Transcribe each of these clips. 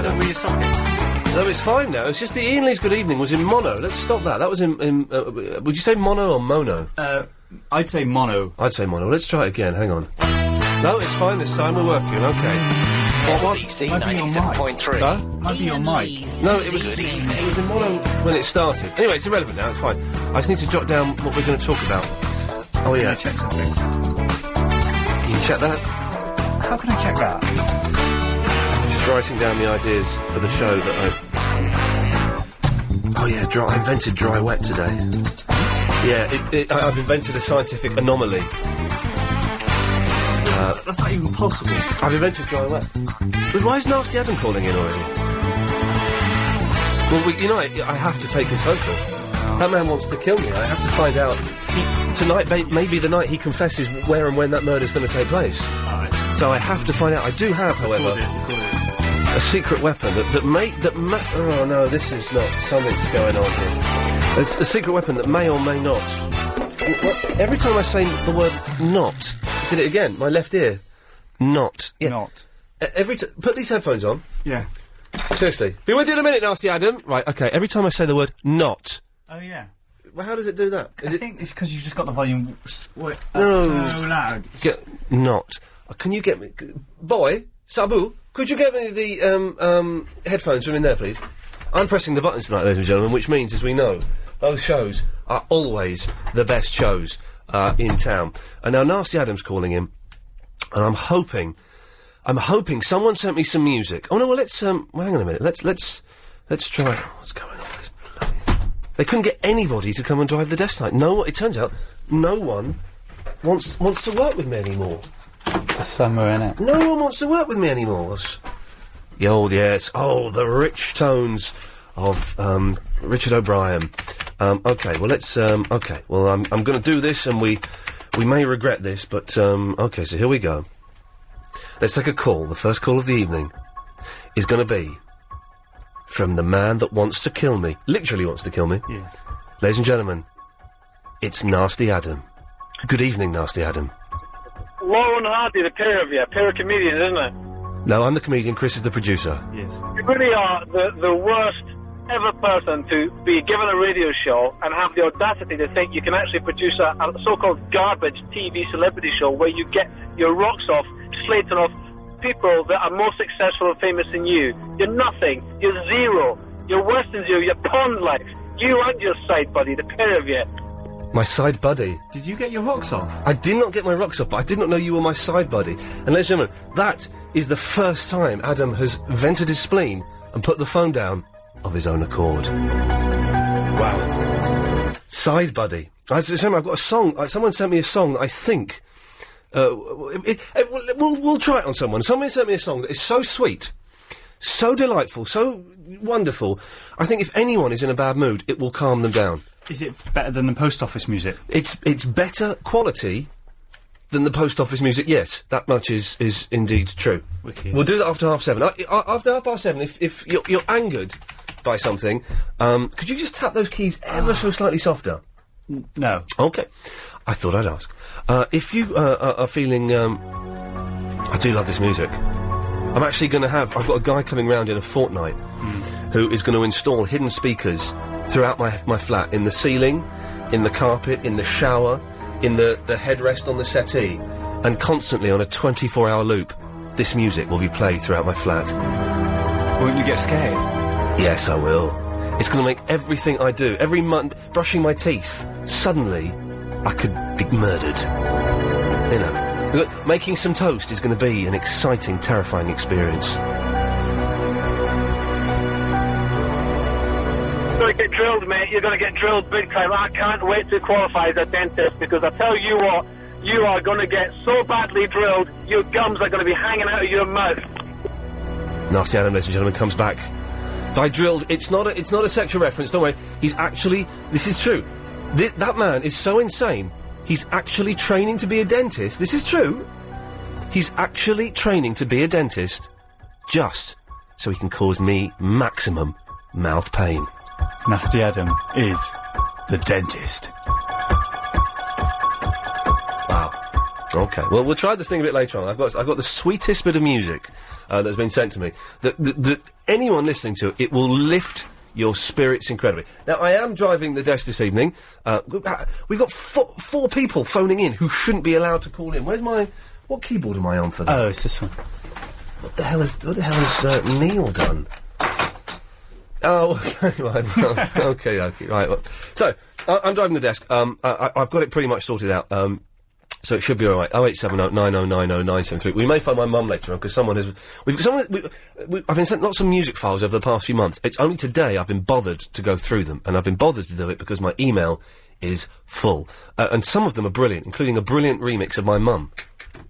Adam. With your socket. No, it's fine now. It's just the Iain Lee's Good Evening was in mono. Let's stop that. That was in would you say mono or mono? I'd say mono. I'd say mono. Let's try it again. Hang on. No, it's fine this time. We're working. Okay. What? BBC 97.3. Huh? Might be your mic. No, it was in mono when it started. Anyway, it's irrelevant now. It's fine. I just need to jot down what we're going to talk about. Oh yeah. Can I check something? You can check that. How can I check that? Just writing down the ideas for the show that I... Oh yeah, I invented dry wet today. Yeah, I've invented a scientific anomaly. That's not even possible. I've invented dry wet. But why is Nasty Adam calling in already? Well, I have to take his phone call. That man wants to kill me. I have to find out. Tonight may be the night he confesses where and when that murder's going to take place. Alright. So I have to find out. I do have, however, a secret weapon that may... Oh no, this is not... Something's going on here. It's a secret weapon that may or may not... Every time I say the word not... Did it again. My left ear. Not. Yeah. Not. Put these headphones on. Yeah. Seriously. Be with you in a minute, Nasty Adam. Right, okay. Every time I say the word not... Oh, yeah. Well, how does it do that? I think it's because you just got the volume so loud. Not. Can you get me... Boy, Sabu, could you get me the headphones from in there, please? I'm pressing the buttons tonight, ladies and gentlemen, which means, as we know, those shows are always the best shows in town. And now Nasty Adam's calling in, and I'm hoping someone sent me some music. Oh no, well let's hang on a minute. Let's try. What's going on? They couldn't get anybody to come and drive the desk tonight. No, it turns out no one wants to work with me anymore. It's the summer, innit? No one wants to work with me anymore. Yes. Oh, the rich tones of Richard O'Brien. Okay, well let's okay. Well, I'm going to do this, and we may regret this, but okay. So here we go. Let's take a call. The first call of the evening is going to be from the man that wants to kill me. Literally wants to kill me. Yes. Ladies and gentlemen, it's Nasty Adam. Good evening, Nasty Adam. Lauren Hardy, the pair of you, a pair of comedians, isn't it? No, I'm the comedian. Chris is the producer. Yes. You really are the worst ever person to be given a radio show and have the audacity to think you can actually produce a so-called garbage TV celebrity show where you get your rocks off, slating off people that are more successful and famous than you. You're nothing. You're zero. You're worse than zero. You're pond life. You and your side buddy, the pair of you. My side buddy. Did you get your rocks off? I did not get my rocks off, but I did not know you were my side buddy. And ladies and gentlemen, that is the first time Adam has vented his spleen and put the phone down of his own accord. Wow. Side buddy. I've got a song. Someone sent me a song that I think... we'll try it on someone. Someone sent me a song that is so sweet, so delightful, so wonderful. I think if anyone is in a bad mood, it will calm them down. Is it better than the post office music? It's better quality than the post office music, yes. That much is indeed true. Wicked. We'll do that after 7:30. After 7:30, if you're angered by something, could you just tap those keys ever so slightly softer? No. Okay. I thought I'd ask. If you are feeling... I do love this music. I'm actually going to I've got a guy coming round in a fortnight who is going to install hidden speakers throughout my flat, in the ceiling, in the carpet, in the shower, in the headrest on the settee, and constantly on a 24-hour loop, this music will be played throughout my flat. Won't you get scared? Yes, I will. It's going to make everything I do, every month, brushing my teeth, suddenly, I could be murdered. You know, look, making some toast is going to be an exciting, terrifying experience. You're going to get drilled, mate. You're going to get drilled big time. I can't wait to qualify as a dentist, because I tell you what, you are going to get so badly drilled, your gums are going to be hanging out of your mouth. Nasty Adam, ladies and gentlemen, comes back. By drilled, it's not a sexual reference, don't worry. He's actually, this is true. That man is so insane, he's actually training to be a dentist. This is true. He's actually training to be a dentist just so he can cause me maximum mouth pain. Nasty Adam is the dentist. Wow. Okay, well, we'll try the thing a bit later on. I've got the sweetest bit of music that's been sent to me. That anyone listening to it will lift your spirits incredibly. Now, I am driving the desk this evening. We've got four people phoning in who shouldn't be allowed to call in. What keyboard am I on for that? Oh, it's this one. What the hell has Neil done? Oh, okay, right. Okay, right. Well, so, I'm driving the desk. I've got it pretty much sorted out. So it should be all right. 0870 9090 973. We may find my mum later on because I've been sent lots of music files over the past few months. It's only today I've been bothered to go through them, and I've been bothered to do it because my email is full. And some of them are brilliant, including a brilliant remix of my mum.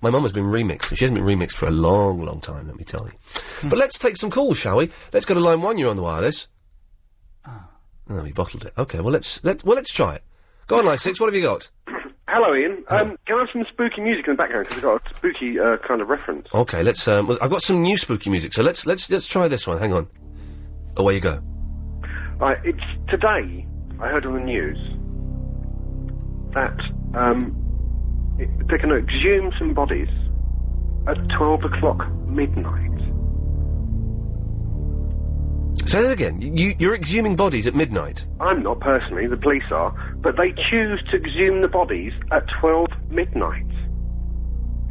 My mum has been remixed, and she hasn't been remixed for a long, long time, let me tell you. But let's take some calls, shall we? Let's go to line 1, you're on the wireless. Oh, we bottled it. Okay, well, let's try it. Go on, line 6, what have you got? Hello, Ian. Can I have some spooky music in the background, because we've got a spooky kind of reference. Okay, let's, well, I've got some new spooky music, so let's try this one, hang on. Away you go. Right, it's today, I heard on the news, that, they're going to exhume some bodies at 12 o'clock midnight. Say that again. You're exhuming bodies at midnight? I'm not personally, the police are, but they choose to exhume the bodies at 12 midnight.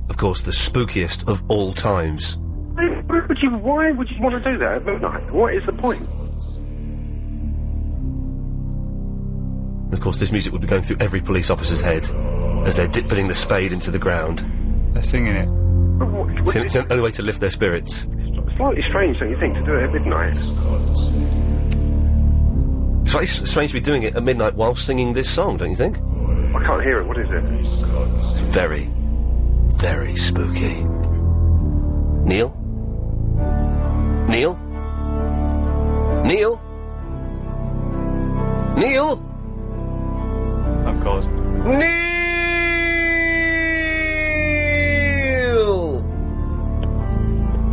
Of course, the spookiest of all times. Why would you want to do that at midnight? What is the point? Of course, this music would be going through every police officer's head as they're putting the spade into the ground. They're singing it. It's the only way to lift their spirits. Slightly strange, don't you think, to do it at midnight? It's slightly strange to be doing it at midnight while singing this song, don't you think? I can't hear it. What is it? It's very, very spooky. Neil? Neil? Neil? Neil? Oh, God. Neil!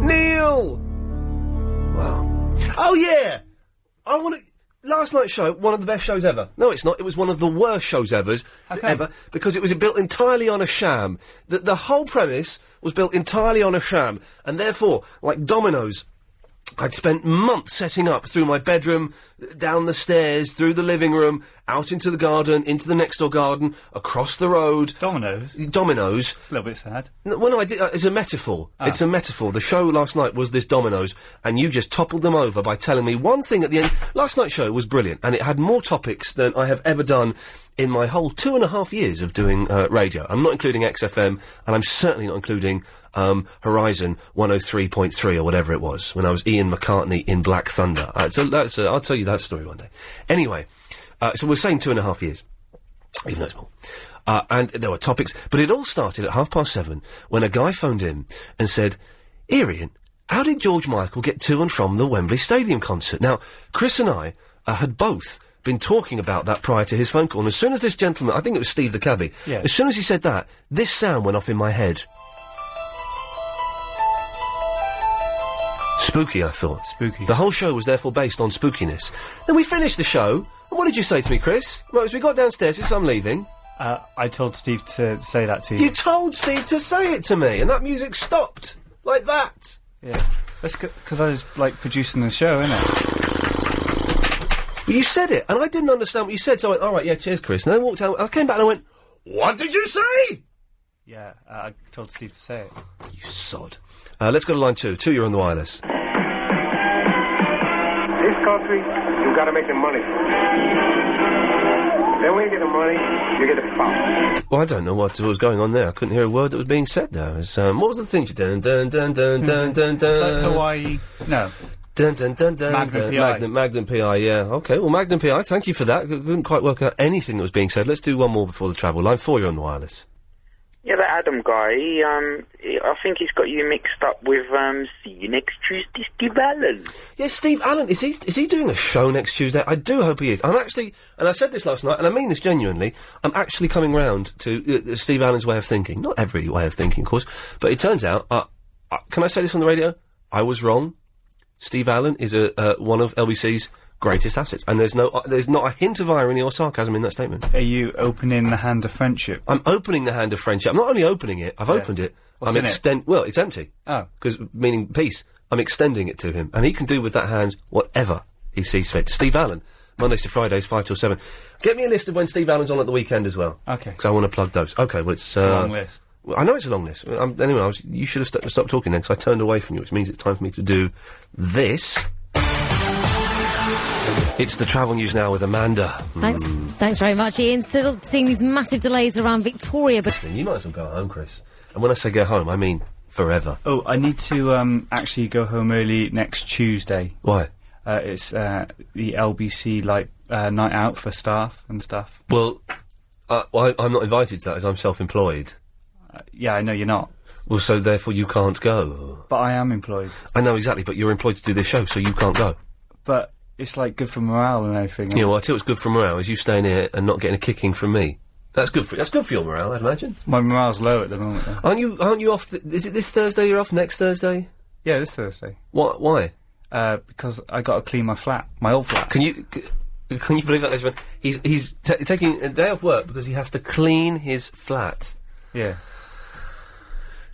Neil! Wow. Oh, yeah! Last night's show, one of the best shows ever. No, it's not. It was one of the worst shows ever, because it was built entirely on a sham. The whole premise was built entirely on a sham, and therefore, like dominoes, I'd spent months setting up through my bedroom, down the stairs, through the living room, out into the garden, into the next door garden, across the road. Dominoes? Dominoes. It's a little bit sad. No, it's a metaphor. It's a metaphor. The show last night was this dominoes, and you just toppled them over by telling me one thing at the end. Last night's show was brilliant, and it had more topics than I have ever done in my whole 2.5 years of doing radio. I'm not including XFM, and I'm certainly not including Horizon 103.3 or whatever it was, when I was Ian McCartney in Black Thunder. I'll tell you that story one day. Anyway, so we're saying 2.5 years, even though it's more. And there were topics, but it all started at 7:30 when a guy phoned in and said, Ian, how did George Michael get to and from the Wembley Stadium concert? Now, Chris and I had both been talking about that prior to his phone call, and as soon as this gentleman, I think it was Steve the cabbie, as soon as he said that, this sound went off in my head. Spooky, I thought. Spooky. The whole show was therefore based on spookiness. Then we finished the show, and what did you say to me, Chris? Right, as we got downstairs, as I'm leaving... I told Steve to say that to you. You told Steve to say it to me, and that music stopped. Like that. Yeah. That's because I was, producing the show, innit? But you said it, and I didn't understand what you said, so I went, all right, yeah, cheers, Chris. And then I walked out, and I came back and I went, what did you say? Yeah, I told Steve to say it. You sod. Let's go to line 2. 2, you're on the wireless. This country, you gotta make the money. Then when you get the money, you get the power. Well, I don't know what was going on there. I couldn't hear a word that was being said there. It was, what was the thing you did? Dun, dun, dun, dun, dun, dun. It's like Hawaii... No. Dun, dun, dun, dun, Magnum dun, PI. Magnum PI, yeah. Okay, well, Magnum PI, thank you for that. Couldn't quite work out anything that was being said. Let's do one more before the travel. Line 4, you're on the wireless. Yeah, that Adam guy, I think he's got you mixed up with, see you next Tuesday, Steve Allen. Yes, Steve Allen, is he doing a show next Tuesday? I do hope he is. I'm actually, and I said this last night, and I mean this genuinely, I'm actually coming round to Steve Allen's way of thinking. Not every way of thinking, of course, but it turns out, can I say this on the radio? I was wrong. Steve Allen is one of LBC's greatest assets. And there's not a hint of irony or sarcasm in that statement. Are you opening the hand of friendship? I'm opening the hand of friendship. I'm not only opening it, I've opened it. What's in it? Well, it's empty. Oh. Meaning peace. I'm extending it to him. And he can do with that hand whatever he sees fit. Steve Allen, Mondays to Fridays, 5 till 7. Get me a list of when Steve Allen's on at the weekend as well. Okay. Because I want to plug those. Okay, well, it's a long list. Well, I know it's a long list. Anyway, you should have stopped talking then, because I turned away from you, which means it's time for me to do this. It's the travel news now with Amanda. Thanks very much, Ian. Still seeing these massive delays around Victoria, but Listen, you might as well go home, Chris. And when I say go home, I mean forever. Oh, I need to actually go home early next Tuesday. Why? It's the LBC night out for staff and stuff. Well, I'm not invited to that as I'm self-employed. Yeah, I know you're not. Well, so therefore you can't go. But I am employed. I know exactly, but you're employed to do this show, so you can't go. But it's like good for morale and everything. Yeah, well, I tell you what's good for morale is you staying here and not getting a kicking from me. That's good for your morale, I'd imagine. My morale's low at the moment, though. Aren't you off? Is it this Thursday you're off? Next Thursday? Yeah, this Thursday. What? Why? Because I got to clean my flat, my old flat. Can you believe that, ladies and gentlemen? He's taking a day off work because he has to clean his flat. Yeah.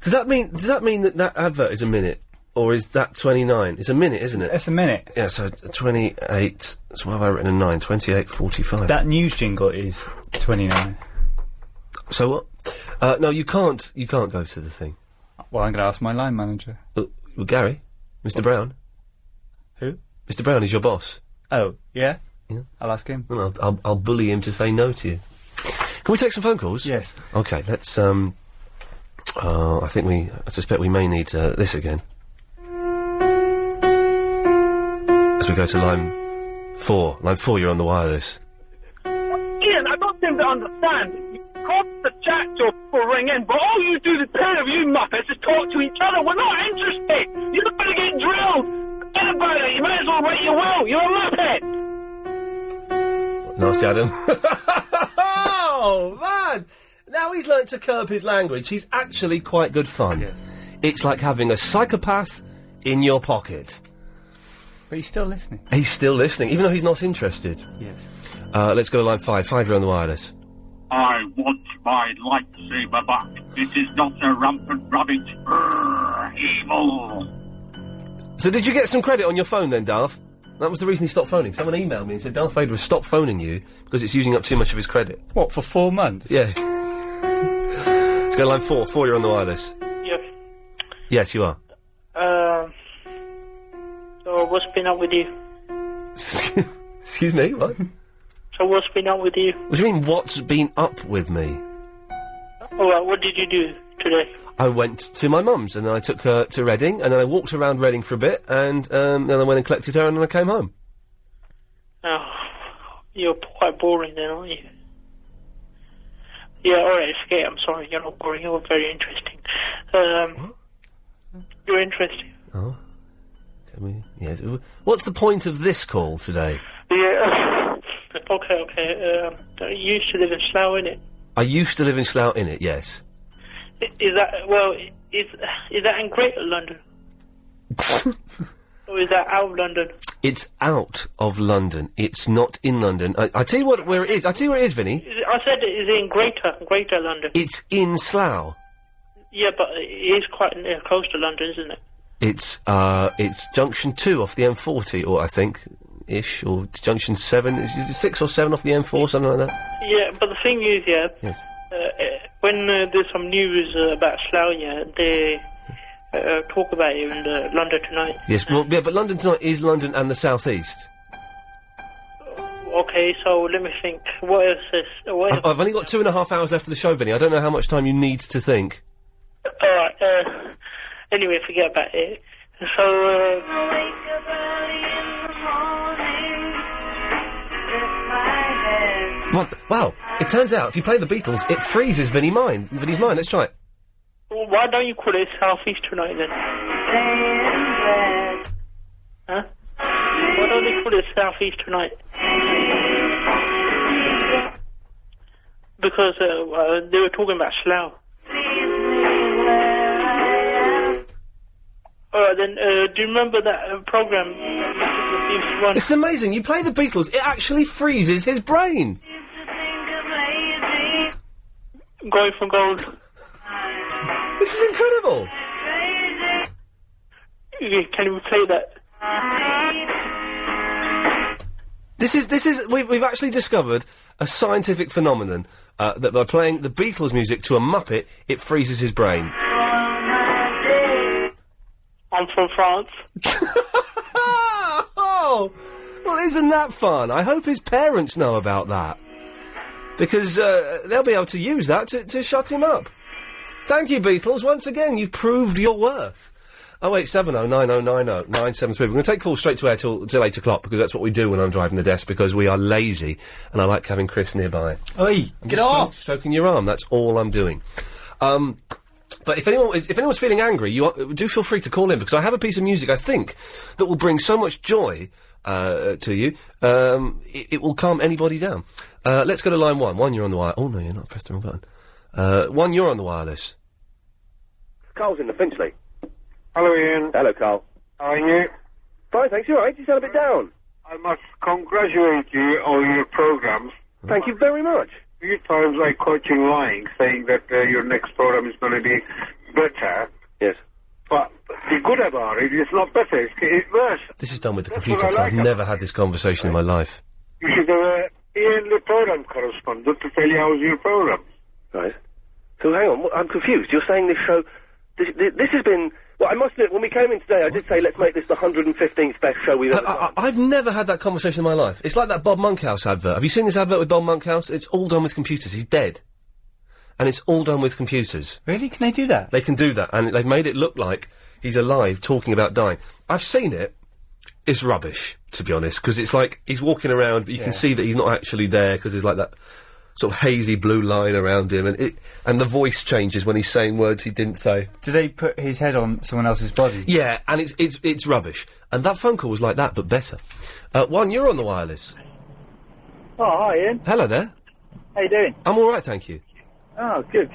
Does that mean that advert is a minute? Or is that 29? It's a minute, isn't it? It's a minute. Yeah, so 28... So what have I written in 9? 28:45. That news jingle is 29. So what? No, you can't go to the thing. Well, I'm going to ask my line manager. Well, Gary? Mr. Brown? Who? Mr. Brown is your boss. Oh, yeah? Yeah. I'll ask him. Well, I'll bully him to say no to you. Can we take some phone calls? Yes. Okay, let's, I suspect we may need, this again. As we go to line 4. Line 4, you're on the wireless. Ian, I don't seem to understand. You called the chat to ring in, but all you do, the pair of you muppets, is talk to each other. We're not interested. You're not going to get drilled. Forget about it. You might as well write your will. You're a muppet. Nasty Adam. Oh, man! Now he's learnt to curb his language. He's actually quite good fun. Yes. It's like having a psychopath in your pocket. But he's still listening. He's still listening, even though he's not interested. Yes. Let's go to line 5. 5, you're on the wireless. I want my lightsaber back. It is not a rampant rabbit. Evil. So did you get some credit on your phone then, Darth? That was the reason he stopped phoning. Someone emailed me and said Darth Vader has stopped phoning you because it's using up too much of his credit. What, for 4 months? Yeah. Let's go to line 4. 4, you're on the wireless. Yes. Yes, you are. So what's been up with you? Excuse me, what? So what's been up with you? What do you mean, what's been up with me? Alright, what did you do today? I went to my mum's and then I took her to Reading and then I walked around Reading for a bit and then I went and collected her and then I came home. Oh, you're quite boring then, aren't you? Yeah, alright, forget it. I'm sorry, you're not boring. You're very interesting. What? You're interesting. Oh. Yes. What's the point of this call today? Yeah. Okay. You used to live in Slough, innit? I used to live in Slough, innit? Yes. Is that in Greater London? Or is that out of London? It's out of London. It's not in London. I tell you where it is. I tell you where it is, Vinny. I said it is in Greater London. It's in Slough. Yeah, but it is quite near, close to London, isn't it? It's junction 2 off the M40, or I think, ish, or junction 7. Is it 6 or 7 off the M4, something like that? Yeah, but the thing is, yeah, yes. When there's some news about Slough, yeah, they talk about it in London Tonight. Yes, well, yeah, but London Tonight is London and the South East. Okay, so let me think. What else is... I've only got 2.5 hours left of the show, Vinny. I don't know how much time you need to think. Alright, anyway, forget about it. So, What? Wow, it turns out if you play the Beatles, it freezes Vinny's mind. Let's try it. Why don't you call it South East Tonight then? Huh? Why don't they call it South East Tonight? Because they were talking about Slough. Alright then, do you remember that program that used to run? It's amazing. You play the Beatles, it actually freezes his brain. Going for gold. This is incredible. Can we play that? This is. We've actually discovered a scientific phenomenon that by playing the Beatles music to a Muppet, it freezes his brain. I'm from France. Oh, well, isn't that fun? I hope his parents know about that. Because they'll be able to use that to shut him up. Thank you, Beatles. Once again, you've proved your worth. 0870 9090 973. We're going to take calls straight to air till 8 o'clock, because that's what we do when I'm driving the desk, because we are lazy, and I like having Chris nearby. Oi, get off! Stroking your arm, that's all I'm doing. But if anyone's feeling angry, do feel free to call in, because I have a piece of music, I think, that will bring so much joy to you, it will calm anybody down. Let's go to line 1. 1, you're on the wire. Oh, no, you're not. Press the wrong button. 1, you're on the wireless. Carl's in the Finchley. Hello, Ian. Hello, Carl. How are you? Fine, thanks. You all right? You sound a bit down. I must congratulate you on your programs. Thank you very much. A few times I caught you lying, saying that your next program is going to be better. Yes. But the good about it is not better, it's worse. This is done with the That's computer, what I because like I've never had this conversation in my life. You should have Ian, the program correspondent, to tell you how's your program. Right. So hang on, I'm confused. You're saying this show... This has been... Well, I must admit, when we came in today, I did say, let's make this the 115th best show we've ever done. I've never had that conversation in my life. It's like that Bob Monkhouse advert. Have you seen this advert with Bob Monkhouse? It's all done with computers. He's dead. And it's all done with computers. Really? Can they do that? They can do that, and they've made it look like he's alive talking about dying. I've seen it. It's rubbish, to be honest, because it's like he's walking around, but you can see that he's not actually there, because there's like that sort of hazy blue line around him, and the voice changes when he's saying words he didn't say. Do they put his head on someone else's body? Yeah, and it's rubbish. And that phone call was like that, but better. 1, you're on the wireless. Oh, hi, Ian. Hello there. How you doing? I'm all right, thank you. Oh, good.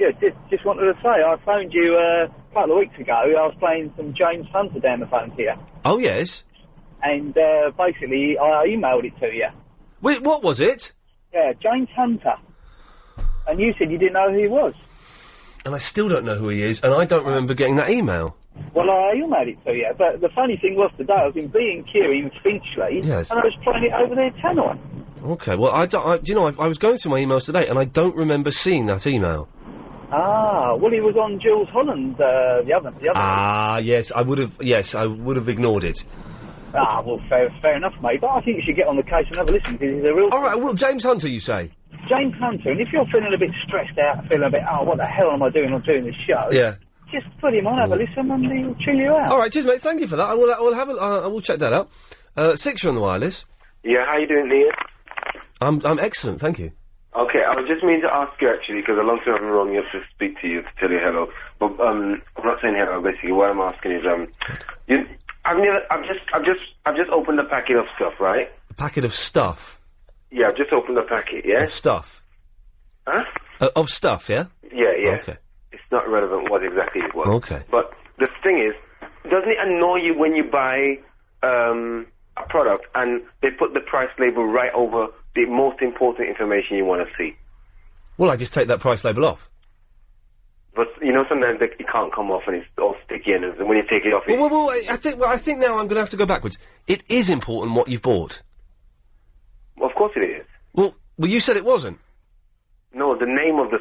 Just wanted to say, I phoned you a couple of weeks ago. I was playing some James Hunter down the phone to you. Oh, yes? And basically, I emailed it to you. Wait, what was it? Yeah, James Hunter. And you said you didn't know who he was. And I still don't know who he is, and I don't remember getting that email. Well, I emailed it to you, but the funny thing was today, I was in B&Q in Finchley, Yes. and I was playing it over their tenor. Okay, well, do you know, I was going through my emails today, and I don't remember seeing that email. Ah, well, he was on Jules Holland, the other. Ah, yes, I would have ignored it. Ah, well, fair enough, mate, but I think you should get on the case and have a listen, because he's a real... All right, well, James Hunter, you say? James Hunter, and if you're feeling a bit stressed out, feeling a bit, oh, what the hell am I doing? I'm doing this show. Yeah. Just put him on, have a listen, and he'll chill you out. All right, cheers, mate. Thank you for that. I will check that out. 6, you're on the wireless. Yeah, how you doing, Ian? I'm excellent, thank you. Okay, I was just meaning to ask you, actually, because a long time I'm wrong, you have to speak to you to tell you hello. But, I'm not saying hello, basically. What I'm asking is, I've just opened a packet of stuff, right? A packet of stuff? Yeah, I've just opened a packet, yeah? Of stuff? Huh? Of stuff, yeah? Yeah. Okay. It's not relevant what exactly it was. Okay. But the thing is, doesn't it annoy you when you buy a product and they put the price label right over the most important information you want to see? Well, I just take that price label off. But, sometimes it can't come off and it's all sticky, and when you take it off... Well, I think now I'm going to have to go backwards. It is important what you've bought. Well, of course it is. Well, you said it wasn't. No, the name of the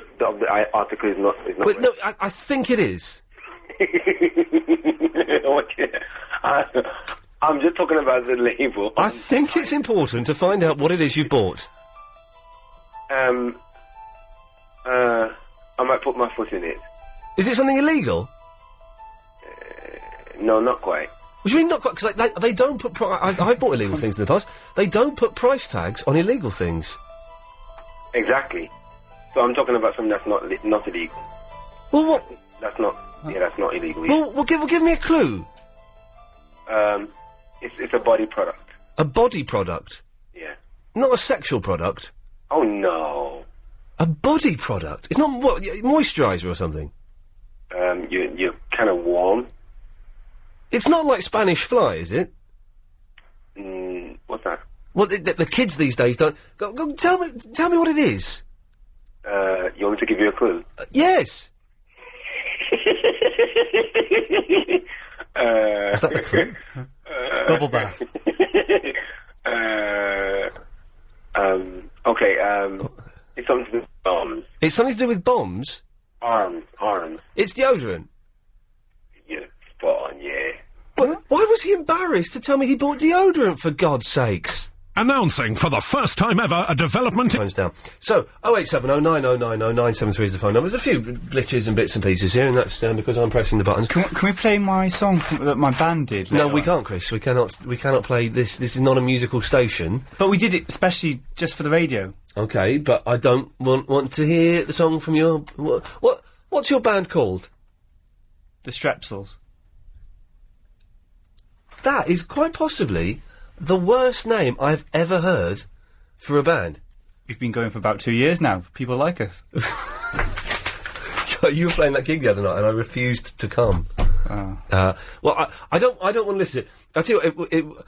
article is not Wait, no, I think it is. I'm just talking about the label. I think it's important to find out what it is you bought. I might put my foot in it. Is it something illegal? No, not quite. What do you mean not quite? Because they don't put... I've bought illegal things in the past. They don't put price tags on illegal things. Exactly. So I'm talking about something that's not illegal. Well, what? That's not illegal. Well, give me a clue. It's a body product. A body product? Yeah. Not a sexual product? Oh, no. A body product? It's not, moisturiser or something? You're kind of warm. It's not like Spanish Fly, is it? What's that? Well, the kids these days don't... Go, tell me what it is. You want me to give you a clue? Yes. Is that the clue? Bubble bath. Okay, it's something to do with bombs. It's something to do with bombs? Arms. It's deodorant? Yeah, spot on, yeah. Why was he embarrassed to tell me he bought deodorant, for God's sakes? Announcing for the first time ever a development... Phone's down. So, 0870 9090 973 is the phone number. There's a few glitches and bits and pieces here, and that's because I'm pressing the buttons. Can we play my song that my band did? No, we can't, Chris. We cannot play this. This is not a musical station. But we did it especially just for the radio. Okay, but I don't want to hear the song from your... What's your band called? The Strepsils. That is quite possibly the worst name I've ever heard for a band. We've been going for about 2 years now. People like us. You were playing that gig the other night, and I refused to come. Well, I don't want to listen to it. I tell you,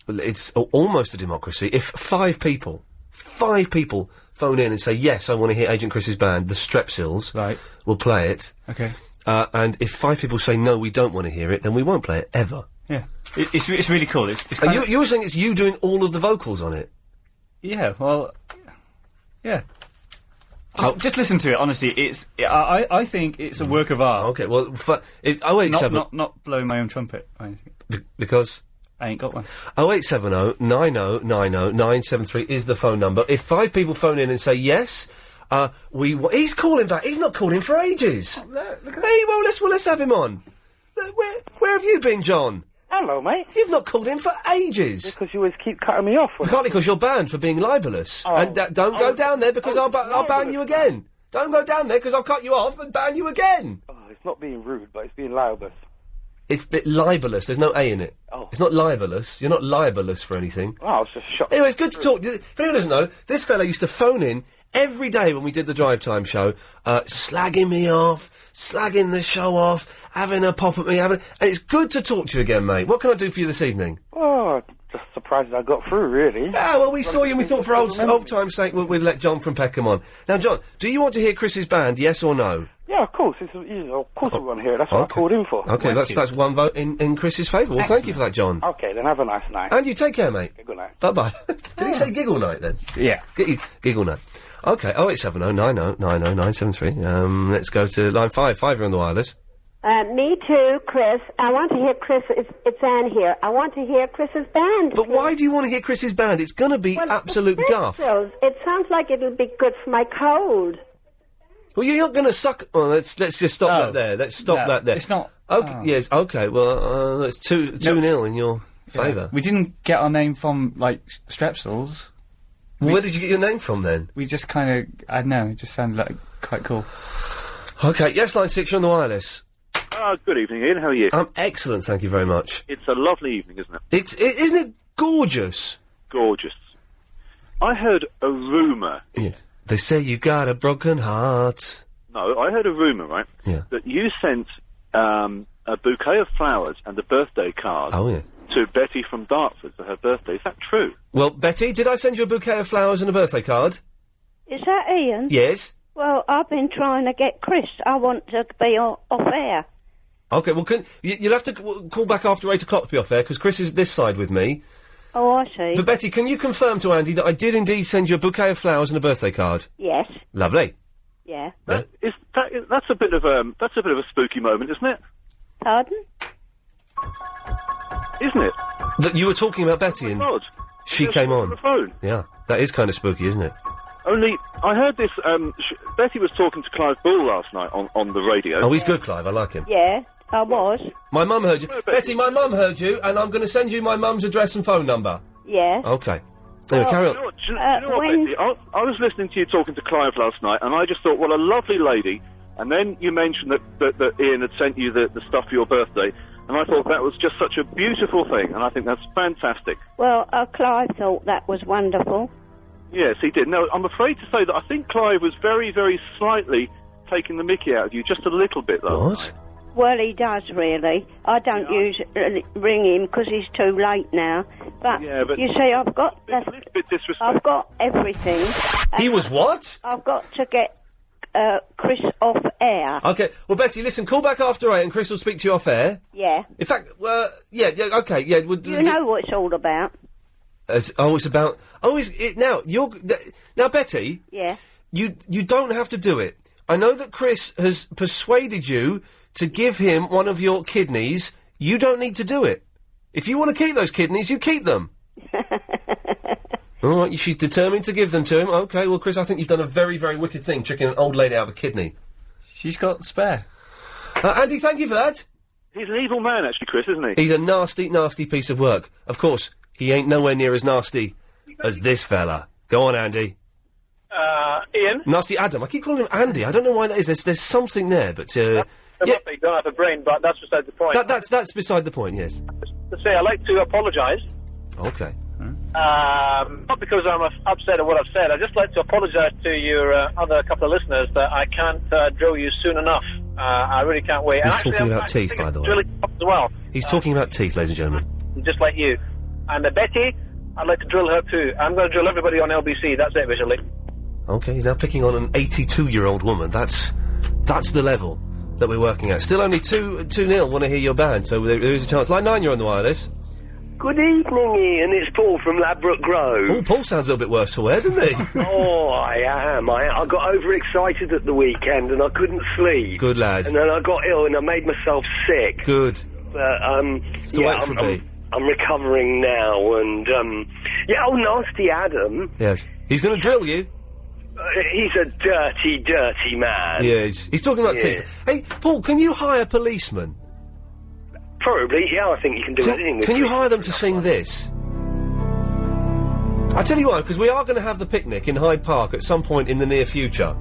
it's almost a democracy. If 5 people phone in and say yes, I want to hear Agent Chris's band, the Strepsils, right, we'll play it. Okay. And if 5 people say no, we don't want to hear it, then we won't play it ever. Yeah, it's really cool. It's and you were saying it's you doing all of the vocals on it? Yeah, well, yeah. Just listen to it. Honestly, I think it's a work of art. Okay, well, 0870... Not blowing my own trumpet or anything. Because I ain't got one. 0870 9090 973 is the phone number. If 5 people phone in and say yes, he's calling back. He's not calling for ages. Look at that. Let's have him on. Where have you been, John? Hello, mate. You've not called in for ages. Because you always keep cutting me off. Partly because you're banned for being libellous. Oh. And don't go down there because I'll ban you again. Don't go down there because I'll cut you off and ban you again. Oh, it's not being rude, but it's being libellous. It's a bit libellous. There's no A in it. Oh. It's not libellous. You're not libellous for anything. Oh, I was just shocked. Anyway, it's good to talk. If anyone doesn't know, this fella used to phone in every day when we did the Drive Time show, slagging me off, slagging the show off, having a pop at me, and it's good to talk to you again, mate. What can I do for you this evening? Oh, just surprised I got through, really. Ah, well, we saw you and we thought for old time's sake we'd let John from Peckham on. Now, John, do you want to hear Chris's band, yes or no? Yeah, of course. Of course we want to hear it. That's what I called in for. Okay, that's one vote in Chris's favour. Well, thank you for that, John. Okay, then have a nice night. And you take care, mate. Good night. Bye-bye. Did he say giggle night, then? Yeah. Giggle night. Okay, 0870 9090 973. Let's go to line 5. 5, you're on the wireless. Me too, Chris. I want to hear Chris. It's Anne here. I want to hear Chris's band. But why do you want to hear Chris's band? It's going to be absolute guff. It sounds like it'll be good for my cold. Well, you're not going to suck... Oh, let's just stop that there. Let's stop that there. It's not... Okay, yes, okay, well, it's 2-0 in your favour. We didn't get our name from, Strepsils. Where did you get your name from, then? We just kind of... I don't know, it just sounded quite cool. Okay, yes, line 6, you're on the wireless. Good evening, Ian. How are you? I'm excellent, thank you very much. It's a lovely evening, isn't it? Isn't it gorgeous? Gorgeous. I heard a rumour. Yes. They say you got a broken heart. No, I heard a rumour, right? Yeah. That you sent a bouquet of flowers and a birthday card to Betty from Dartford for her birthday. Is that true? Well, Betty, did I send you a bouquet of flowers and a birthday card? Is that Ian? Yes. Well, I've been trying to get Chris. I want to be off air. Okay, well, you'll have to call back after 8 o'clock to be off air, because Chris is this side with me. Oh, I see. But Betty, can you confirm to Andy that I did indeed send you a bouquet of flowers and a birthday card? Yes. Lovely. Yeah. That's a bit of a spooky moment, isn't it? Pardon? Isn't it? That you were talking about Betty and odd. She came on. On the phone. Yeah, that is kind of spooky, isn't it? Only, I heard this, Betty was talking to Clive Bull last night on the radio. Oh, he's good, Clive, I like him. Yeah, I was. My mum heard you. Betty, my mum heard you, and I'm going to send you my mum's address and phone number. Yeah. Okay. Anyway, carry on. Do you know what, Betty? I was listening to you talking to Clive last night, and I just thought, what a lovely lady. And then you mentioned that Ian had sent you the stuff for your birthday, and I thought that was just such a beautiful thing, and I think that's fantastic. Well, Clive thought that was wonderful. Yes, he did. No, I'm afraid to say that I think Clive was very, very slightly taking the mickey out of you, just a little bit, though. What? Well, he does, really. I don't ring him because he's too late now. But, you see, I've got I've got everything. He was what? I've got to get Chris off air. Okay. Well, Betty, listen, call back after 8 and Chris will speak to you off air. Yeah. In fact, okay, yeah. You know what it's all about. It's about... Now, Betty... Yeah. You don't have to do it. I know that Chris has persuaded you to give him one of your kidneys. You don't need to do it. If you want to keep those kidneys, you keep them. All right, she's determined to give them to him. Okay, well, Chris, I think you've done a very, very wicked thing, tricking an old lady out of a kidney. She's got spare. Andy, thank you for that. He's an evil man, actually, Chris, isn't he? He's a nasty, nasty piece of work. Of course, he ain't nowhere near as nasty as this fella. Go on, Andy. Ian? Nasty Adam. I keep calling him Andy. I don't know why that is. There's something there, but, You don't have a brain, but that's beside the point. That's beside the point, yes. To say, I'd like to apologise. Okay. Not because I'm upset at what I've said. I'd just like to apologise to your other couple of listeners that I can't drill you soon enough. I really can't wait. He's talking about teeth, by the way. Drilling as well. He's talking about teeth, ladies and gentlemen. Just like you. And Betty, I'd like to drill her too. I'm going to drill everybody on LBC. That's it, visually. Okay, he's now picking on an 82-year-old woman. That's the level that we're working at. Still only 2-0 want to hear your band, so there is a chance. Line 9, you're on the wireless. Good evening, Ian. It's Paul from Ladbroke Grove. Oh, Paul sounds a little bit worse for wear, doesn't he? Oh, I am. I got overexcited at the weekend and I couldn't sleep. Good lad. And then I got ill and I made myself sick. Good. But, It's the way it should be. I'm recovering now and, Nasty Adam. Yes. He's going to drill you. He's a dirty, dirty man. Yeah, he's talking about teeth. Hey, Paul, can you hire policemen? Probably, yeah, I think you can do anything with Can you police. hire them to sing this? I tell you what, because we are going to have the picnic in Hyde Park at some point in the near future.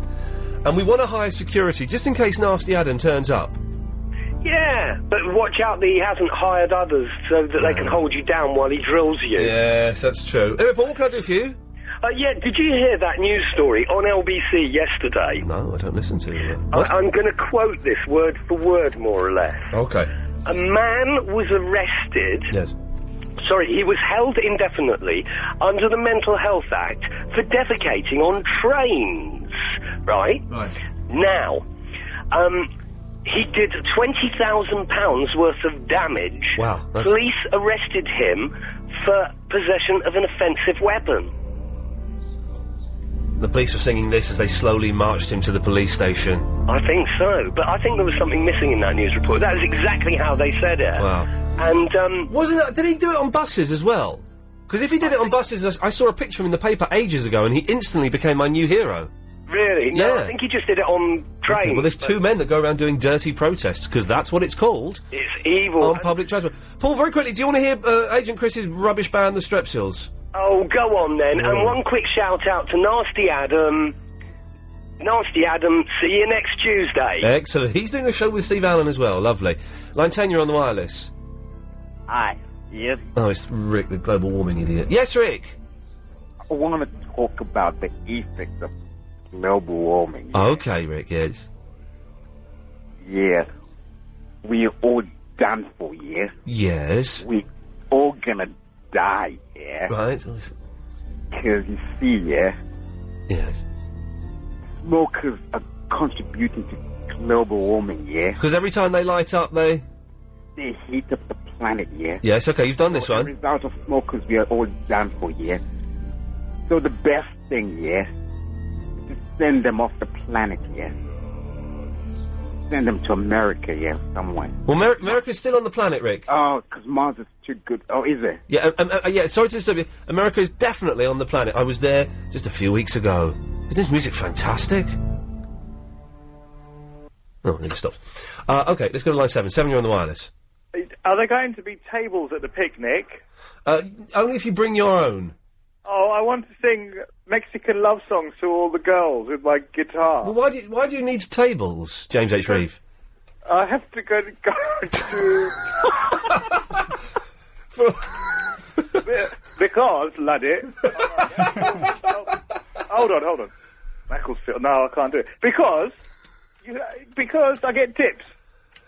And we want to hire security, just in case Nasty Adam turns up. Yeah, but watch out that he hasn't hired others so that they can hold you down while he drills you. Yes, that's true. Anyway, Paul, what can I do for you? Did you hear that news story on LBC yesterday? No, I don't listen to it. I'm going to quote this word for word, more or less. Okay. A man was arrested... Yes. Sorry, he was held indefinitely under the Mental Health Act for defecating on trains, right? Right. Now, he did £20,000 worth of damage. Wow. Police arrested him for possession of an offensive weapon. The police were singing this as they slowly marched him to the police station. I think so, but I think there was something missing in that news report. That is exactly how they said it. Wow. And, wasn't that... Did he do it on buses as well? Because if he did it on buses... I saw a picture of him in the paper ages ago and he instantly became my new hero. Really? No, Yeah. I think he just did it on trains. Okay, well, there's two men that go around doing dirty protests, because that's what it's called. It's evil. On public transport. Paul, very quickly, do you want to hear Agent Chris's rubbish band, the Strepsils? Oh, go on then. Yeah. And one quick shout out to Nasty Adam. Nasty Adam, see you next Tuesday. Excellent. He's doing a show with Steve Allen as well. Lovely. Line 10, you're on the wireless. Hi. Yes. Oh, it's Rick, the global warming idiot. Yes, Rick? I want to talk about the effects of global warming. Okay, Rick, yes. Yes. We're all done for, yes? Yes. We all gonna die, yeah? Right. Because you see, yeah? Yes. Smokers are contributing to global warming, yeah? Because every time they light up, they heat up the planet, yeah? Yes, okay, you've done this So one. As a result of smokers, we are all done for, yeah? So the best thing, yeah? Is to send them off the planet, yeah? Send them to America, yeah, somewhere. Well, America's still on the planet, Rick. Oh, because Mars is too good. Oh, is it? Yeah, yeah, sorry to disturb you. America is definitely on the planet. I was there just a few weeks ago. Isn't this music fantastic? Oh, it stopped. Okay, let's go to line 7. 7, you're on the wireless. Are there going to be tables at the picnic? Only if you bring your own. Oh, I want to sing Mexican love songs to all the girls with my guitar. Well, why do you need tables, James H. Reeve? I have to go to... Because, laddie... Hold on. Macclesfield. No, I can't do it. Because I get tips.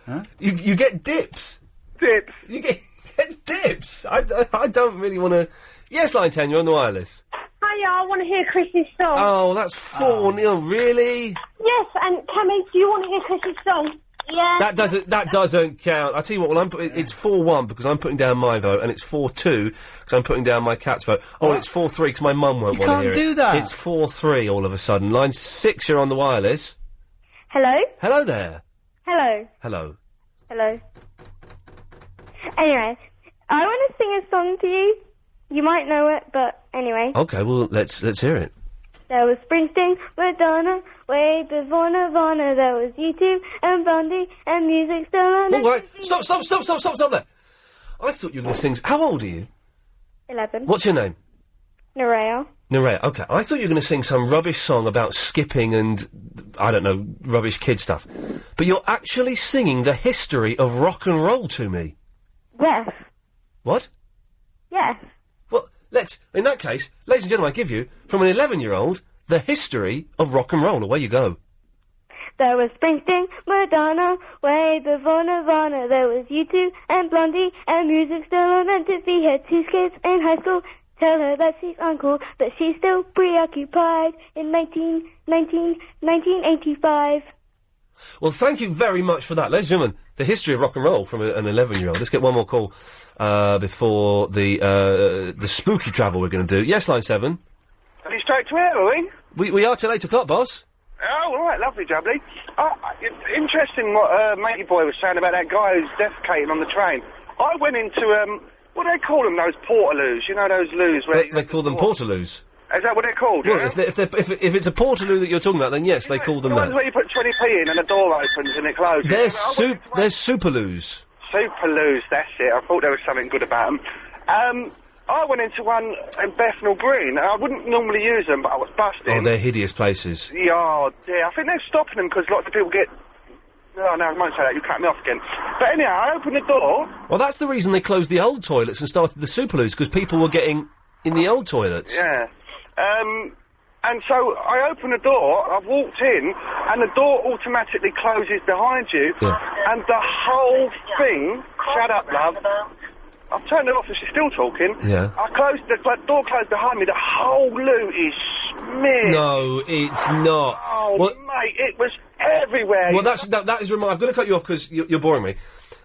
Huh? You get dips. Dips. You get dips. I don't really want to... Yes, line 10, you're on the wireless. Hiya, I want to hear Chris's song. Oh, that's 4-0, really? Yes, and Cammy, do you want to hear Chris's song? Yeah. That doesn't count. I tell you what, it's 4-1 because I'm putting down my vote, and it's 4-2 because I'm putting down my cat's vote. Oh, and it's 4-3 because my mum won't want to hear it. You can't do that. It's 4-3 all of a sudden. Line 6, you're on the wireless. Hello? Hello there. Hello. Hello. Hello. Anyway, I want to sing a song to you. You might know it, but anyway. Okay, well, let's hear it. There was Springsteen, Madonna, way before Nirvana. There was U2 and Blondie and music still on. All right, stop there. I thought you were going to sing... How old are you? 11. What's your name? Nerea. Nerea, okay. I thought you were going to sing some rubbish song about skipping and, I don't know, rubbish kid stuff. But you're actually singing the history of rock and roll to me. Yes. What? Yes. Well, in that case, ladies and gentlemen, I give you, from an 11-year-old, the history of rock and roll. Away you go. There was Springsteen, Madonna, way before Nirvana. There was U2 and Blondie, and music still meant to be. Had 2 kids in high school. Tell her that she's uncool, but she's still preoccupied in 1985. Well, thank you very much for that. Ladies and gentlemen, the history of rock and roll from an 11-year-old. Let's get one more call before the spooky travel we're going to do. Yes, line 7. Are you straight to air, are we? We are till 8 o'clock, boss. Oh, all right, lovely, jubbly. It's interesting what matey boy was saying about that guy who's defecating on the train. I went into, what do they call them, those portaloos? You know those loos where... They call them portaloos. Is that what they're called? Well, yeah? if it's a portaloo that you're talking about, then yes, they call them The ones that. where you put 20p in and the door opens and it closes. They're superloos. Superloos, that's it. I thought there was something good about them. I went into one in Bethnal Green. I wouldn't normally use them, but I was busting. Oh, they're hideous places. Yeah, oh, dear. I think they're stopping them because lots of people get... Oh, no, I won't say that. You cut me off again. But anyhow, I opened the door. Well, that's the reason they closed the old toilets and started the superloos, because people were getting in the old toilets. Yeah. And so I opened the door, I've walked in, and the door automatically closes behind you, and the whole thing... Shut up, love. I've turned it off and she's still talking. Yeah. The door closed behind me, the whole loo is smeared. No, it's not. Oh, well, mate, it was everywhere. Well, that is... I'm going to cut you off because you're boring me.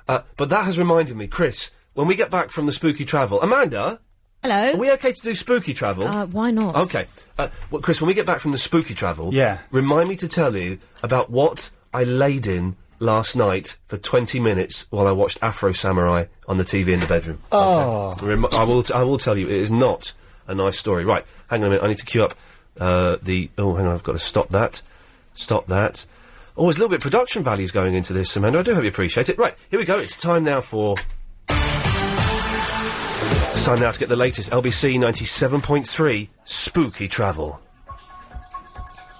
But that has reminded me, Chris, when we get back from the spooky travel... Amanda? Hello? Are we okay to do spooky travel? Why not? Okay. Well, Chris, when we get back from the spooky travel... Yeah. Remind me to tell you about what I laid in last night for 20 minutes while I watched Afro Samurai on the TV in the bedroom. Oh. Okay. I will tell you, it is not a nice story. Right, hang on a minute, I need to queue up Oh, hang on, I've got to stop that. Stop that. Oh, there's a little bit of production values going into this, Amanda. I do hope you appreciate it. Right, here we go. It's time now for... It's time now to get the latest LBC 97.3 spooky travel.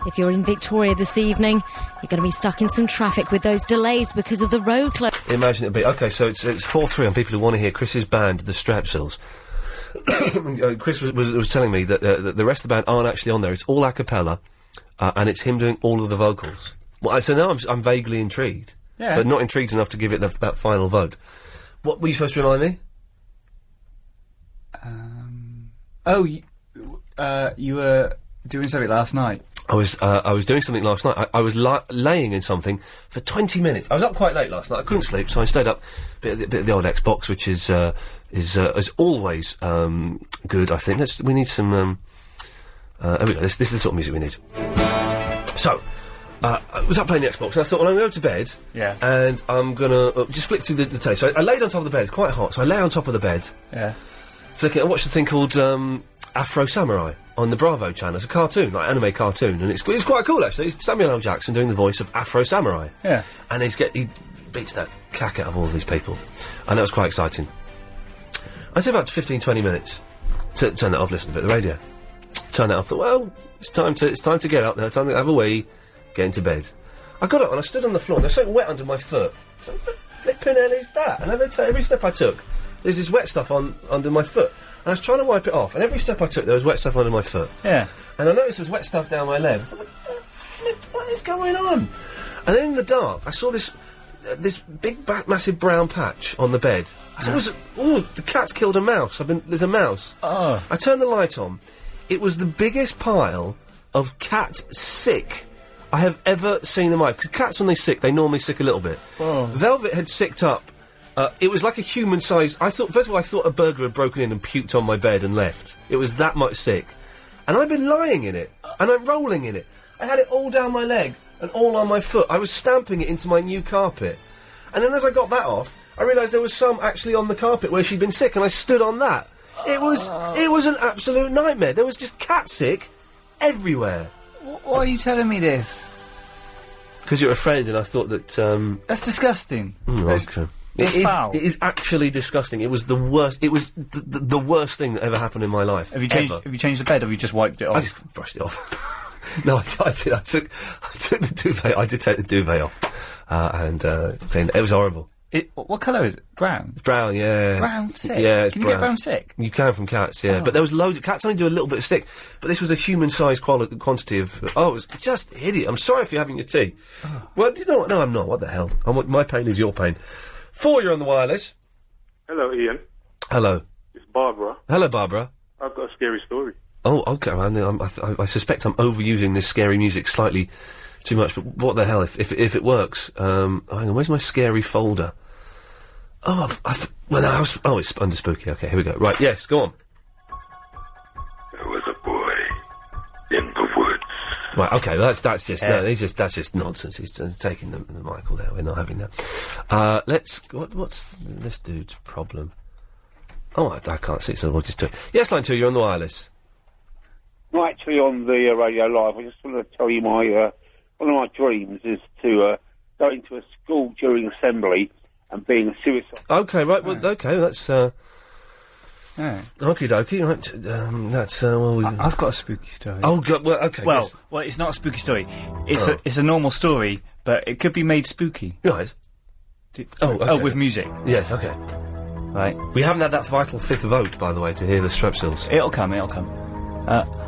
If you're in Victoria this evening, you're going to be stuck in some traffic with those delays because of the road closure. Imagine it'd be... Okay, so it's 4-3 on people who want to hear Chris's band, the Strepsils. Chris was telling me that the rest of the band aren't actually on there. It's all a cappella, and it's him doing all of the vocals. Well, so now I'm vaguely intrigued. Yeah. But not intrigued enough to give it that final vote. What were you supposed to remind me? You were doing something last night. I was doing something last night. I was laying in something for 20 minutes. I was up quite late last night. I couldn't sleep, so I stayed up. Bit of the old Xbox, which is always good. I think we need some. There we go. This is the sort of music we need. So. I was up playing the Xbox, and I thought, well, I'm going to go to bed, and I'm going to just flick through the tape. So I laid on top of the bed. It's quite hot, so I lay on top of the bed. Yeah. Flicking. I watched a thing called Afro Samurai on the Bravo channel. It's a cartoon, like anime cartoon, and it's quite cool actually. It's Samuel L. Jackson doing the voice of Afro Samurai. Yeah. And he beats that cack out of all of these people, and that was quite exciting. I said about 15-20 minutes to turn that off, listen to a bit of the radio. Turn that off. Thought, well, it's time to get up now. Time to have a wee. Get into bed. I got up and I stood on the floor and there's something wet under my foot. So what the flipping hell is that? And every step I took, there's this wet stuff under my foot. And I was trying to wipe it off, and every step I took there was wet stuff under my foot. Yeah. And I noticed there was wet stuff down my leg. I thought, what the flip, what is going on? And then in the dark, I saw this this big, massive brown patch on the bed. I thought the cat's killed a mouse. There's a mouse. Oh. I turned the light on. It was the biggest pile of cat sick I have ever seen in my life. Because cats, when they sick, they normally sick a little bit. Oh. Velvet had sicked up. It was like a human-sized... First of all, I thought a burglar had broken in and puked on my bed and left. It was that much sick. And I've been lying in it. And I'm rolling in it. I had it all down my leg and all on my foot. I was stamping it into my new carpet. And then as I got that off, I realised there was some actually on the carpet where she'd been sick, and I stood on that. It was an absolute nightmare. There was just cat sick everywhere. Why are you telling me this? Because you're a friend, and I thought that... That's disgusting. It's foul. It is actually disgusting. It was the worst. It was the worst thing that ever happened in my life. Have you changed the bed, or have you just wiped it off? I just brushed it off. No, I did. I took the duvet. I did take the duvet off, and cleaned it. It was horrible. What colour is it? Brown? It's brown, yeah. Brown sick? Yeah, it's Can you get brown sick? You can from cats, yeah. Oh. But there was loads of... Cats only do a little bit of sick. But this was a human-sized quantity of... it was just hideous. I'm sorry if you're having your tea. Oh. Well, you know what? No, I'm not. What the hell? My pain is your pain. 4, you're on the wireless. Hello, Ian. Hello. It's Barbara. Hello, Barbara. I've got a scary story. Oh, okay. I suspect I'm overusing this scary music slightly too much, but what the hell, if it works? Hang on, where's my scary folder? Oh, it's under spooky. Okay, here we go. Right, yes, go on. There was a boy in the woods. Right, okay, that's just that's just nonsense. He's taking the Michael there. We're not having that. What's this dude's problem? Oh, I can't see, so we'll just do it. Yes, line 2, you're on the wireless. Not actually on the radio live. I just want to tell you one of my dreams is to go into a school during assembly and being a suicide. Okay, right. Well, okay, that's okie dokie. Right, that's I've got a spooky story. Oh God. Well, okay. Well, yes. well, it's not a spooky story. It's a normal story, but it could be made spooky. Right. Oh, with music. Yes. Okay. Right. We haven't had that vital 5th vote, by the way, to hear the Strepsils. It'll come.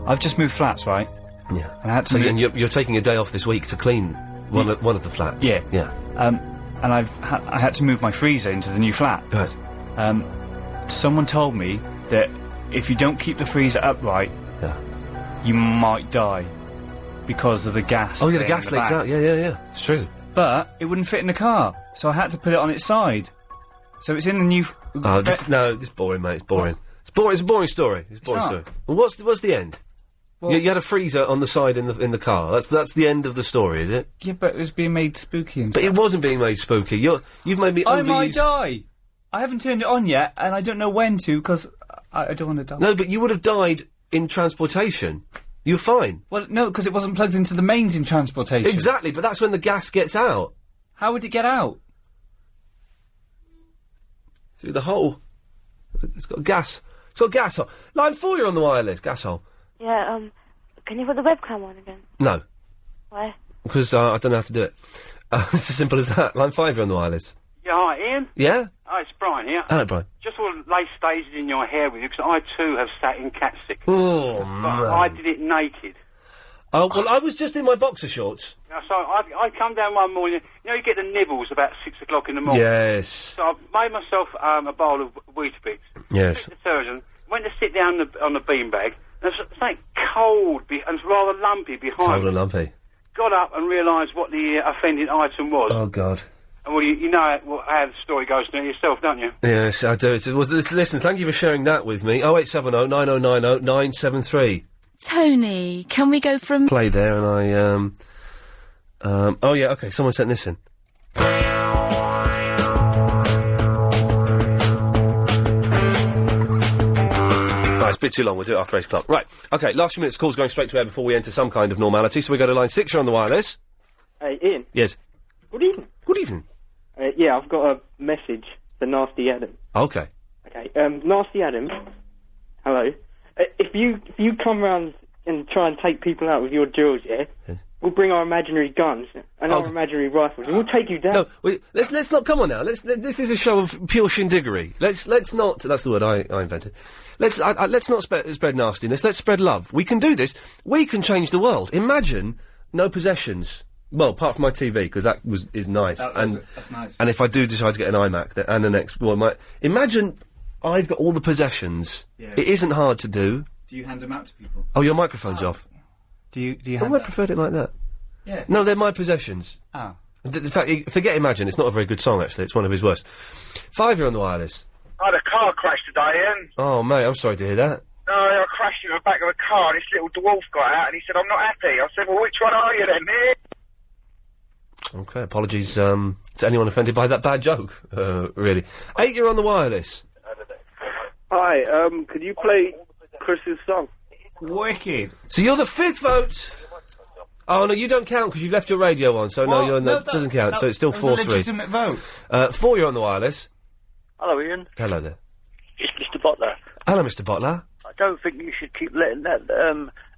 I've just moved flats, right? Yeah. And I had to. You're taking a day off this week to clean one of the flats. Yeah. Yeah. And I had to move my freezer into the new flat. Right. Someone told me that if you don't keep the freezer upright, you might die because of the gas. Oh yeah, the gas leaks out. Yeah. It's true. But it wouldn't fit in the car, so I had to put it on its side. So it's in the new. This is boring, mate. It's boring. It's boring. It's a boring story. It's a boring story. Well, what's the end? Well, you had a freezer on the side in the car. That's the end of the story, is it? Yeah, but it was being made spooky and stuff. But it wasn't being made spooky. You've made me. I might die. I haven't turned it on yet, and I don't know when to because I don't want to die. No, but you would have died in transportation. You're fine. Well, no, because it wasn't plugged into the mains in transportation. Exactly, but that's when the gas gets out. How would it get out? Through the hole. It's got gas. It's got gas hole. Line 4, you're on the wireless. Gas hole. Yeah, can you put the webcam on again? No. Why? Because I don't know how to do it. It's as simple as that. Line 5, you're on the wireless. Yeah, hi, Ian. Yeah? Hi, it's Brian here. Hello, Brian. Just want to lay stages in your hair with you, because I too have sat in cat sick. Oh, man. I did it naked. Oh, well, I was just in my boxer shorts. So I come down one morning, you get the nibbles about 6 o'clock in the morning. Yes. So I made myself a bowl of Weetabix. Yes. Detergent. Went to sit down on the beanbag, and there's something cold and rather lumpy behind Cold me. and lumpy. Got up and realised what the offending item was. Oh, God. And well, you know how the story goes to yourself, don't you? Yes, I do. Listen, thank you for sharing that with me. 0870 9090 973. Tony, can we go from... Play there, and oh, yeah, OK, someone sent this in. It's a bit too long, we'll do it after 8 o'clock. Right, OK, last few minutes, calls going straight to air before we enter some kind of normality, so we go to line 6, you're on the wireless. Hey, Ian. Yes. Good evening. Good evening. Yeah, I've got a message for Nasty Adam. OK. Okay, Nasty Adam, hello. If you come round and try and take people out with your drills, yes. We'll bring our imaginary guns and our imaginary rifles, and we'll take you down. No, let's not. Come on now. This is a show of pure shindiggery. Let's not. That's the word I invented. Let's not spread nastiness. Let's spread love. We can do this. We can change the world. Imagine no possessions. Well, apart from my TV, because is nice. That's nice. And if I do decide to get an iMac and an X, imagine I've got all the possessions. Yeah. It isn't hard to do. Do you hand them out to people? Oh, your microphone's off. Do you I preferred it like that. Yeah. No, they're my possessions. Ah. In fact, forget Imagine, it's not a very good song, actually. It's one of his worst. 5, you're on the wireless. I had a car crash today, Ian. Oh, mate, I'm sorry to hear that. No, I crashed in the back of a car, and this little dwarf got out, and he said, I'm not happy. I said, well, which one are you then, Ian? Okay, apologies to anyone offended by that bad joke, really. 8, you're on the wireless. Hi, could you play Chris's song? Wicked. So you're the 5th vote. Oh, no, you don't count because you've left your radio on, so no, you're in the... doesn't count, so it's still 4-3. It was a legitimate vote. 4, you're on the wireless. Hello, Ian. Hello there. It's Mr. Butler. Hello, Mr. Butler. I don't think you should keep letting that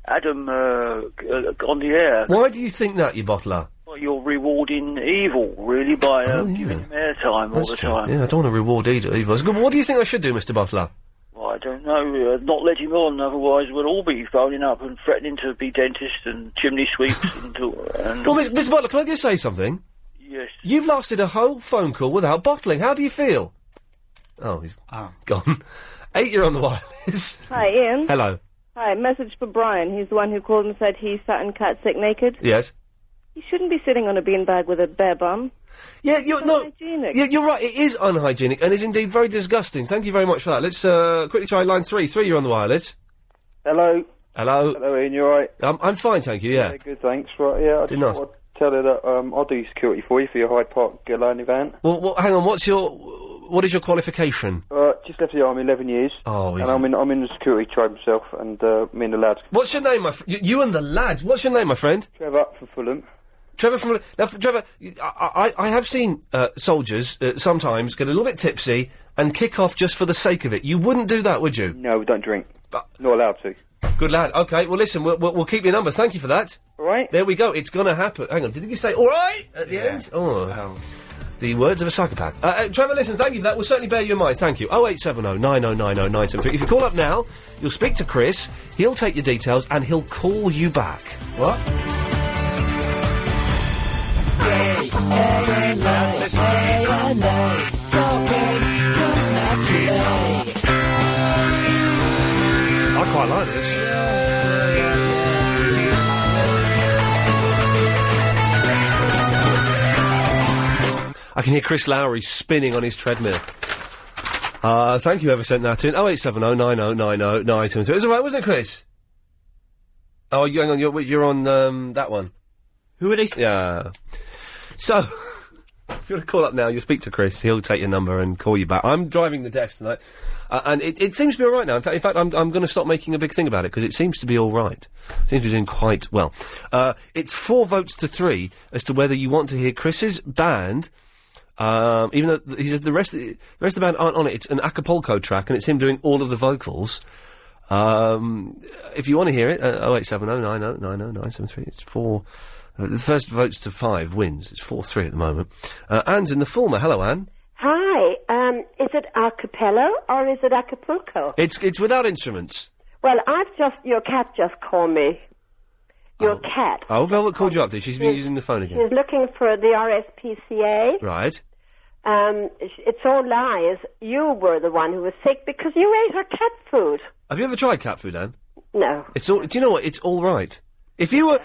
Adam on the air. Why do you think that, you bottler? Well, you're rewarding evil, really, by giving him airtime all the time. Yeah, I don't want to reward evil. What do you think I should do, Mr. Butler? Well, I don't know. Not let him on, otherwise we'll all be phoning up and threatening to be dentists and chimney sweeps and... Well, Mr. Butler, can I just say something? Yes. You've lasted a whole phone call without bottling. How do you feel? Oh, he's gone. 8, you're on the wireless. Hi, Ian. Hello. Hi, message for Brian. He's the one who called and said he sat and cat sick naked. Yes. You shouldn't be sitting on a beanbag with a bare bum. Yeah, you're you're right. It is unhygienic and is indeed very disgusting. Thank you very much for that. Let's quickly try line 3. 3, you're on the wireless. Hello. Hello. Hello, Ian, you alright? I'm fine, thank you, yeah. Good, thanks. Right, yeah, I just want to tell her that I'll do security for you for your Hyde Park Lonely van. Well, hang on, what is your qualification? Just left the army 11 years. Oh, and I'm in the security trade myself, and me and the lads. What's your name, my you and the lads? What's your name, my friend? Trevor from Fulham. Trevor from... Now, Trevor, I have seen soldiers sometimes get a little bit tipsy and kick off just for the sake of it. You wouldn't do that, would you? No, we don't drink. Not allowed to. Good lad. OK, well, listen, we'll keep your number. Thank you for that. All right. There we go. It's gonna happen. Hang on, did you say all right at the end? Oh. The words of a psychopath. Trevor, listen, thank you for that. We'll certainly bear you in mind. Thank you. 0870 9090 973. If you call up now, you'll speak to Chris, he'll take your details, and he'll call you back. What? I quite like this. I can hear Chris Lowry spinning on his treadmill. Thank you, whoever sent that in. 0870 9090 973. It was alright, wasn't it, Chris? Oh, hang on, you're on that one. Who are they? Yeah. So, if you want to call up now, you'll speak to Chris. He'll take your number and call you back. I'm driving the desk tonight, and it seems to be all right now. In fact, I'm going to stop making a big thing about it because it seems to be all right. It seems to be doing quite well. It's 4 votes to 3 as to whether you want to hear Chris's band. Even though he says the rest of the band aren't on it. It's an Acapulco track, and it's him doing all of the vocals. If you want to hear it, 0870 9090 973. It's 4. The first votes to 5 wins. It's 4-3 at the moment. Anne's in the Fulmer. Hello, Anne. Hi. Is it a cappella or is it Acapulco? It's without instruments. Well, your cat just called me. Your cat. Oh, Velvet called you up, did she? She's been using the phone again. She's looking for the RSPCA. Right. It's all lies. You were the one who was sick because you ate her cat food. Have you ever tried cat food, Anne? No. It's all. Do you know what? It's all right. If you were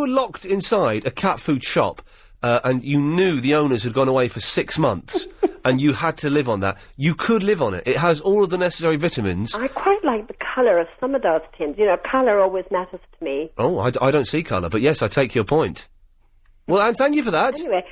locked inside a cat food shop, and you knew the owners had gone away for 6 months, and you had to live on that, you could live on it. It has all of the necessary vitamins. I quite like the colour of some of those tins. You know, colour always matters to me. Oh, I don't see colour, but yes, I take your point. Well, Anne, thank you for that. Anyway,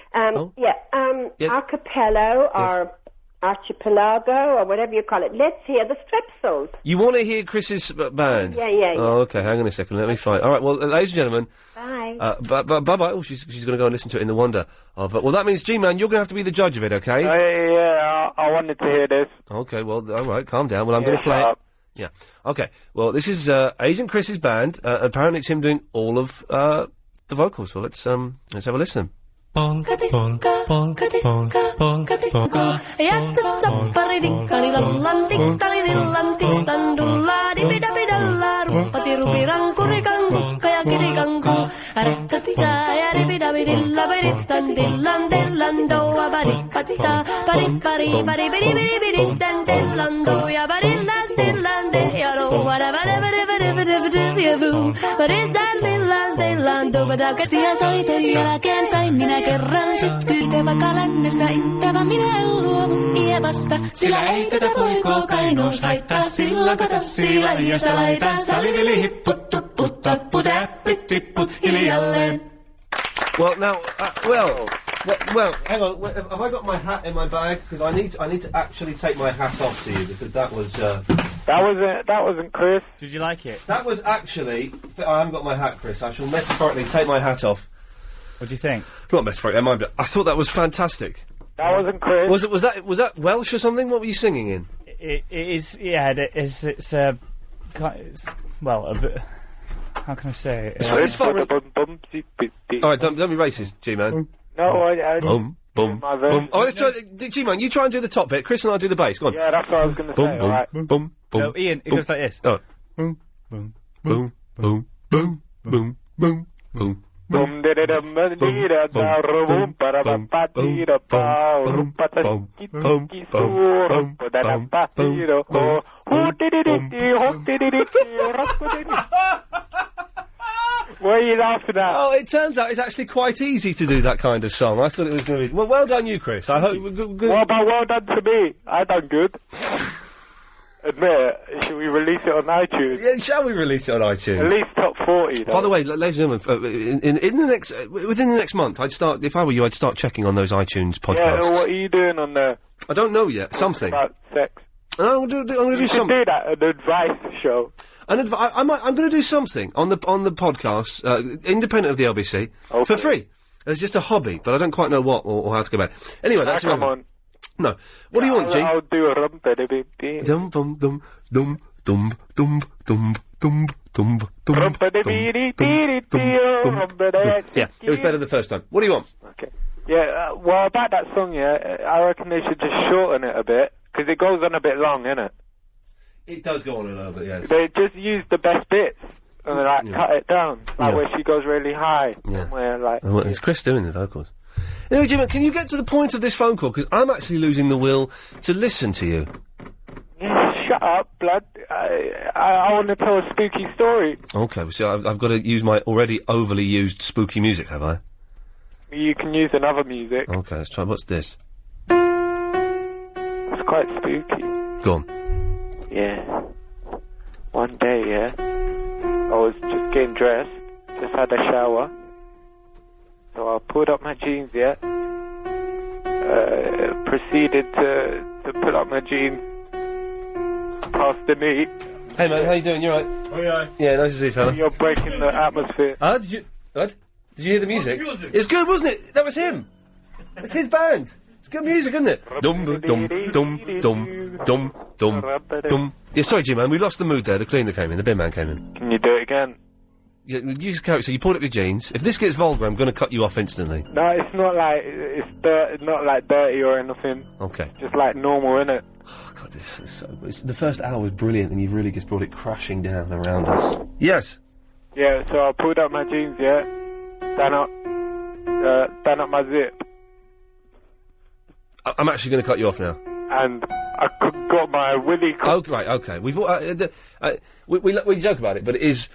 Yes. Acapello or Archipelago or whatever you call it. Let's hear the Strepsils. You want to hear Chris's band? Yeah. Oh, okay, hang on a second, let me find... All right, well, ladies and gentlemen... Bye. Bye-bye. Oh, she's going to go and listen to it in the wonder of... well, that means, G-Man, you're going to have to be the judge of it, okay? Yeah, I wanted to hear this. Okay, well, all right, calm down. Well, I'm going to play it. Yeah. Okay, well, this is Agent Chris's band. Apparently it's him doing all of the vocals, so let's have a listen. patirupirang kurikang kaya kirikangku aratsatija yaribidabidillabiditstandillandillando abarikatita barikari baribiribiribidistandillando yabarillastillande yaro whatever what is that lillastillando badakatia soite jälkeen sain minä kerran sytkyyte vaikka lännestä ittävä minä en luovu iävästä sillä ei tätä poikoo kainuus haittaa sillä kata sillä josta laitaa salivili hipput tupput tapput äppit tipput hiljalleen. Well, now, well, hang on. Have I got my hat in my bag? Because I need to actually take my hat off to you because that was. That wasn't Chris. Did you like it? That was actually. I haven't got my hat, Chris. I shall metaphorically take my hat off. What do you think? Not metaphorically, I mind, but I thought that was fantastic. That wasn't Chris. Was that Welsh or something? What were you singing in? It is. Yeah, it's well, a bit. How can I say it? It's fun. Alright, don't be racist, G-Man. No, I boom, boom, boom. Oh, let's try. G-Man, you try and do the top bit. Chris and I do the bass. Go on. Yeah, that's what I was going to say. Boom, right. boom, boom, boom. No, Ian, it goes like this. Oh. Boom, boom, boom, boom, boom, boom, boom, boom. Boom da da da da da da boom para pa pa ti da pa rum pa ta ki ki su rum pa da da pa ti da ho ho di di di ho di di di What are you laughing at? Oh, it turns out it's actually quite easy to do that kind of song. I thought it was going to be... Well done you, Chris. I hope... Good. What about well done to me? I done good. Admit it. Should we release it on iTunes? Yeah, shall we release it on iTunes? At least top 40, though. By the way, ladies and gentlemen, in the next... within the next month, I'd start... If I were you, I'd start checking on those iTunes podcasts. Yeah, what are you doing on there? I don't know yet. Something. About sex. I'm going to do something. You should do that, an advice show. I'm going to do something on the podcast, independent of the LBC, for free. It's just a hobby, but I don't quite know what or how to go about it. Anyway, that's come on. No. What do you want, G? I'll do a rum dum dum dum dum dum dum dum dum dum dum. Yeah, it was better the first time. What do you want? Okay. Yeah, well, about that song, I reckon they should just shorten it a bit, because it goes on a bit long, innit? It does go on a little bit, yes. They just use the best bits, and then, cut it down, where she goes really high, somewhere, Well, it's Chris doing the vocals. Anyway, Jim, can you get to the point of this phone call? Because I'm actually losing the will to listen to you. Yeah, shut up, blood. I want to tell a spooky story. Okay, so I've got to use my already overly used spooky music, have I? You can use another music. Okay, let's try. What's this? It's quite spooky. Go on. Yeah. One day, I was just getting dressed, just had a shower. So I pulled up my jeans, proceeded to pull up my jeans past the knee. Hey man, how you doing? You alright? Oh yeah. Yeah, nice to see you, fella. You're breaking the atmosphere. Did you... What? Did you hear the music? It's good, wasn't it? That was him. It's his band. It's good music, isn't it? Dum dum dum dum dum dum dum dum. Yeah, sorry, G-Man, we lost the mood there. The cleaner came in, the bin man came in. Can you do it again? Yeah, use character. You pulled up your jeans. If this gets vulgar, I'm going to cut you off instantly. No, it's not like it's not like dirty or anything. Okay. Just like normal, innit? Oh God, this is so. The first hour was brilliant, and you've really just brought it crashing down around us. Yes. Yeah, so I pulled up my jeans. Done up my zip. I'm actually going to cut you off now. And I got my willy. Oh, right, okay. We joke about it, but it is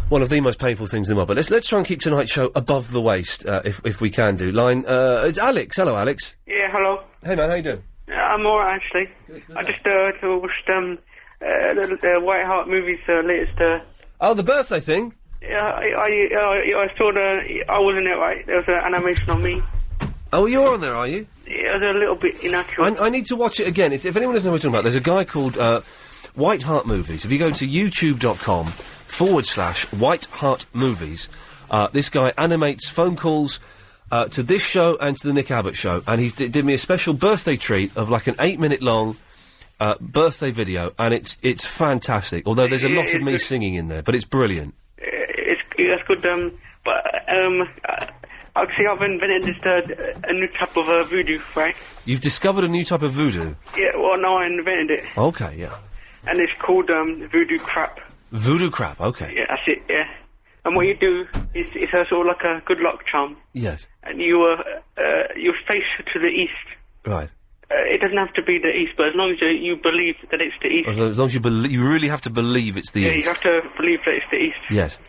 one of the most painful things in the world. But let's try and keep tonight's show above the waist, if we can do. Line, it's Alex. Hello, Alex. Yeah, hello. Hey, man, how you doing? I'm alright, actually. Good, I just watched the White Hart movie's latest. Oh, the birthday thing. Yeah, I saw I was in it, right? There was an animation on me. Oh, you're on there, are you? Yeah, it was a little bit inaccurate. I need to watch it again. If anyone doesn't know what we're talking about, there's a guy called White Hart Movies. If you go to youtube.com/White Hart Movies, this guy animates phone calls to this show and to the Nick Abbott show, and he did me a special birthday treat of like an 8-minute long birthday video, and it's fantastic. Although there's a lot of me singing in there, but it's brilliant. That's good. Actually, I've invented a new type of voodoo, right? You've discovered a new type of voodoo? Yeah, well, no, I invented it. Okay, yeah. And it's called voodoo crap. Voodoo crap, okay. Yeah, that's it, yeah. And what you do is it's a sort of like a good luck charm. Yes. And you face to the east. Right. It doesn't have to be the east, but as long as you believe that it's the east. As long as you really have to believe it's the Yeah, east. you have to believe that it's the east. Yes.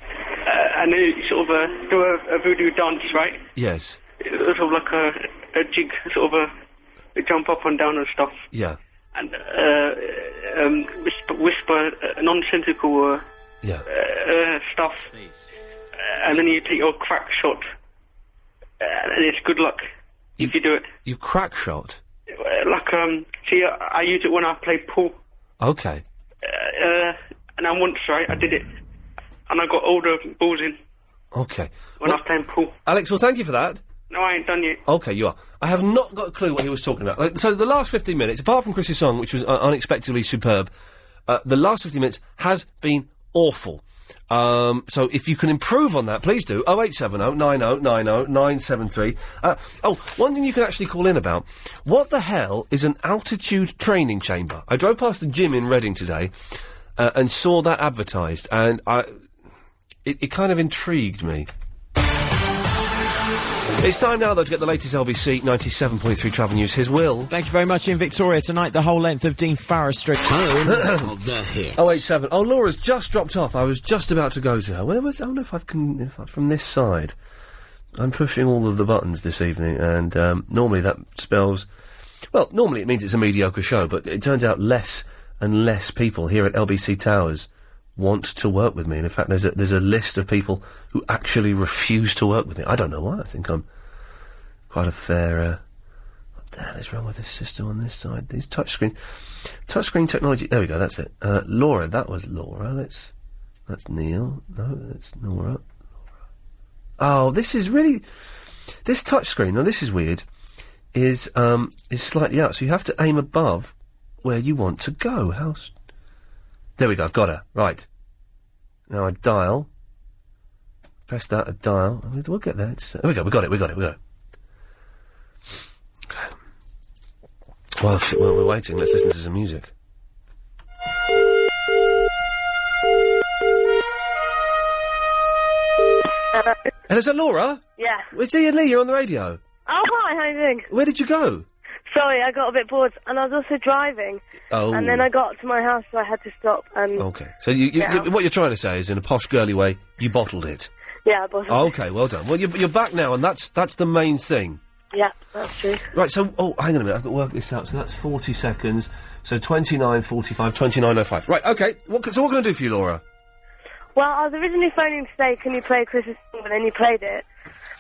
And then you sort of do a voodoo dance, right? Yes. It's sort of like a jig, sort of a jump up and down and stuff. Yeah. And whisper nonsensical stuff. And then you take your crack shot. And it's good luck if you do it. You crack shot? Like, see, I use it when I play pool. Okay. And then once, right, I did it. And I got all the balls in Okay. when I was playing pool. Alex, well, thank you for that. No, I ain't done yet. Okay, you are. I have not got a clue what he was talking about. Like, so the last 15 minutes, apart from Chris's song, which was unexpectedly superb, the last 15 minutes has been awful. So if you can improve on that, please do. 0870 90 90 973. One thing you can actually call in about. What the hell is an altitude training chamber? I drove past the gym in Reading today and saw that advertised, and it kind of intrigued me. It's time now, though, to get the latest LBC 97.3 travel news. Here's Will. Thank you very much. In Victoria tonight, the whole length of Dean Farrar Street. Home of the hits. 087. Oh, Laura's just dropped off. I was just about to go to her. Where was? I don't know if from this side. I'm pushing all of the buttons this evening, and normally that spells. Well, normally it means it's a mediocre show, but it turns out less and less people here at LBC Towers want to work with me, and in fact there's a list of people who actually refuse to work with me. I don't know why. I think I'm quite a fair... what the hell is wrong with this system on this side? These touchscreen technology... There we go, that's it. Laura, that was Laura. That's Neil. No, that's Nora. Oh, this is really... This touchscreen, now this is weird, is slightly out, so you have to aim above where you want to go. There we go, I've got her. Right. Now I dial. Press that, I dial. We'll get there. There we go, we got it. Okay. Well, while we're waiting, let's listen to some music. Hello? Hello, is that Laura? Yeah. It's Iain Lee, you're on the radio. Oh, hi, how you doing? Where did you go? Sorry, I got a bit bored, and I was also driving. Oh. And then I got to my house, so I had to stop and... Okay. So what you're trying to say is, in a posh, girly way, you bottled it. Yeah, I bottled it. Okay, well done. Well, you're back now, and that's the main thing. Yeah, that's true. Right, so, hang on a minute, I've got to work this out. So that's 40 seconds, so 29:45, 29:05. Right, okay. So what can I do for you, Laura? Well, I was originally phoning to say, can you play Chris's song, but then you played it.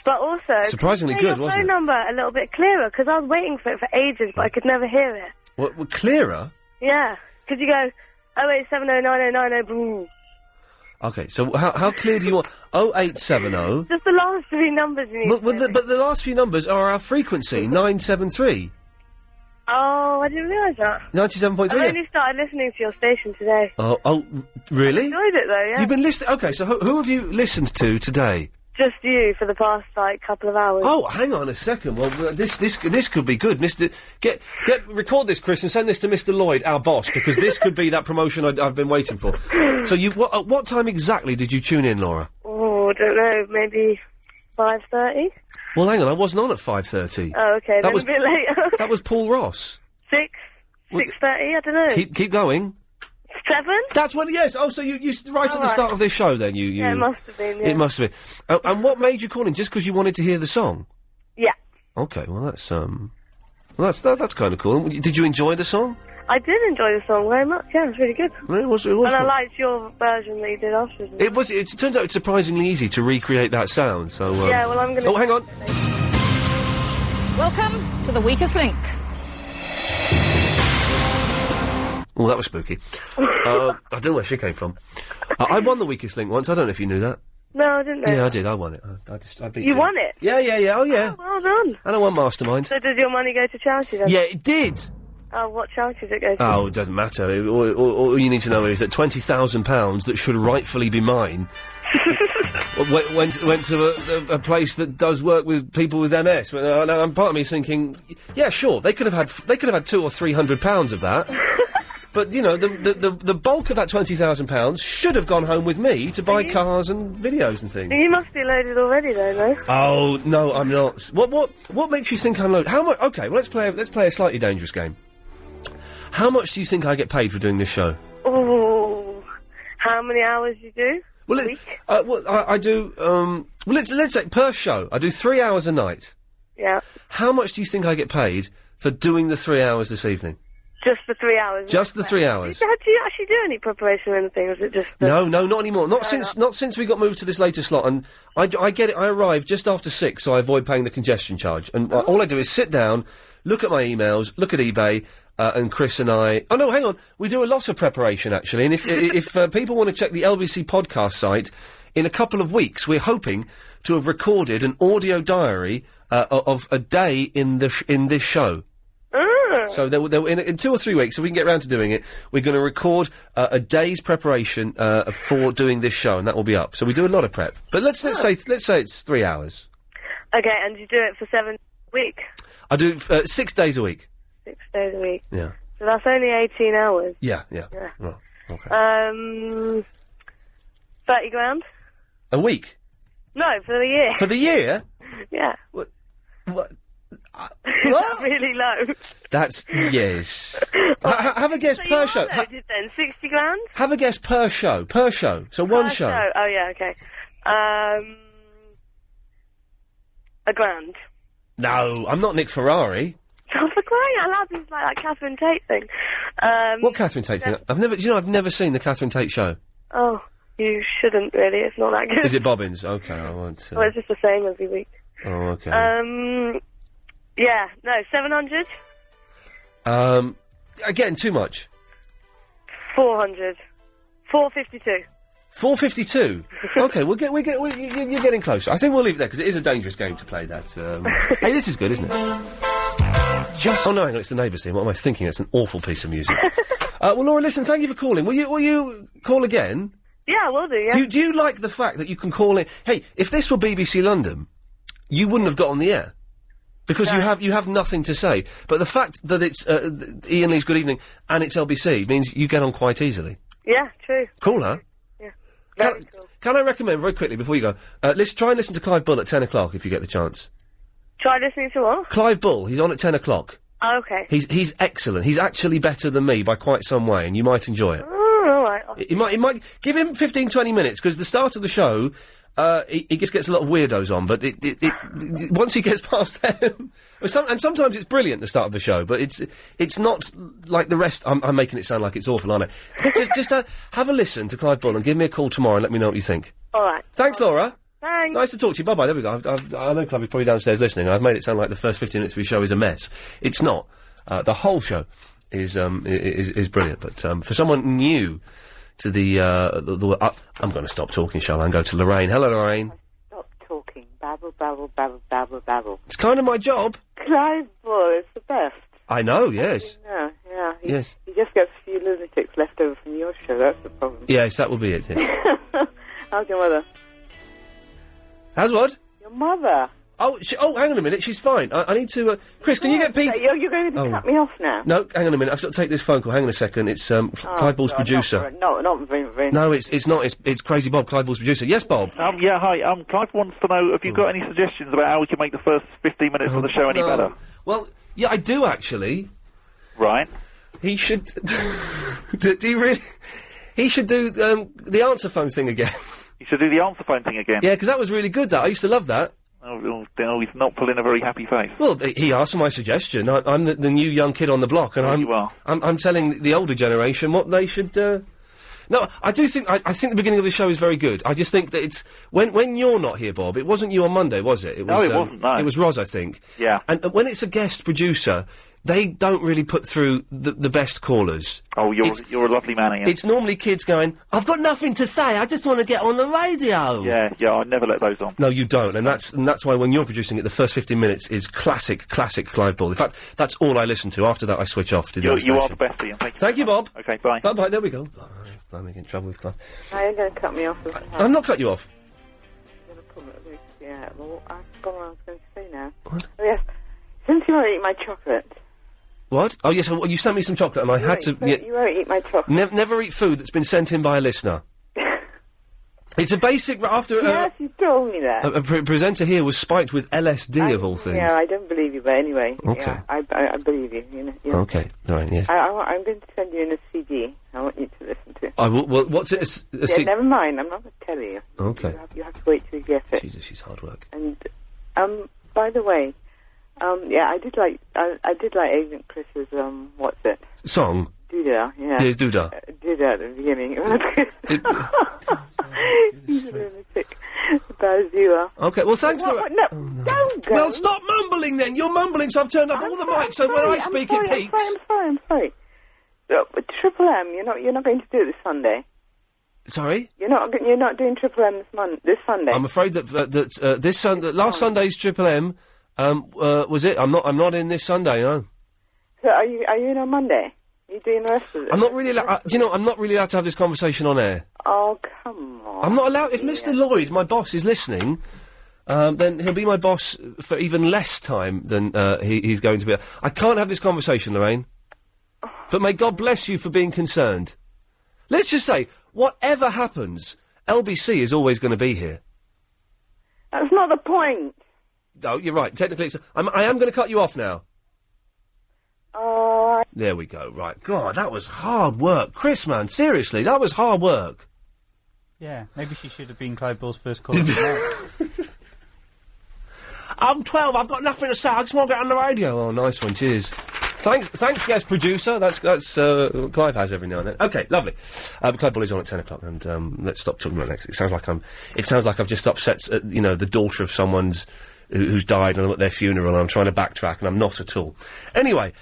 But also... Surprisingly good, wasn't it? your phone number a little bit clearer, because I was waiting for it for ages, but I could never hear it. What, clearer? Yeah, because you go 08709090 boom. Okay, so how clear do you want... 0870... Just the last three numbers you need But the last few numbers are our frequency, 973. Oh, I didn't realise that. 97.3. I only started listening to your station today. Oh, really? I enjoyed it, though, yeah. You've been listening... Okay, so who have you listened to today? Just you for the past, couple of hours. Oh, hang on a second. Well, this could be good. Record this, Chris, and send this to Mr. Lloyd, our boss, because this could be that promotion I've been waiting for. So at what time exactly did you tune in, Laura? Oh, I don't know, maybe 5:30? Well, hang on, I wasn't on at 5:30. Oh, okay, then a bit later. That was Paul Ross. 6:30, I don't know. Keep going. 7? That's what. Yes. Oh, so you right at the start of this show, then you. Yeah, it must have been. Yeah. It must have been. And what made you call in? Just because you wanted to hear the song? Yeah. Okay. Well, that's kind of cool. Did you enjoy the song? I did enjoy the song very much. Yeah, it was really good. It was. And I good. liked your version that you did afterwards. It was. It turns out it's surprisingly easy to recreate that sound. So. Yeah. Well, I'm gonna. Oh, hang on. Welcome to the Weakest Link. Oh, that was spooky. I don't know where she came from. I won the Weakest Link once. I don't know if you knew that. No, I didn't know. Yeah, I did. I won it. I beat you. Won it? Yeah. Oh, yeah. Oh, well done. And I won Mastermind. So did your money go to charity then? Yeah, it did. Oh, what charity did it go to? Oh, it doesn't matter. All you need to know is that £20,000 that should rightfully be mine went to a place that does work with people with MS. And part of me is thinking, yeah, sure, they could have had £200 or £300 of that. But, you know, the bulk of that £20,000 should have gone home with me to buy cars and videos and things. You must be loaded already, though, no? Oh, no, I'm not. What makes you think I'm loaded? How much? Okay, well, let's play a slightly dangerous game. How much do you think I get paid for doing this show? Oh, how many hours you do? Well, I do. Well, let's say per show, I do 3 hours a night. Yeah. How much do you think I get paid for doing the 3 hours this evening? Just the 3 hours. Just the 3 hours. Do you actually do any preparation or anything, or is it just? No, not anymore. Not since we got moved to this later slot. And I get it. I arrive just after 6, so I avoid paying the congestion charge. And all I do is sit down, look at my emails, look at eBay. And Chris and I... Oh, no, hang on. We do a lot of preparation, actually. And if people want to check the LBC podcast site, in a couple of weeks, we're hoping to have recorded an audio diary of a day in this show. So in 2 or 3 weeks, if we can get around to doing it, we're going to record a day's preparation for doing this show, and that will be up. So we do a lot of prep. But let's say it's 3 hours. Okay, and you do it for 7 weeks? I do 6 days a week. 6 days a week. Yeah. So that's only 18 hours. Yeah. Right. Okay. 30 grand? A week? No, for the year. For the year? Yeah. What? That's really low. That's, yes. Have a guess per show. Then 60 grand? Have a guess per show. Per show. So one show. Oh, yeah, okay. £1 grand. No, I'm not Nick Ferrari. Oh, for crying out loud, it's like that Catherine Tate thing. What Catherine Tate thing? I've never seen the Catherine Tate show. Oh, you shouldn't really, it's not that good. Is it Bobbins? Okay, I won't... Well, it's just the same every week. Oh, okay. Yeah, no, 700? Again, too much. 400. 452. 452? Okay, you're getting closer. I think we'll leave it there, because it is a dangerous game to play that. Hey, this is good, isn't it? Oh, no, hang on, it's the neighbours here. What am I thinking? It's an awful piece of music. Well, Laura, listen, thank you for calling. Will you call again? Yeah, I will do, yeah. Do you like the fact that you can call in... Hey, if this were BBC London, you wouldn't have got on the air. Because you have nothing to say. But the fact that it's Iain Lee's Good Evening and it's LBC means you get on quite easily. Yeah, true. Cool, huh? Yeah, very cool. Can I recommend, very quickly, before you go, let's try and listen to Clive Bull at 10 o'clock if you get the chance. Try listening to what? Clive Bull, he's on at 10 o'clock. Oh, okay. He's excellent. He's actually better than me by quite some way, and you might enjoy it. Oh, all right. It might give him 15, 20 minutes, because the start of the show, he just gets a lot of weirdos on, but once he gets past them, and sometimes it's brilliant, the start of the show, but it's not like the rest. I'm making it sound like it's awful, aren't I? just have a listen to Clive Bull and give me a call tomorrow and let me know what you think. All right. Thanks, Laura. Thanks. Nice to talk to you. Bye-bye. There we go. I know Clive is probably downstairs listening. I've made it sound like the first 15 minutes of his show is a mess. It's not. The whole show is brilliant, but for someone new to I'm going to stop talking, shall I, and go to Lorraine. Hello, Lorraine. Stop talking. Babble, babble, babble, babble, babble. It's kind of my job. Clive Bull is the best. I know, yes. Yeah. Yes. He just gets a few lunatics left over from your show, that's the problem. Yes, that will be it, yes. How's your mother? How's what? Your mother. Oh, hang on a minute, she's fine. I need to... Chris, can you get Pete... You're going to cut me off now? No, hang on a minute, I've got to take this phone call. Hang on a second, it's Clive Bull's producer. Not Vin. No, it's not, it's Crazy Bob, Clive Bull's producer. Yes, Bob? Yeah, hi, Clive wants to know if you've got any suggestions about how we can make the first 15 minutes of the show any better. Well, yeah, I do, actually. Right. He should... do you really... He should do the answer phone thing again. He should do the answer phone thing again? Yeah, because that was really good, that. I used to love that. Oh, he's not pulling a very happy face. Well, he asked for my suggestion. I'm the new young kid on the block, and I'm telling the older generation what they should... No, I do think... I think the beginning of the show is very good. I just think that it's... When you're not here, Bob, it wasn't you on Monday, was it? No, it wasn't, no. It was Roz, I think. Yeah. And when it's a guest producer... They don't really put through the best callers. Oh, you're a lovely man, Iain. It's normally kids going, I've got nothing to say, I just want to get on the radio. Yeah, I never let those on. No, you don't, and that's why when you're producing it, the first 15 minutes is classic Clive Bull. In fact, that's all I listen to. After that, I switch off to the other station. You are the best, Iain. Thank you, Bob. Okay, bye. Bye-bye, there we go. I'm getting in trouble with Clive. Now you're going to cut me off. I'm not cut you off. You're going to pull it. Yeah, well, I've got what I was going to say now. What? Oh, yes. Since you want to eat my chocolate... What? Oh, yes, you sent me some chocolate and I had to... You won't eat my chocolate. Never eat food that's been sent in by a listener. It's a basic... Yes, you told me that. A presenter here was spiked with LSD, of all things. Yeah, I don't believe you, but anyway. Okay. Yeah, I believe you. You know. Okay, all right, yes. I'm going to send you in a CD. I want you to listen to. I will, well, what's it? Never mind. I'm not going to tell you. Okay. You have to wait till you get it. Jesus, she's hard work. And by the way, yeah, I did like Agent Chris's what's it? Song. Doodah, yeah. Yes, Doodah. Doodah at the beginning. He's a lunatic. About as you are. Okay, well, thanks. Don't go. Well, stop mumbling then. You're mumbling, so I've turned up all the mics. So when I speak, it peaks. I'm sorry. But Triple M, you're not going to do it this Sunday. Sorry? You're not doing Triple M this Sunday. I'm afraid that this Sunday, last Sunday's Triple M, was it? I'm not in this Sunday. No. So are you in on Monday? Are you doing the rest of it? I'm not really allowed. I'm not really allowed to have this conversation on air. Oh, come on. I'm not allowed. If Mr. Lloyd, my boss, is listening, then he'll be my boss for even less time than he's going to be. I can't have this conversation, Lorraine. But may God bless you for being concerned. Let's just say, whatever happens, LBC is always going to be here. That's not the point. No, you're right. Technically, I am going to cut you off now. There we go. Right. God, that was hard work. Chris, man, seriously, that was hard work. Yeah, maybe she should have been Clive Ball's first call. I'm 12, I've got nothing to say, I just want to get on the radio. Oh, nice one, cheers. Thanks, guest producer. That's Clive has every now and then. Okay, lovely. Clive Ball is on at 10 o'clock, and let's stop talking about next. It sounds like I've just upset, the daughter of someone's who's died, and I'm at their funeral, and I'm trying to backtrack, and I'm not at all. Anyway,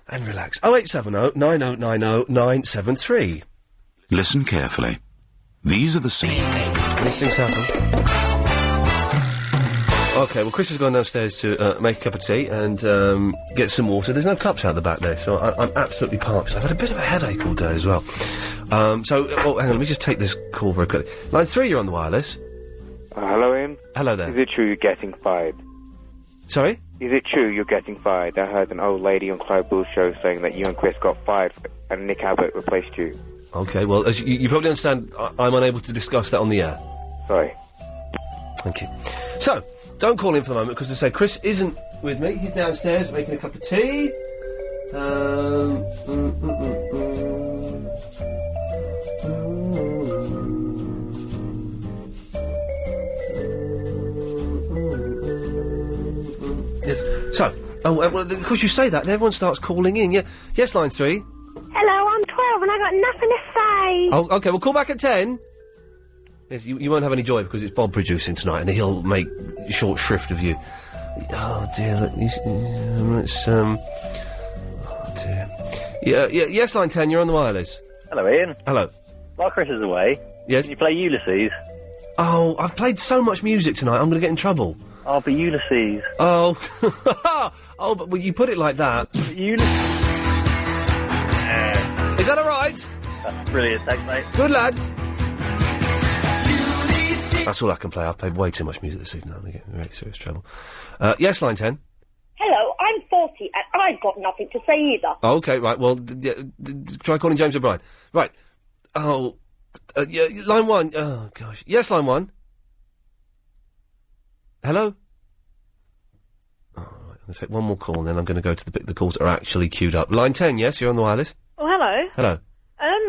and relax. 0870 9090 973. Listen carefully. These are the same. These things happen. Okay, well, Chris has gone downstairs to make a cup of tea and get some water. There's no cups out the back there, so I'm absolutely parched. I've had a bit of a headache all day as well. Hang on, let me just take this call very quickly. Line 3, you're on the wireless. Hello, Ian. Hello there. Is it true you're getting fired? Sorry? Is it true you're getting fired? I heard an old lady on Clive Ball's show saying that you and Chris got fired and Nick Abbott replaced you. Okay, well, as you probably understand, I'm unable to discuss that on the air. Sorry. Thank you. So, don't call in for the moment, because, as I say, Chris isn't with me. He's downstairs making a cup of tea. Yes. So, well, of course you say that, and everyone starts calling in. Yeah. Yes, line 3. Hello, I'm 12 and I got nothing to say. Oh, okay, well, call back at 10. Yes, you won't have any joy because it's Bob producing tonight, and he'll make short shrift of you. Oh dear, oh dear. Yeah, yes, line 10, you're on the wireless. Hello, Ian. Hello. While Chris is away, yes, can you play Ulysses? Oh, I've played so much music tonight, I'm going to get in trouble. Oh, but Ulysses. Oh, but well, you put it like that. Ulysses. Is that all right? That's brilliant, thanks, mate. Good lad. That's all I can play. I've played way too much music this evening. I'm going to get in very serious trouble. Yes, line 10. Hello, I'm 40 and I've got nothing to say either. Oh, okay, right. Well, try calling James O'Brien. Right. Oh, yeah, line 1. Oh, gosh. Yes, line 1. Hello? Oh, right. I'm going to take one more call and then I'm going to go to the calls that are actually queued up. Line 10, yes, you're on the wireless. Oh, hello. Hello.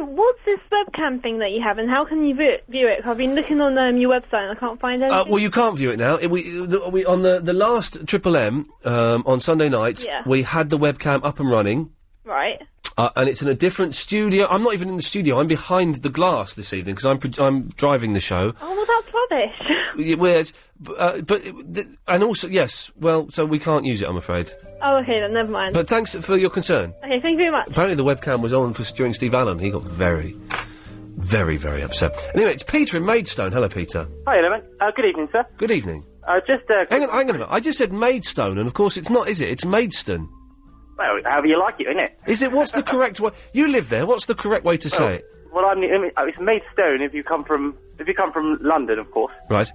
What's this webcam thing that you have, and how can you view it? 'Cause I've been looking on your website and I can't find anything. Well, you can't view it now. We on the last Triple M on Sunday night, Yeah. we had the webcam up and running. Right. And it's in a different studio. I'm not even in the studio. I'm behind the glass this evening because I'm driving the show. Oh, well, that's rubbish. Whereas, and also, yes, well, so we can't use it, I'm afraid. Oh, okay, then, never mind. But thanks for your concern. Okay, thank you very much. Apparently the webcam was on during Steve Allen. He got very, very, very upset. Anyway, it's Peter in Maidstone. Hello, Peter. Hi, Element. Good evening, sir. Good evening. Hang on a minute. I just said Maidstone, and of course it's not, is it? It's Maidstone. Well, however you like it, isn't it? Is it? What's the correct way? You live there. What's the correct way to say it? Well, it's Maidstone if you come from London, of course. Right.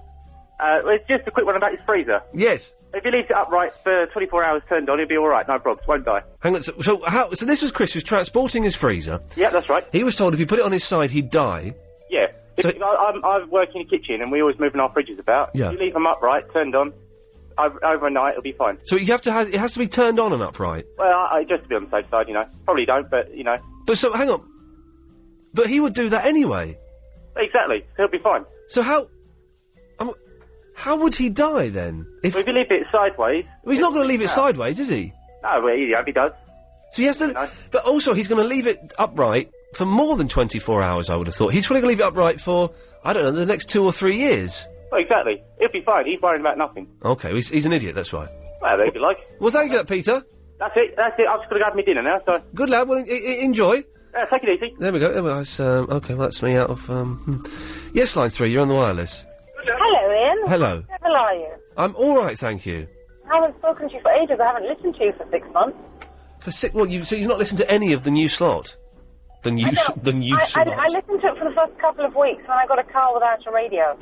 It's just a quick one about his freezer. Yes. If he leaves it upright for 24 hours turned on, he'll be all right. No problems. Won't die. Hang on. So this was Chris who's transporting his freezer. Yeah, that's right. He was told if you put it on his side, he'd die. Yeah. So- I work in the kitchen, and we always moving our fridges about. Yeah. If you leave them upright, turned on, overnight, it'll be fine. So you have to it has to be turned on and upright. Well, just to be on the safe side, Probably don't, but, But so, hang on. But he would do that anyway. Exactly. He'll be fine. So how would he die then? If you leave it sideways... Well, he's not going to leave it sideways, is he? No, well, he does. So he has to... But also, he's going to leave it upright for more than 24 hours, I would have thought. He's probably going to leave it upright for, I don't know, the next 2 or 3 years. Well, exactly. He'll be fine. He's worrying about nothing. Okay, he's an idiot, that's why. Well, if you like. Well, thank you for that, Peter. That's it. I've just got to have my dinner now, so... Good lad, well, enjoy. Take it easy. There we go. Okay, well, that's me out of, Yes, line 3, you're on the wireless. Hello, Ian. Hello. How are you? I'm all right, thank you. I haven't spoken to you for ages. I haven't listened to you for 6 months. So you've not listened to any of the new slot? The new slot? I listened to it for the first couple of weeks when I got a car without a radio.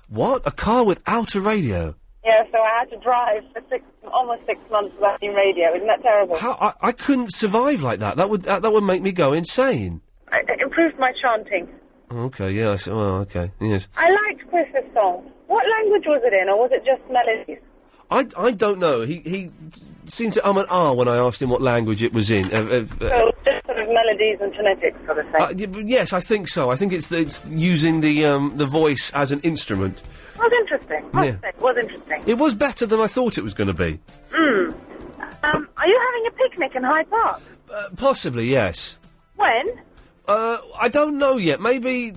What? A car without a radio? Yeah, so I had to drive for almost 6 months without any radio. Isn't that terrible? How? I couldn't survive like that. That would make me go insane. It improved my chanting. Okay, yeah, I see. Well, okay, yes. I liked Chris's song. What language was it in, or was it just melodies? I don't know. He seemed to and ah when I asked him what language it was in. So just sort of melodies and phonetics sort of thing? Yes, I think so. I think it's using the voice as an instrument. It was interesting. It was interesting. It was better than I thought it was going to be. Are you having a picnic in Hyde Park? Possibly, yes. When? I don't know yet. Maybe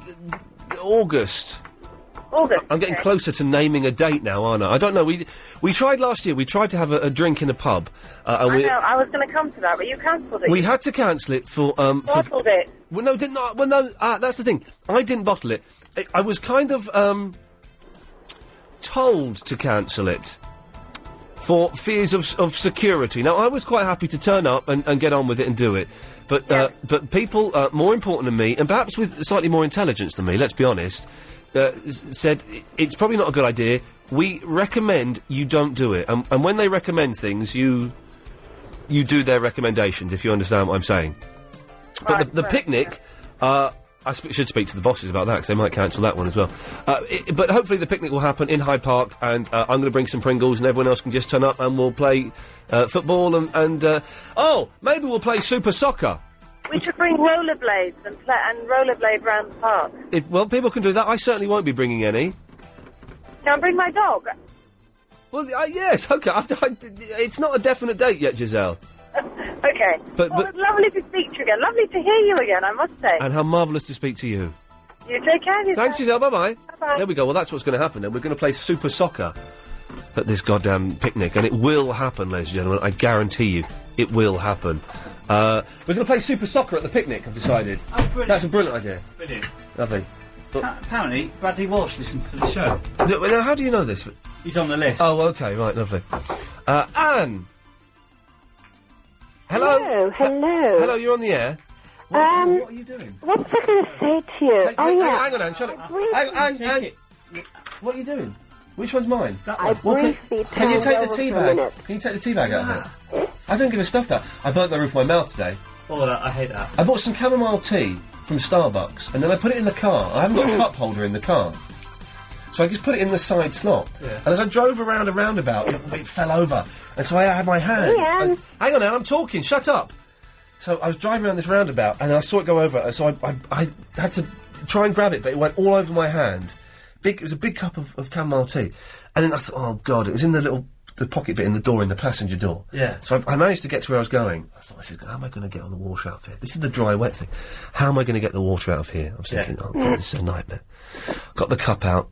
August. August. I'm getting closer to naming a date now, aren't I? I don't know. We tried last year. We tried to have a drink in a pub. I know. I was going to come to that, but you cancelled it. We had to cancel it for. Bottled it. Well, no, didn't. Well, no. That's the thing. I didn't bottle it. I was kind of told to cancel it for fears of security. Now, I was quite happy to turn up and get on with it and do it. But people more important than me, and perhaps with slightly more intelligence than me, let's be honest, said it's probably not a good idea. We recommend you don't do it. And when they recommend things, you do their recommendations, if you understand what I'm saying. But the picnic, I should speak to the bosses about that, because they might cancel that one as well. But hopefully the picnic will happen in Hyde Park, and I'm going to bring some Pringles, and everyone else can just turn up, and we'll play football, and maybe we'll play Super Soccer. We should bring rollerblades and rollerblade round the park. Well, people can do that. I certainly won't be bringing any. Can I bring my dog? Well, yes, okay. It's not a definite date yet, Giselle. Okay. But it's lovely to speak to you again. Lovely to hear you again, I must say. And how marvellous to speak to you. You take care of yourself. Thanks, Giselle. Bye-bye. Bye-bye. There we go. Well, that's what's going to happen then. We're going to play Super Soccer at this goddamn picnic, and it will happen, ladies and gentlemen. I guarantee you, it will happen. We're going to play Super Soccer at the picnic, I've decided. Oh, brilliant. That's a brilliant idea. Brilliant. Lovely. Apparently, Bradley Walsh listens to the show. Now, how do you know this? He's on the list. Oh, okay, right, lovely. Anne! Hello? Hello. Hello, you're on the air. What are you doing? What was I going to say to you? Hang on, Anne, shut up. Hang. What are you doing? Which one's mine? I briefly Can you take the turned tea over for a bag? minute. Can you take the tea bag out of here? I don't give a stuff that. I burnt the roof of my mouth today. Oh, I hate that. I bought some chamomile tea from Starbucks, and then I put it in the car. I haven't got a cup holder in the car. So I just put it in the side slot. Yeah. And as I drove around a roundabout, it fell over. And so I had my hand. Hang on, Anne, I'm talking. Shut up. So I was driving around this roundabout, and I saw it go over. And so I had to try and grab it, but it went all over my hand. It was a big cup of chamomile tea. And then I thought, oh, God, it was in the pocket bit in the door, in the passenger door. Yeah. So I managed to get to where I was going. I thought, how am I going to get all the water out of here? This is the dry, wet thing. How am I going to get the water out of here? I was thinking, oh, God, this is a nightmare. Got the cup out.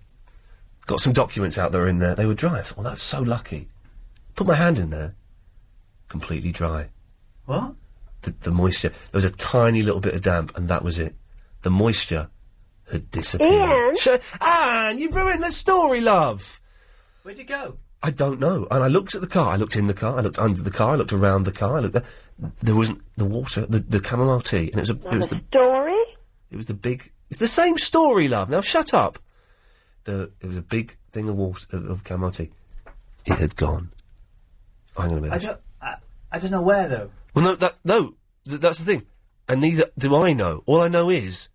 Got some documents out that were in there. They were dry. I thought, well, that's so lucky. Put my hand in there. Completely dry. What? The moisture. There was a tiny little bit of damp, and that was it. The moisture had disappeared. Ian? Anne, you've ruined the story, love! Where'd you go? I don't know. And I looked at the car. I looked in the car. I looked under the car. I looked around the car. I looked there wasn't the water, the chamomile tea, and it was the story? It was the big... It's the same story, love. Now, shut up. It was a big thing of water, of chamomile tea. It had gone. Hang on a minute. I don't know where, though. Well, that's the thing. And neither do I know. All I know is,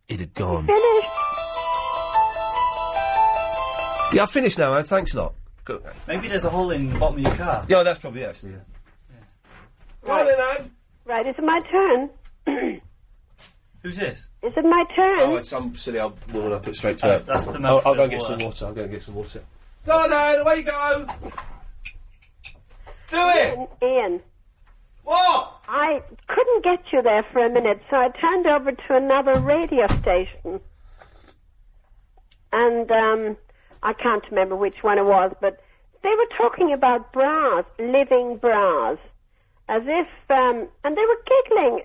it had gone. Finished. Yeah, I've finished now, man. Thanks a lot. Go. Maybe there's a hole in the bottom of your car. Yeah, that's probably it, actually, yeah. Go on then, Anne. Right, is it my turn? Who's this? Is it my turn? Oh, it's some silly old woman I put straight to her. That's the I'll go and get some water. I'll go and get some water. Go on, Anne, away you go! Do it! Ian. What? I couldn't get you there for a minute, so I turned over to another radio station. And, I can't remember which one it was, but they were talking about bras, living bras, as if, and they were giggling.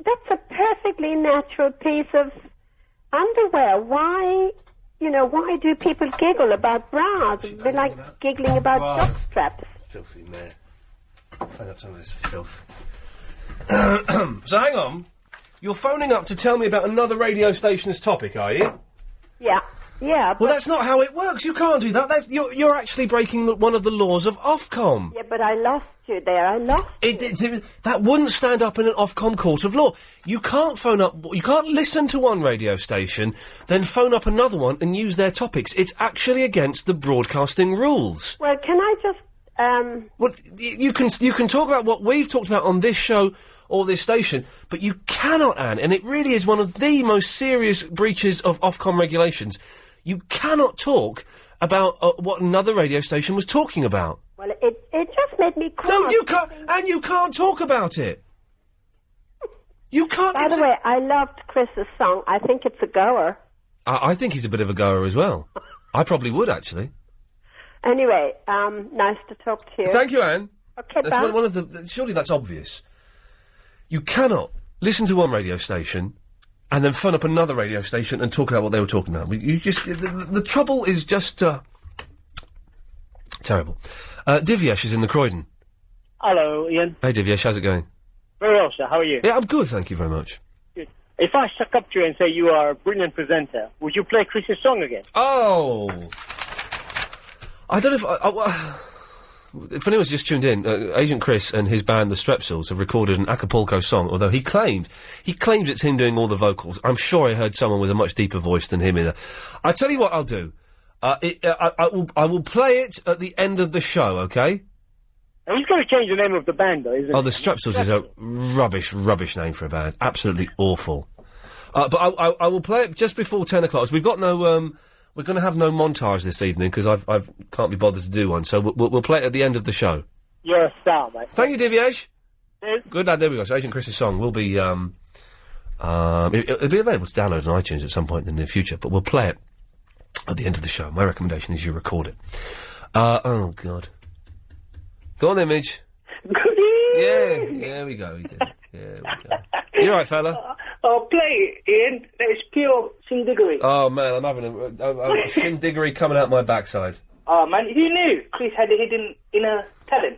That's a perfectly natural piece of underwear. Why do people giggle about bras? They're like giggling about jock straps. Filthy mare. Find out some of this filth. So hang on. You're phoning up to tell me about another radio station's topic, are you? Yeah. Yeah, well, that's not how it works. You can't do that. You're actually breaking one of the laws of Ofcom. Yeah, but I lost you there. I lost you. That wouldn't stand up in an Ofcom court of law. You can't phone up. You can't listen to one radio station, then phone up another one and use their topics. It's actually against the broadcasting rules. Well, can I just? Well, you can talk about what we've talked about on this show or this station, but you cannot, Anne, and it really is one of the most serious breaches of Ofcom regulations. You cannot talk about what another radio station was talking about. Well, it just made me cross. No, you can't, and you can't talk about it. You can't. By the way, I loved Chris's song. I think it's a goer. I think he's a bit of a goer as well. I probably would, actually. Anyway, nice to talk to you. Thank you, Anne. Okay, that's bye. one of the. Surely that's obvious. You cannot listen to one radio station and then phone up another radio station and talk about what they were talking about. You just the trouble is just terrible. Divyesh is in the Croydon. Hello, Ian. Hey, Divyesh, how's it going? Very well, sir. How are you? Yeah, I'm good, thank you very much. Good. If I stuck up to you and say you are a brilliant presenter, would you play Chris's song again? Oh, I don't know if anyone's just tuned in, Agent Chris and his band, the Strepsils, have recorded an Acapulco song, although he claims it's him doing all the vocals. I'm sure I heard someone with a much deeper voice than him in there. I'll tell you what I'll do. I will play it at the end of the show, okay? And he's got to change the name of the band, though, isn't he? Oh, the Strepsils is a rubbish name for a band. Absolutely awful. But I will play it just before 10 o'clock. We've got no... We're going to have no montage this evening because I can't be bothered to do one. So we'll play it at the end of the show. You're a star, mate. Thank you, Divyesh. Cheers. Good lad. There we go. So Agent Chris's song will be it'll be available to download on iTunes at some point in the near future. But we'll play it at the end of the show. My recommendation is you record it. Oh God. Go on, then, Midge. Yeah, we go. We did. Yeah, we go. You all right, fella? Oh, play it, Ian. It's pure shindiggery. Oh, man, I'm having a shindiggery coming out my backside. Oh, man, who knew Chris had a hidden inner talent?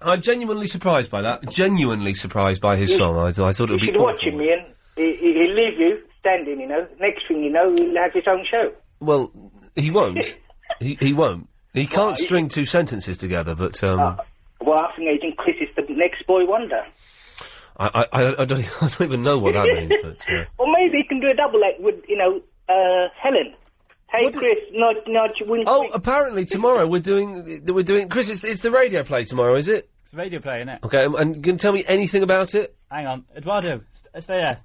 I'm genuinely surprised by that. Genuinely surprised by his song. I thought it would be You should watch him, Ian. He'll leave you standing, you know. Next thing you know, he'll have his own show. Well, he won't. he won't. He can't string two sentences together, but... Well, I think Agent Chris is the next boy wonder. I don't even know what that means, but... Or maybe he can do a double act with, Helen. Hey, Chris, not win. Oh, apparently tomorrow we're doing... Chris, it's the radio play tomorrow, is it? It's a radio play, isn't it? Okay, and you can tell me anything about it? Hang on. Eduardo, stay there.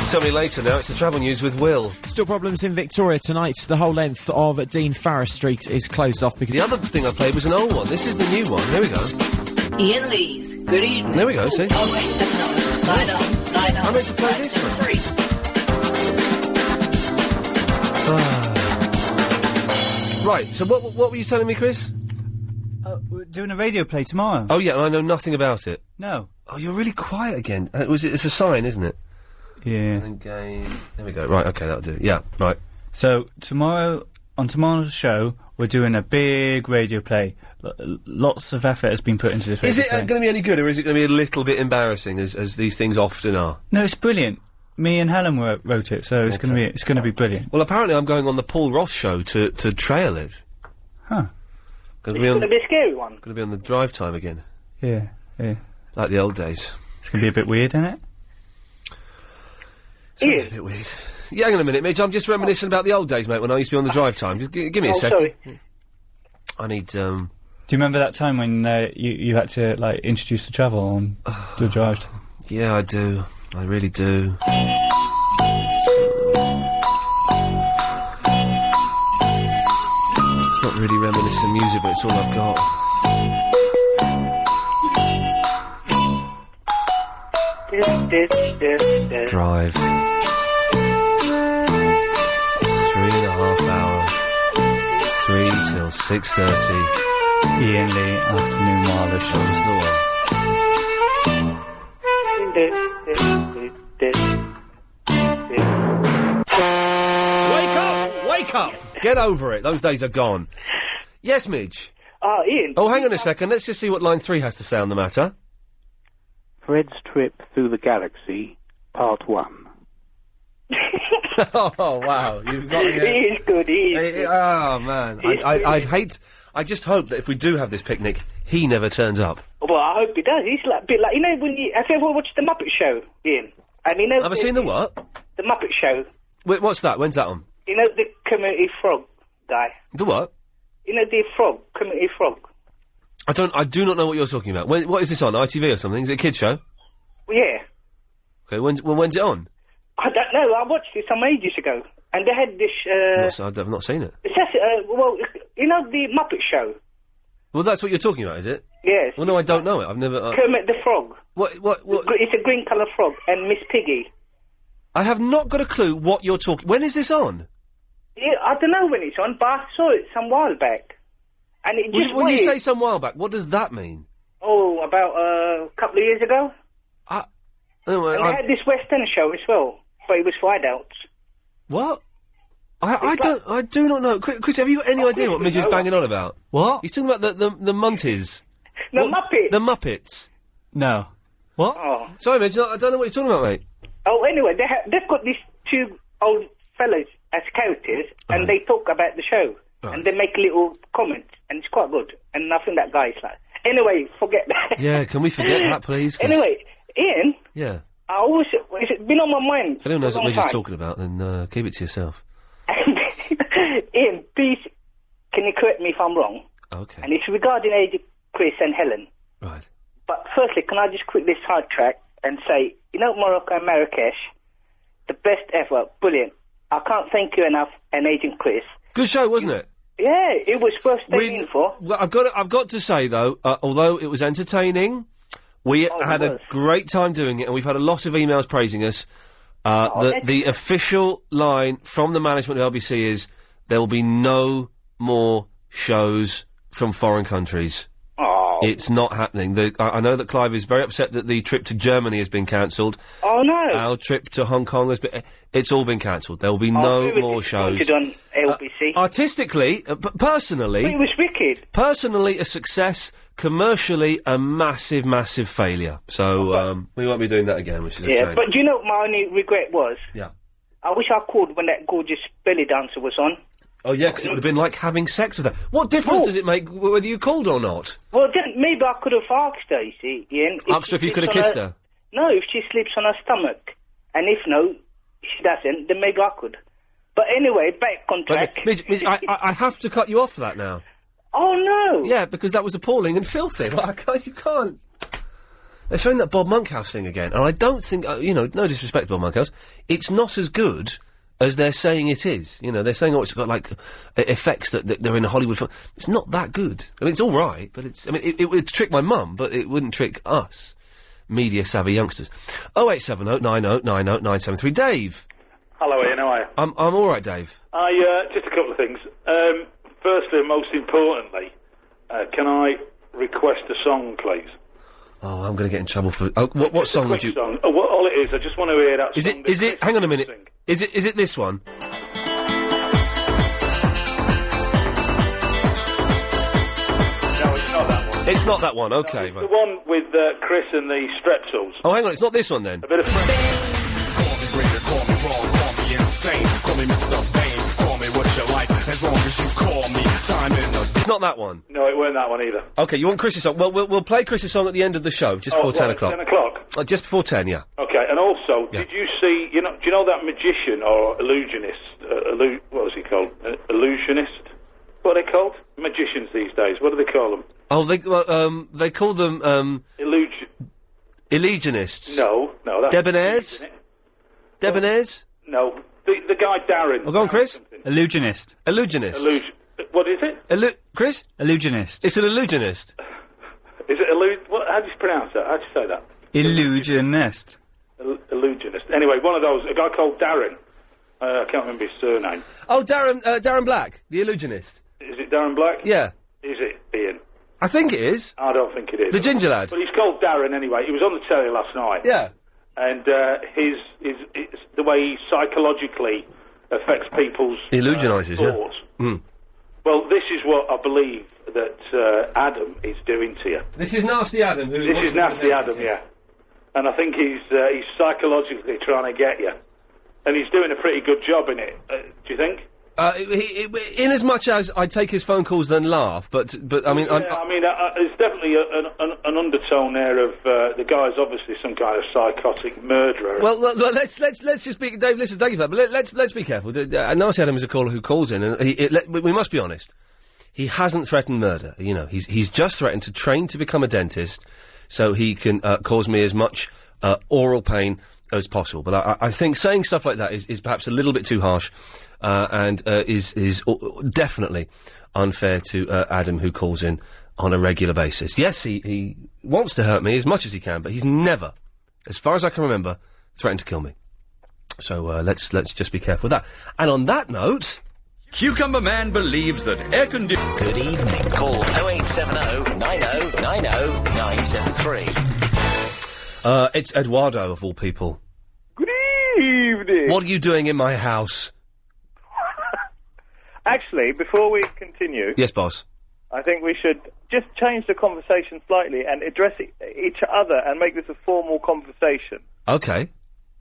Tell me later now, it's the travel news with Will. Still problems in Victoria tonight. The whole length of Dean Farris Street is closed off because... The other thing I played was an old one. This is the new one. Here we go. Ian Lee's. Good evening. There we go, see? Oh, wait, that's not. Lie down. I meant to play this one. Right, so what were you telling me, Chris? We're doing a radio play tomorrow. Oh, yeah, and I know nothing about it. No. Oh, you're really quiet again. It's a sign, isn't it? Yeah. There we go. Right, okay, that'll do. Yeah, right. So, on tomorrow's show, we're doing a big radio play. Lots of effort has been put into this radio Is it play. going to be any good, or is it going to be a little bit embarrassing, as these things often are? No, it's brilliant. Me and Helen wrote it, so it's going to be brilliant. Well, apparently I'm going on the Paul Ross show to trail it. Huh. It's going to be a scary one. Going to be on the drive time again. Yeah. Like the old days. It's going to be a bit weird, isn't it? It's a bit weird. Yeah, hang on a minute, Midge. I'm just reminiscing about the old days, mate, when I used to be on the drive time. Just give me a second. Sorry. I need, Do you remember that time when you had to, like, introduce the travel on the drive time? Yeah, I do. I really do. It's not really reminiscent music, but it's all I've got. Drive. 3.5 hours. 3 till 6:30. Iain Lee, Afternoon Wireless Show. That was the one. Wake up! Get over it. Those days are gone. Yes, Midge. Iain. Oh, hang on a second. Let's just see what line 3 has to say on the matter. Fred's Trip Through the Galaxy, Part 1. Oh, wow. You've got He is good, he is good. Oh, man. I just hope that if we do have this picnic, he never turns up. Well, I hope he does. He's like a bit like, you know, have you ever watched The Muppet Show, Iain? And you know... Have I seen the what? The Muppet Show. Wait, what's that? When's that on? You know the community frog guy? The what? You know the frog, community frog? I do not know what you're talking about. What is this on? ITV or something? Is it a kid's show? Well, yeah. Okay, when's it on? I don't know. I watched it some ages ago. And they had this... I've not seen it. It says, well, you know the Muppet Show? Well, that's what you're talking about, is it? Yes. Well, no, I don't know it. I've never... Kermit the Frog. What? It's a green colour frog. And Miss Piggy. I have not got a clue what you're talking... When is this on? Yeah, I don't know when it's on, but I saw it some while back. And it just... When you say some while back, what does that mean? Oh, about a couple of years ago. Anyway, and they had this West End show as well, but it was for adults. What? I do not know. Chris, have you got any idea what Midge is banging on about? What? He's talking about the Munties. The Muppets. The Muppets. No. What? Oh. Sorry, Midge, I don't know what you're talking about, mate. Oh, anyway, they've got these two old fellas as characters, and they talk about the show. And they make little comments, and it's quite good. And I think that guy's like... Anyway, forget that. Yeah, can we forget that, please? Anyway, Iain... Yeah. It's been on my mind. If anyone knows what Midge is talking about, then keep it to yourself. Iain, please, can you correct me if I'm wrong? Okay. And it's regarding Agent Chris and Helen. Right. But firstly, can I just quickly sidetrack and say, you know, Morocco and Marrakesh, the best ever, brilliant. I can't thank you enough, and Agent Chris. Good show, wasn't it? Yeah, it was worth staying in for. Well, I've got to say though, although it was entertaining, we had a great time doing it, and we've had a lot of emails praising us. The official line from the management of LBC is there will be no more shows from foreign countries. It's not happening. I know that Clive is very upset that the trip to Germany has been cancelled. Oh no! Our trip to Hong Kong has been. It's all been cancelled. There will be no more shows. On LBC. Artistically, personally, it was wicked. Personally, a success. Commercially, a massive, massive failure. So we won't be doing that again, which is a shame. But do you know what my only regret was? Yeah. I wish I called when that gorgeous belly dancer was on. Oh, yeah, because it would have been like having sex with her. What difference does it make whether you called or not? Well, then maybe I could have asked her, you see, Iain. Asked her if you could have kissed her? No, if she sleeps on her stomach. And if no, she doesn't, then maybe I could. But anyway, back on track. Midge, I have to cut you off for that now. Oh, no! Yeah, because that was appalling and filthy. You can't... They're showing that Bob Monkhouse thing again, and I don't think, no disrespect to Bob Monkhouse, it's not as good as they're saying it is. You know, they're saying, it's got, like, effects that they're in a Hollywood film. It's not that good. I mean, it's all right, but it would trick my mum, but it wouldn't trick us, media-savvy youngsters. 0870 90 90 973. Dave! Hello, Iain, how are you? I'm all right, Dave. Just a couple of things. Firstly and most importantly, can I request a song, please? Oh, I'm going to get in trouble for... Oh, what song would you... Song. All it is, I just want to hear that song. Is it... Hang on a minute. Is it this one? It's not that one, okay. The one with Chris and the Strepsils. Oh, hang on, it's not this one then. A bit of... Call me greater, call me wrong, call me insane, call me Mr. Fame, call me what you like, as long as you call me time in the... It's not that one. No, it weren't that one either. Okay, you want Chris's song? Well, we'll play Chris's song at the end of the show, just before 10 o'clock. 10 o'clock? Just before 10, yeah. Okay, and also, did you see, do you know that magician or illusionist, what was he called? Illusionist? What are they called? Magicians these days, what do they call them? Oh, they call them, Illusionists. No, that's... Debonaires? Debonaires? No, the guy Darren. Oh, go on, Chris. Illusionist. Illusionist. What is it? Chris? Illusionist. It's an illusionist. Is it how do you pronounce that? How do you say that? Illusionist. Illusionist. Anyway, one of those, a guy called Darren. I can't remember his surname. Oh, Darren Black, the illusionist. Is it Darren Black? Yeah. Is it, Ian? I think it is. I don't think it is. The ginger lad. But he's called Darren anyway. He was on the telly last night. Yeah. And his the way he psychologically affects people's Illusionises, thoughts. yeah. Mm. Well, this is what I believe that Adam is doing to you. This is Nasty Adam. This is Nasty Adam, yeah. And I think he's psychologically trying to get you. And he's doing a pretty good job in it, do you think? In as much as I take his phone calls and laugh, but I mean... there's definitely an undertone there of the guy's obviously some kind of psychotic murderer. Well, let's just be... Dave, listen, thank you for that, but let's be careful. Nasty Adam is a caller who calls in, and we must be honest. He hasn't threatened murder, you know. He's just threatened to train to become a dentist so he can cause me as much oral pain as possible. But I think saying stuff like that is perhaps a little bit too harsh, and is definitely unfair to Adam, who calls in on a regular basis. Yes, he wants to hurt me as much as he can, but he's never, as far as I can remember, threatened to kill me. So let's just be careful with that. And on that note... Cucumber Man believes that air conditioning... Good evening. Call 0870 90 90 973. It's Eduardo, of all people. Good evening. What are you doing in my house? Actually, before we continue... Yes, boss. I think we should just change the conversation slightly and address each other and make this a formal conversation. Okay.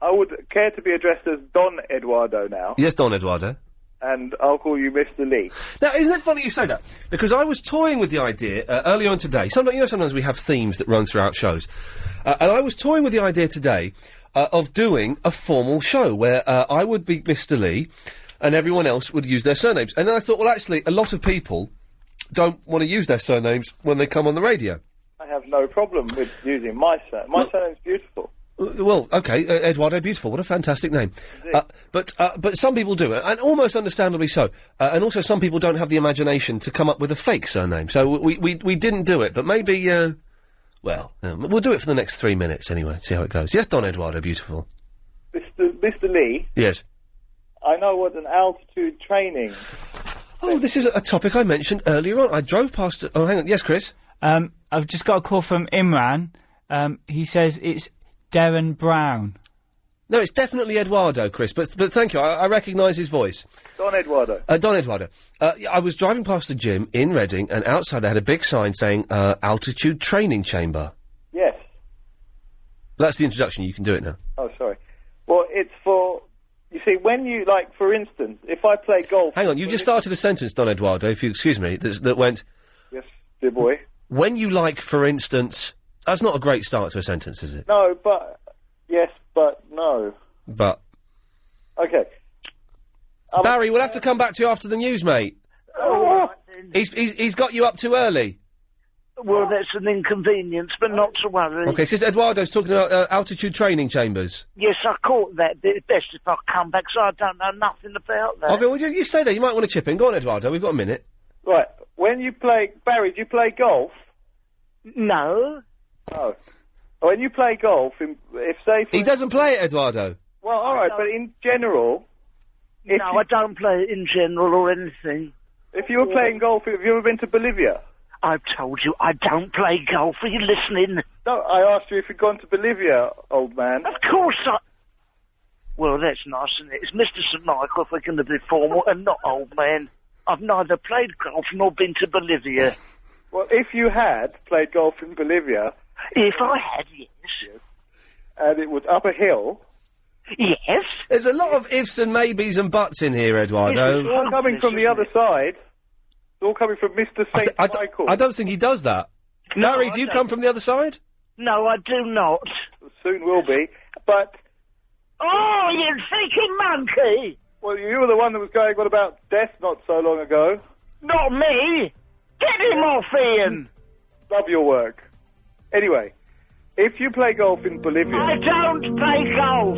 I would care to be addressed as Don Eduardo now. Yes, Don Eduardo. And I'll call you Mr. Lee. Now, isn't it funny you say that? Because I was toying with the idea earlier on today. Sometimes we have themes that run throughout shows. And I was toying with the idea today of doing a formal show where I would be Mr. Lee and everyone else would use their surnames. And then I thought, well, actually, a lot of people don't want to use their surnames when they come on the radio. I have no problem with using my surname. My surname's beautiful. Well, okay, Eduardo Beautiful, what a fantastic name. But some people do, and almost understandably so. And also some people don't have the imagination to come up with a fake surname. So we didn't do it, but maybe, we'll do it for the next 3 minutes anyway, see how it goes. Yes, Don Eduardo Beautiful. Mr. Lee? Yes. I know what an altitude training... Oh, this is a topic I mentioned earlier on. I drove past... Oh, hang on. Yes, Chris? I've just got a call from Imran. He says it's Darren Brown. No, it's definitely Eduardo, Chris, but thank you, I recognise his voice. Don Eduardo. Don Eduardo. I was driving past a gym in Reading, and outside they had a big sign saying, altitude training chamber. Yes. That's the introduction, you can do it now. Oh, sorry. Well, it's for... You see, when you, like, for instance, if I play golf... Hang on, you just started a sentence, Don Eduardo, if you excuse me, that went... Yes, dear boy. When you like, for instance... That's not a great start to a sentence, is it? No, but... Yes, but no. But... Okay. Barry, we'll have to come back to you after the news, mate. Oh, He's got you up too early. Well, that's an inconvenience, but not to worry. Okay, since Eduardo's talking about altitude training chambers. Yes, I caught that. It's best if I come back, so I don't know nothing about that. Okay, well, you stay there. You might want to chip in. Go on, Eduardo. We've got a minute. Right. When you play... Barry, do you play golf? No. Oh. When you play golf, if say... He doesn't play it, Eduardo. Well, all right, but in general... No, I don't play it in general or anything. If you were playing golf, have you ever been to Bolivia? I've told you, I don't play golf. Are you listening? No, I asked you if you'd gone to Bolivia, old man. Of course I... Well, that's nice, isn't it? It's Mr. St. Michael, if we're going to be formal, and not old man. I've neither played golf nor been to Bolivia. Well, if you had played golf in Bolivia... If I had, yes. And it was up a hill... Yes. There's a lot of ifs and maybes and buts in here, Eduardo. It's all coming from the other side. It's all coming from Mr. St. Michael. I don't think he does that. No, Barry, I do you don't. come from the other side? No, I do not. Soon will be, but... Oh, you freaking monkey! Well, you were the one that was going on about death not so long ago. Not me! Get him off, Ian! Love your work. Anyway, if you play golf in Bolivia... I don't play golf!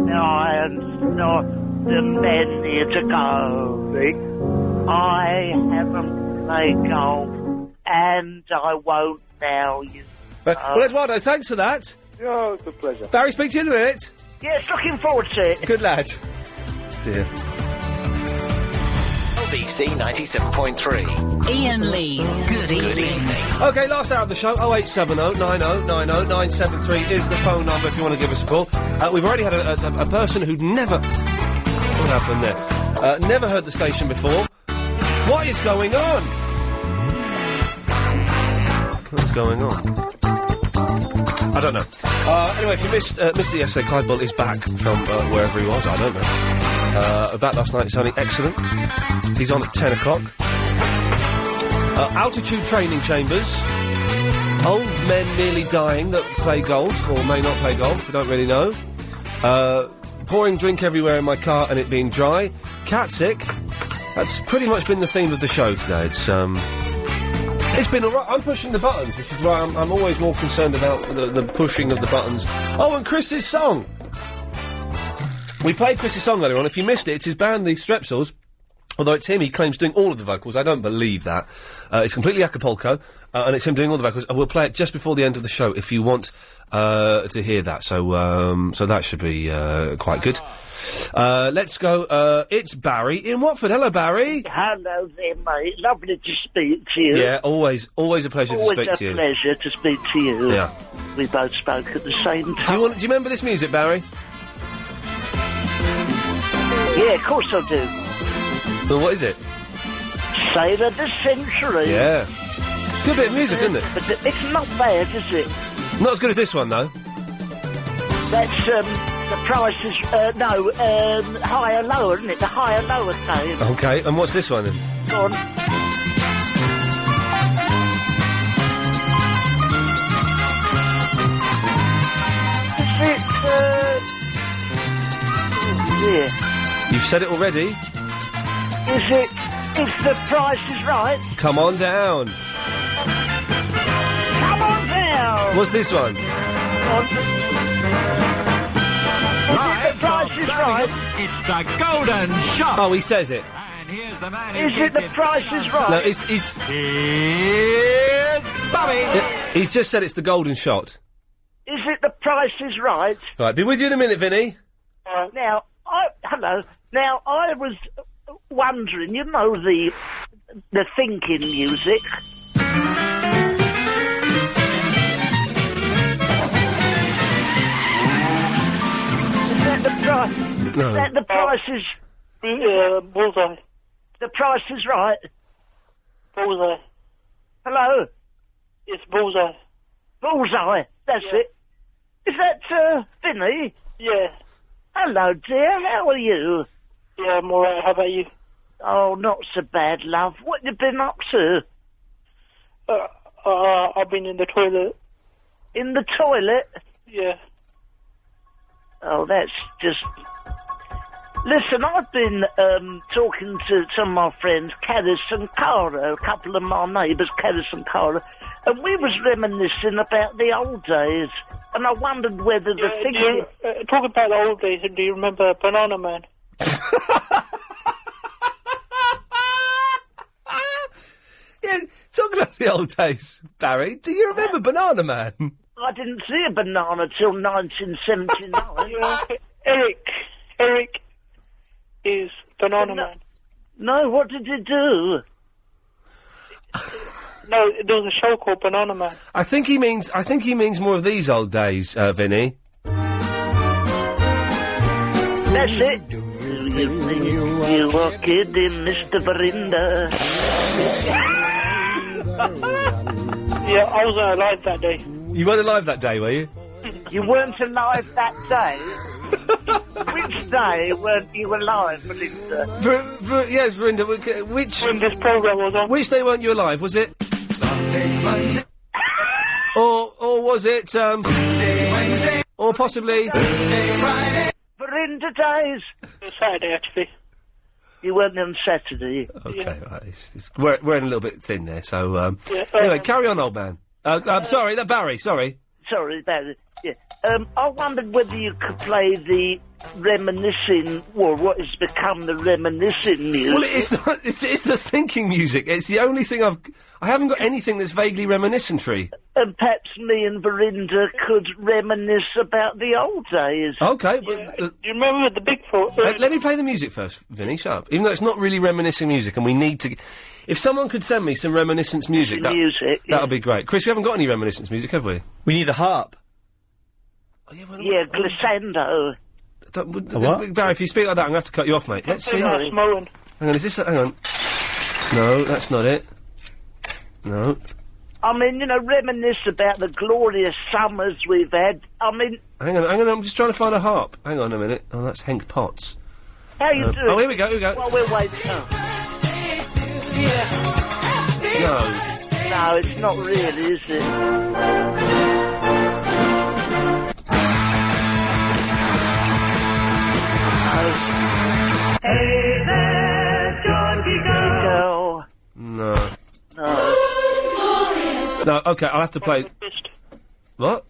I'm not the man here to go. See? I haven't played golf, and I won't now, you... Well, Eduardo, thanks for that. Oh, it's a pleasure. Barry, speak to you in a minute. Yes, looking forward to it. Good lad. Dear. LBC 97.3. Ian Lee's Good Evening. Okay, last hour of the show, 0870 90 90 973 is the phone number if you want to give us a call. We've already had a person who'd never... What happened there? Never heard the station before. What is going on? What's going on? I don't know. Anyway, if you missed it yesterday, Clyde Bull is back from wherever he was. I don't know. Back last night, sounding excellent. He's on at 10 o'clock. Altitude training chambers. Old men nearly dying that play golf, or may not play golf, we don't really know. Pouring drink everywhere in my car and it being dry. Cat sick. That's pretty much been the theme of the show today. It's been alright. I'm pushing the buttons, which is why I'm always more concerned about the pushing of the buttons. Oh, and Chris's song! We played Chris's song earlier on. If you missed it, it's his band, the Strepsils. Although it's him, he claims doing all of the vocals. I don't believe that. It's completely Acapulco, and it's him doing all the vocals. We'll play it just before the end of the show if you want to hear that. So that should be quite good. Let's go. It's Barry in Watford. Hello, Barry. Hello there, mate. Lovely to speak to you. Yeah, always a pleasure to speak to you. Always a pleasure to speak to you. Yeah. We both spoke at the same time. Do you remember this music, Barry? Yeah, of course I do. Well, what is it? Sailor the Century. Yeah. It's a good bit of music, isn't it? But it's not bad, is it? Not as good as this one, though. That's, the price is, higher lower, isn't it? The higher lower thing. Okay, and what's this one then? Go on. Is it, yeah. You've said it already. Is it, if the price is right? Come on down. Come on down! What's this one? If the price is right? It's the golden shot. Oh, he says it. And here's the man Is it the price is right? No, he's Bobby. He's just said it's the golden shot. Is it the price is right? Right, be with you in a minute, Vinny. Now, hello. Now, I was wondering, you know, the thinking music. Is that the price? No. Is that the price is... Bullseye. The price is right? Bullseye. Hello? It's Bullseye. Bullseye, that's it. Is that, Vinny? Yeah. Hello, dear, how are you? Yeah, I'm alright, how about you? Oh, not so bad, love. What you been up to? I've been in the toilet. In the toilet? Yeah. Oh, that's just... Listen, I've been talking to some of my friends, Caris and Cara, a couple of my neighbours, Caris and Cara, and we was reminiscing about the old days, and I wondered whether the thing... talking about the old days, do you remember Banana Man? Yeah, talking about the old days, Barry, do you remember Banana Man? I didn't see a banana till 1979. Eric is Banana Man. No, what did you do? No, there was a show called Banana Man. I think he means more of these old days, Vinny. That's it. Do you think you are kidding, Mr. Verinda? Yeah, I was alive that day. You weren't alive that day, were you? You weren't alive that day? Which day weren't you alive, Belinda? Yes, Verinda, which... When this programme was on. Which day weren't you alive? Was it... Sunday, Monday... or was it, Tuesday, Wednesday... Or possibly... Thursday, Friday... Verinda days. It was Saturday, actually. You weren't on Saturday. Okay, right. We're in a little bit thin there, so... anyway, carry on, old man. I'm sorry, Barry, sorry. Sorry, Barry. Yeah. I wondered whether you could play the reminiscing, or what has become the reminiscing music. Well, it's the thinking music. It's the only thing I haven't got anything that's vaguely reminiscentry. And perhaps me and Verinda could reminisce about the old days. Okay. Do you remember the big four? Let me play the music first, Vinny, shut up. Even though it's not really reminiscing music, and we need to... If someone could send me some reminiscence music, that would be great. Chris, we haven't got any reminiscence music, have we? We need a harp. Yeah, glissando. What? Barry, if you speak like that, I'm going to have to cut you off, mate. Let's see. Hang on, is this... Hang on. No, that's not it. No. I mean, reminisce about the glorious summers we've had. I mean... Hang on, I'm just trying to find a harp. Hang on a minute. Oh, that's Henk Potts. How you doing? Oh, here we go. While we're waiting... No, it's not really, is it? Hey there, Georgie girl. No. No, okay, I'll have to play... What?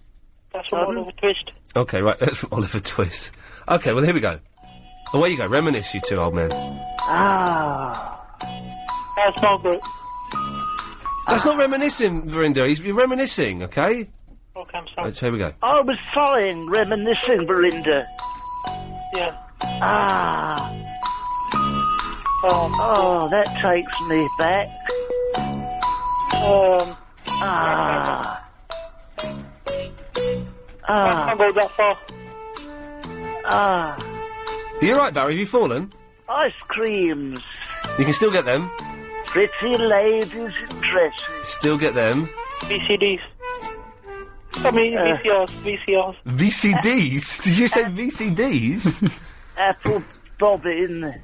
That's from Oliver Twist. Okay, right, that's from Oliver Twist. Okay, well, here we go. Away you go, reminisce, you two old men. That's Margaret. That's not reminiscing, Verinda, you're reminiscing, okay? Okay, I'm sorry. Right, here we go. I was fine, reminiscing, Verinda. Yeah. Oh, that takes me back. I can't go that far. Are you right, Barry? Have you fallen? Ice creams. You can still get them. Pretty ladies in dresses. Still get them. VCDs. I mean, VCRs. VCDs? Did you say VCDs? Apple bobbin.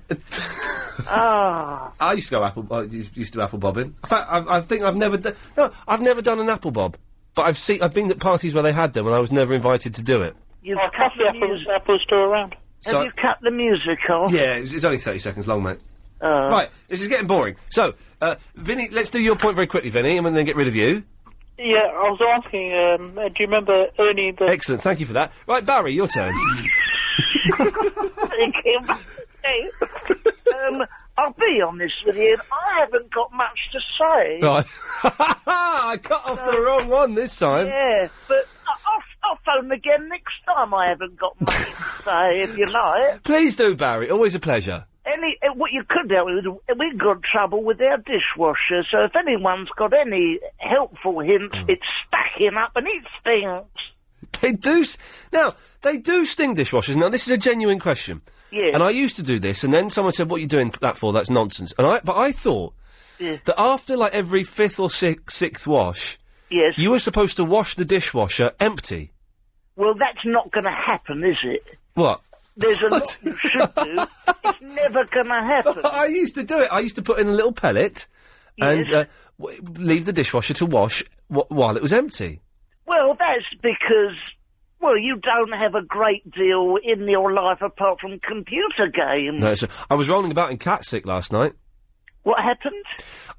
I used to go used to do apple bobbing. In fact, I think I've never done... No, I've never done an apple bob. But I've been at parties where they had them and I was never invited to do it. You've cut the apples still around. Have you cut the music off? Yeah, it's only 30 seconds long, mate. Right, this is getting boring. So, Vinny, let's do your point very quickly, Vinny, and then get rid of you. Yeah, I was asking, do you remember Ernie the... Excellent, thank you for that. Right, Barry, your turn. Thank you. Hey, I'll be honest with you, I haven't got much to say. Right. I cut off the wrong one this time. Yeah, but I'll phone again next time I haven't got much to say, if you like. Please do, Barry. Always a pleasure. What you could do, we've got trouble with our dishwasher, so if anyone's got any helpful hints, it's stacking up and it stinks. They do... Now, they do sting dishwashers. Now, this is a genuine question. Yeah. And I used to do this, and then someone said, what are you doing that for? That's nonsense. But I thought that after, like, every fifth or sixth wash... Yes. You were supposed to wash the dishwasher empty. Well, that's not going to happen, is it? What? There's a lot you should do. It's never going to happen. I used to do it. I used to put in a little pellet and leave the dishwasher to wash while it was empty. Well, that's because, you don't have a great deal in your life apart from computer games. No, I was rolling about in cat sick last night. What happened?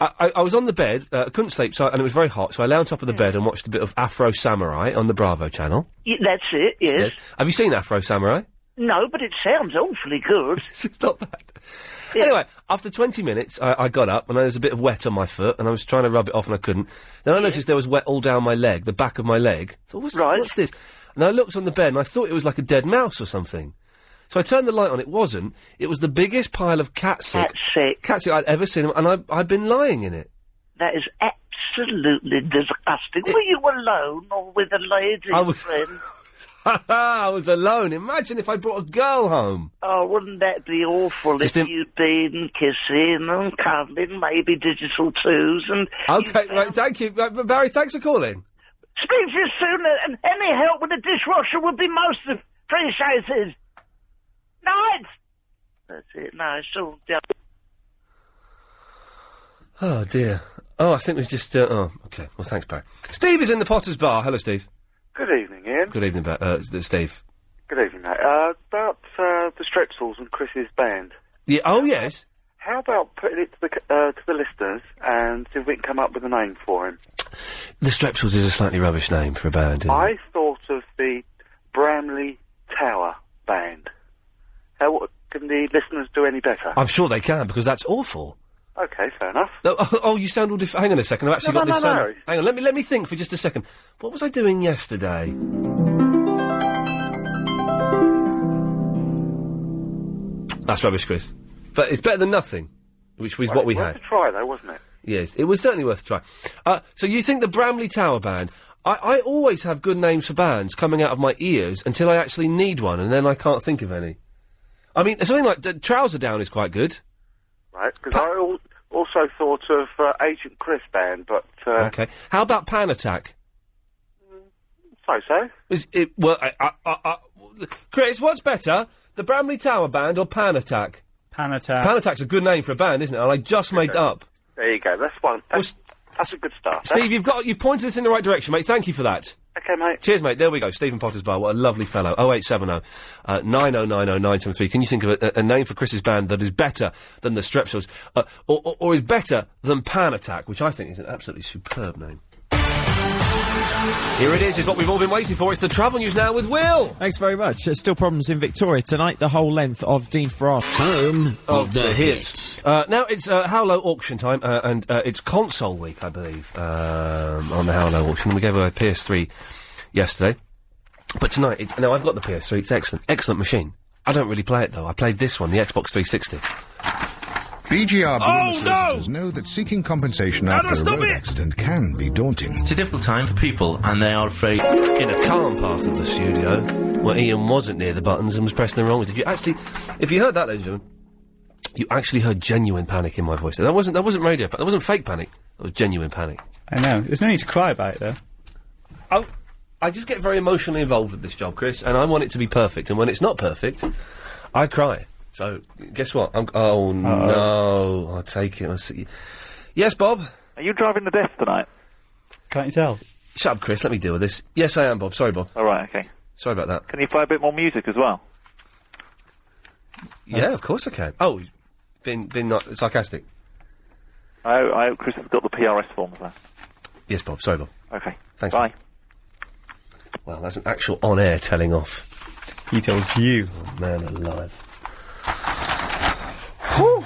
I was on the bed, couldn't sleep, and it was very hot, so I lay on top of the bed and watched a bit of Afro Samurai on the Bravo channel. That's it, yes. Have you seen Afro Samurai? No, but it sounds awfully good. It's not bad. Yeah. Anyway, after 20 minutes, I got up, and there was a bit of wet on my foot, and I was trying to rub it off, and I couldn't. Then I noticed there was wet all down my leg, the back of my leg. I thought, what's this? And I looked on the bed, and I thought it was like a dead mouse or something. So I turned the light on, it wasn't. It was the biggest pile of cat sick I'd ever seen, and I'd been lying in it. That is absolutely disgusting. Were you alone or with a lady friend? I was alone. Imagine if I brought a girl home. Oh, wouldn't that be awful Just if you'd been kissing and cuddling, maybe digital twos, and... Okay, right, thank you. Right, Barry, thanks for calling. Speak to you soon, and any help with the dishwasher would be most appreciated. Night! That's it, no, it's all done. Oh, dear. Oh, I think we've just... oh, OK. Well, thanks, Barry. Steve is in the Potter's Bar. Hello, Steve. Good evening, Ian. Good evening, Steve. Good evening, mate. About the Strepsils and Chris's band. Yeah. Oh, yes. How about putting it to the listeners and see if we can come up with a name for him? The Strepsils is a slightly rubbish name for a band, isn't it? I thought of the Bramley Tower Band. How can the listeners do any better? I'm sure they can, because that's awful. Okay, fair enough. No, oh, you sound all different. Hang on a second. I've actually got this. No. Hang on. Let me think for just a second. What was I doing yesterday? That's rubbish, Chris. But it's better than nothing, which was what we had. Worth a try, though, wasn't it? Yes, it was certainly worth a try. So you think the Bramley Tower Band? I always have good names for bands coming out of my ears until I actually need one, and then I can't think of any. I mean, something like Trouser Down is quite good. Right, because I also thought of Agent Chris Band, but... Okay. How about Pan Attack? So. Is it... Well, Chris, what's better? The Bramley Tower Band or Pan Attack? Pan Attack. Pan Attack's a good name for a band, isn't it? And I just made that up. There you go, that's one. That's a good start. Steve, you've pointed us in the right direction, mate. Thank you for that. Okay, mate. Cheers, mate. There we go. Stephen Potter's Bar. What a lovely fellow. 0870 9090 973. Can you think of a name for Chris's band that is better than the Strepsils, or is better than Pan Attack, which I think is an absolutely superb name? Here it is what we've all been waiting for. It's the travel news now with Will. Thanks very much. There's still problems in Victoria tonight, the whole length of Dean Farrar. Home of the hits. Now it's How Low auction time, and it's console week, I believe, on the How Low auction. We gave away a PS3 yesterday, but tonight, now I've got the PS3, it's excellent machine. I don't really play it, though. I played this one, the Xbox 360. BGR solicitors know that seeking compensation after a road accident can be daunting. It's a difficult time for people, and they are afraid. In a calm part of the studio, where Iain wasn't near the buttons and was pressing them wrong. Did you actually? If you heard that, ladies and gentlemen, you actually heard genuine panic in my voice. That wasn't radio. That wasn't fake panic. That was genuine panic. I know. There's no need to cry about it, though. I just get very emotionally involved with this job, Chris, and I want it to be perfect. And when it's not perfect, I cry. So, guess what? No, I'll take it. I'll see. Yes, Bob? Are you driving the desk tonight? Can't you tell? Shut up, Chris. Let me deal with this. Yes, I am, Bob. Sorry, Bob. All right, okay. Sorry about that. Can you play a bit more music as well? Yeah, of course I can. Oh, been not sarcastic. I hope Chris has got the PRS forms there. Yes, Bob. Sorry, Bob. Okay. Thanks. Bye. Bob. Well, that's an actual on-air telling off. He told you. Oh, man alive. Whew.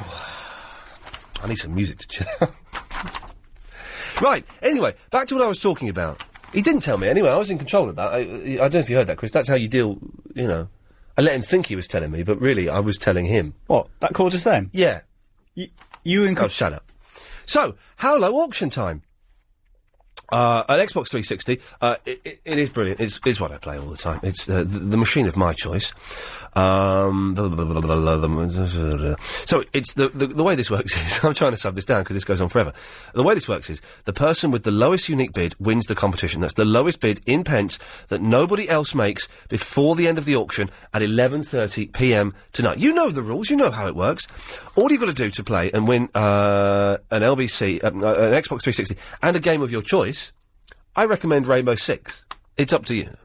I need some music to chill out. Right, anyway, back to what I was talking about. He didn't tell me anyway, I was in control of that. I don't know if you heard that, Chris. That's how you deal, you know. I let him think he was telling me, but really, I was telling him. What, that call just then? Yeah. You and... Oh, shut up. So, How Low auction time. An Xbox 360, it is brilliant. It's what I play all the time. It's the machine of my choice. So it's the way this works is, I'm trying to sub this down because this goes on forever. The way this works is, the person with the lowest unique bid wins the competition. That's the lowest bid in pence that nobody else makes before the end of the auction at 11:30 p.m. tonight. You know the rules. You know how it works. All you've got to do to play and win an LBC, an Xbox 360, and a game of your choice, I recommend Rainbow Six. It's up to you.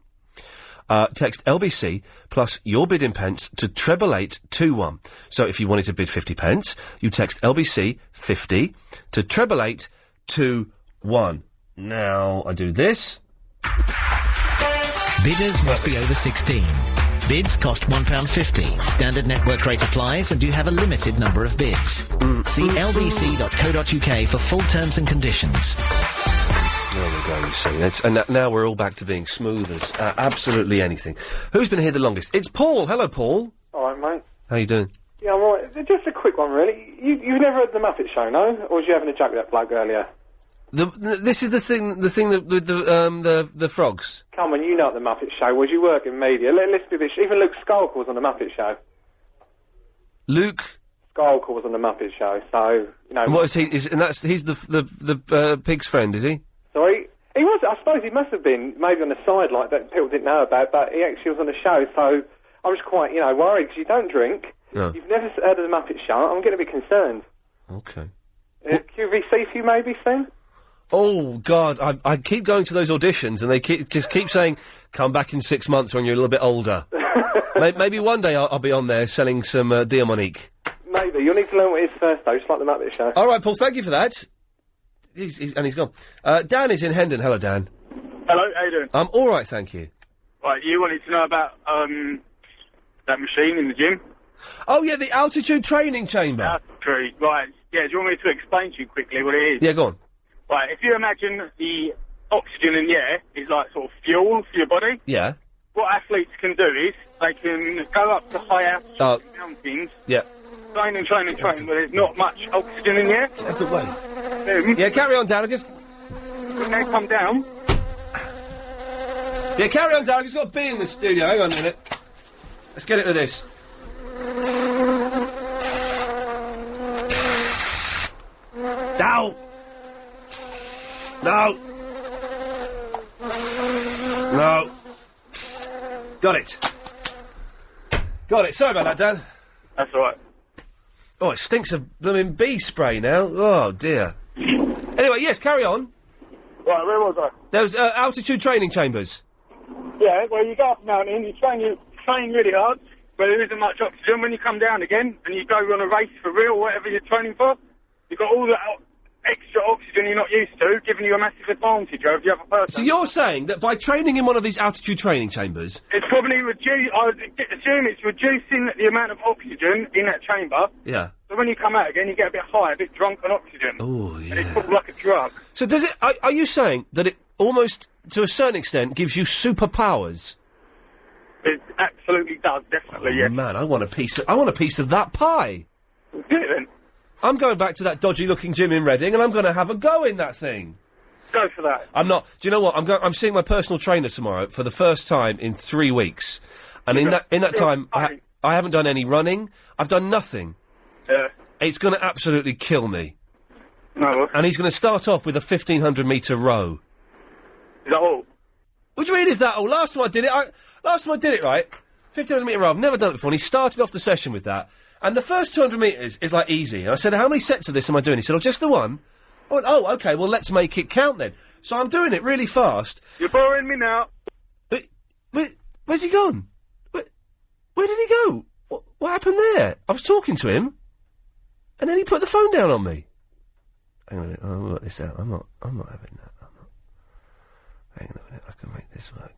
Text LBC plus your bid in pence to 88821. So if you wanted to bid 50 pence, you text LBC 50 to 88821. Now I do this. Bidders must be over 16. Bids cost £1.50. Standard network rate applies and you have a limited number of bids. See lbc.co.uk for full terms and conditions. There we go, you see. And now we're all back to being smooth as absolutely anything. Who's been here the longest? It's Paul. Hello, Paul. All right, mate. How you doing? Yeah, I'm all right. Just a quick one, really. You've never heard the Muppet Show, no? Or was you having a joke with that bloke earlier? This is the thing that with the frogs. Come on, you know what the Muppet Show was. You work in media. Let's do this. Even Luke Skywalker was on the Muppet Show. Luke Skywalker was on the Muppet Show, so you know. And what is he? He's the pig's friend, is he? Sorry, he was. I suppose he must have been maybe on the side like that. People didn't know about, but he actually was on the show. So I was quite, worried because you don't drink. No. You've never heard of the Muppet Show. I'm getting a bit concerned. Okay. QVC for you maybe soon? Oh God, I keep going to those auditions and they keep saying, "Come back in 6 months when you're a little bit older." Maybe one day I'll be on there selling some Diamonique. Maybe you'll need to learn what it is first, though, just like the Muppet Show. All right, Paul. Thank you for that. He's gone. Dan is in Hendon. Hello, Dan. Hello, how you doing? I'm all right, thank you. Right, you wanted to know about that machine in the gym? Oh yeah, the altitude training chamber. True. Right. Yeah. Do you want me to explain to you quickly what it is? Yeah, go on. Right. If you imagine the oxygen in the air is like sort of fuel for your body. Yeah. What athletes can do is they can go up to high altitude mountains. Yeah. Train and train and train, where there's not much oxygen in the air. Out of the way. Yeah, carry on, Dan. When they come down. Yeah, carry on, Dan. I've just got a bee in the studio. Hang on a minute. Let's get it with this. No. No. No. Got it. Got it. Sorry about that, Dan. That's all right. Oh, it stinks of blooming bee spray now. Oh, dear. Anyway, yes, carry on. Right, where was I? There was altitude training chambers. Yeah, well, you go up a mountain, you train really hard, but there isn't much oxygen. When you come down again, and you go on a race for real, whatever you're training for, you've got all that extra oxygen you're not used to, giving you a massive advantage over the other person. So you're saying that by training in one of these altitude training chambers... It's probably I assume it's reducing the amount of oxygen in that chamber. Yeah. So when you come out again, you get a bit high, a bit drunk on oxygen. Oh, yeah. And it's sort of like a drug. So does it... Are you saying that it almost, to a certain extent, gives you superpowers? It absolutely does, definitely, yes. Man, I want a piece of that pie. Do it then. I'm going back to that dodgy-looking gym in Reading, and I'm going to have a go in that thing. Go for that. I'm not. Do you know what? I'm seeing my personal trainer tomorrow for the first time in 3 weeks, and in that time, I haven't done any running. I've done nothing. Yeah. It's going to absolutely kill me. No. And he's going to start off with a 1,500-metre row. Is that all? What do you mean? Is that all? Last time I did it, right? 1,500-metre row. I've never done it before. And he started off the session with that. And the first 200 metres is, like, easy. And I said, how many sets of this am I doing? He said, oh, just the one. I went, oh, OK, well, let's make it count then. So I'm doing it really fast. You're boring me now. Where's he gone? Where did he go? What happened there? I was talking to him, and then he put the phone down on me. Hang on a minute, I'll work this out. I'm not having that. Hang on a minute, I can make this work.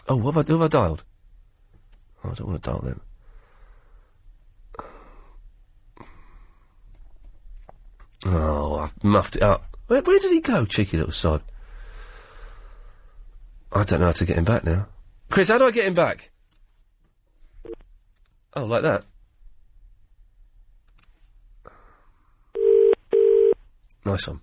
Oh, who have I dialed? Oh, I don't want to dial them. Oh, I've muffed it up. Where did he go, cheeky little sod? I don't know how to get him back now. Chris, how do I get him back? Oh, like that? Nice one.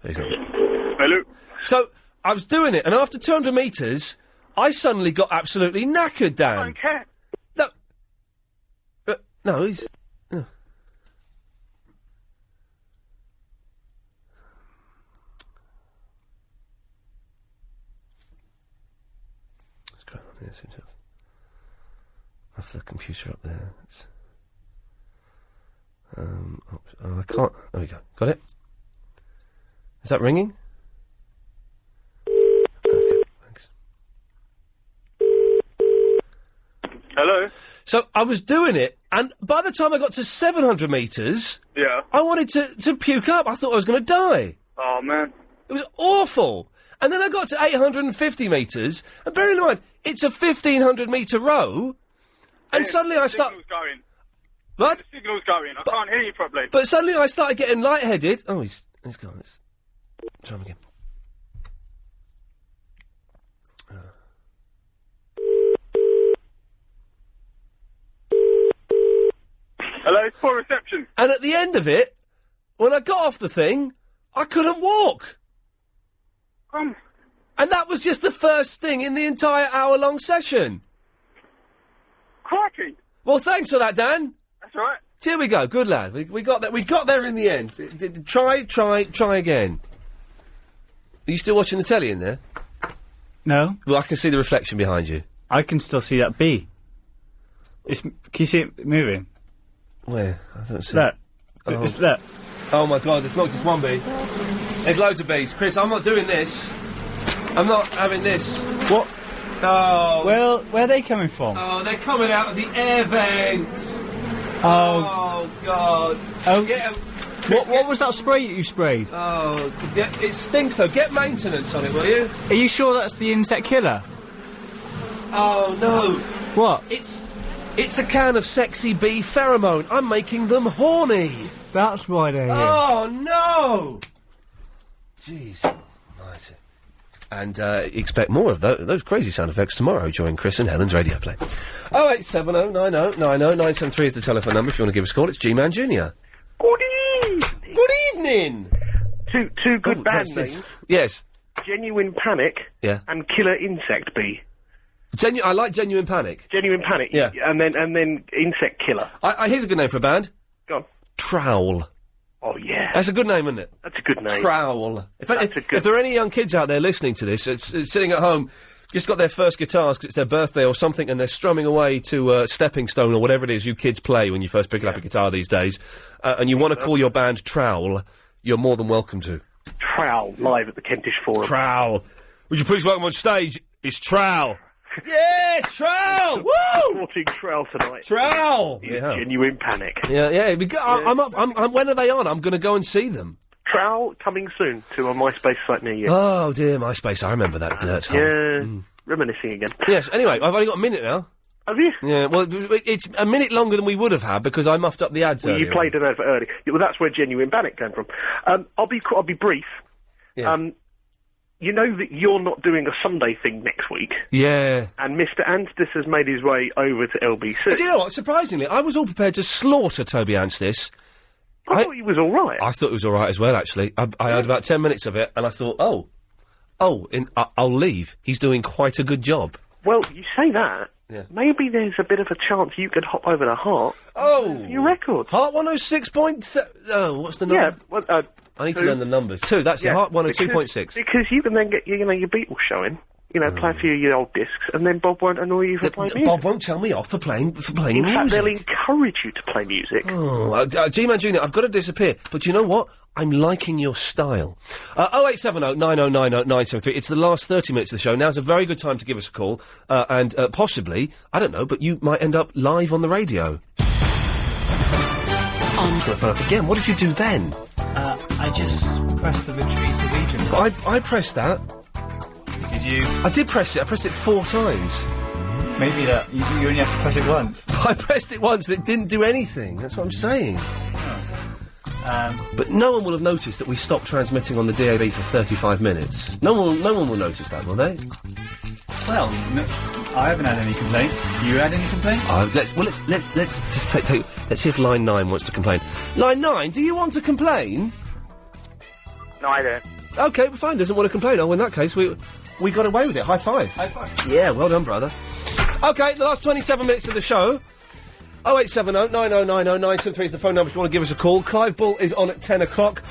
Hello. So, I was doing it, and after 200 metres, I suddenly got absolutely knackered, Dan. I don't care. No, he's... Let's try on here, off the computer up there. I can't... There we go. Got it? Is that ringing? Okay, thanks. Hello? So, I was doing it, and by the time I got to 700 metres... Yeah. I wanted to puke up. I thought I was going to die. Oh, man. It was awful. And then I got to 850 metres, and bear in mind, it's a 1,500-metre row, and suddenly I start... Going. What? The signal's going. I can't hear you properly. But suddenly I started getting lightheaded. Oh, he's gone. Let's try him again. Hello, it's poor reception. And at the end of it, when I got off the thing, I couldn't walk. And that was just the first thing in the entire hour-long session. Crikey. Well, thanks for that, Dan. That's all right. Here we go. Good lad. We got there. We got there in the end. Try again. Are you still watching the telly in there? No. Well, I can see the reflection behind you. I can still see that bee. Can you see it moving? Where? I don't see Look. it. It's that. Oh my God, there's not just one bee. There's loads of bees. Chris, I'm not doing this. I'm not having this. What? Oh. Well, where are they coming from? Oh, they're coming out of the air vents. Oh. God. Oh. Get 'em. What was that spray that you sprayed? Oh, it stinks though. Get maintenance on it, will you? Are you sure that's the insect killer? Oh no. What? It's a can of sexy bee pheromone. I'm making them horny. That's why they're here. Oh no! Jeez. Nice. And expect more of those crazy sound effects tomorrow during Chris and Helen's radio play. 0870 90 90 973 is the telephone number if you want to give us a call. It's G-Man Jr. Good evening. Good evening. Two good band names. Yes. Genuine Panic. Yeah. And Killer Insect Bee. I like Genuine Panic. Genuine Panic. Yeah. And then Insect Killer. Here's a good name for a band. Go on. Trowel. Oh yeah. That's a good name, isn't it? That's a good name. Trowel. If there are any young kids out there listening to this, it's sitting at home, just got their first guitars because it's their birthday or something, and they're strumming away to Stepping Stone or whatever it is you kids play when you first pick up a guitar these days, and you want to call your band Trowel, you're more than welcome to. Trowel, live at the Kentish Forum. Trowel. Would you please welcome on stage? It's Trowel. Yeah, Trowel! Woo! Supporting Trowel tonight. Trowel! Yeah. Genuine Panic. Yeah. I'm up. When are they on? I'm going to go and see them. Trowel coming soon to a MySpace site near you. Oh dear, MySpace. I remember that dirt hole. Yeah, reminiscing again. Yes. Anyway, I've only got a minute now. Have you? Yeah. Well, it's a minute longer than we would have had because I muffed up the ads. Well, you played an advert early. Yeah, well, that's where Genuine Panic came from. I'll be brief. Yes. You know that you're not doing a Sunday thing next week. Yeah. And Mr. Anstis has made his way over to LBC. But do you know what? Surprisingly, I was all prepared to slaughter Toby Anstis. I thought he was all right. I thought he was all right as well, actually. I heard about 10 minutes of it, and I thought, I'll leave. He's doing quite a good job. Well, you say that. Yeah. Maybe there's a bit of a chance you could hop over to Heart. Oh! Your record. Heart 106.7. Oh, what's the number? Yeah, well, I need to learn the numbers. 2, that's the Heart 102.6. Because you can then get, your Beatles showing, play a few of your old discs, and then Bob won't annoy you for playing music. Bob won't tell me off for playing music. In fact, they'll encourage you to play music. Oh, G-Man Jr., I've got to disappear. But you know what? I'm liking your style. 0870 9090 973. It's the last 30 minutes of the show. Now's a very good time to give us a call. And possibly, I don't know, but you might end up live on the radio. Again, what did you do then? I just pressed the retrieve the region. I pressed that. Did you? I did press it. I pressed it 4 times. Maybe that. You only have to press it once. I pressed it once and it didn't do anything. That's what I'm saying. But no one will have noticed that we stopped transmitting on the DAB for 35 minutes. No one will notice that, will they? Well, no, I haven't had any complaints. You had any complaints? Let's just take. Let's see if line 9 wants to complain. Line 9, do you want to complain? No, I don't. Okay, well, fine. Doesn't want to complain. Oh, in that case, we got away with it. High five. High five. Yeah, well done, brother. Okay, the last 27 minutes of the show. 0870 9090 973 is the phone number if you want to give us a call. Clive Bull is on at 10 o'clock.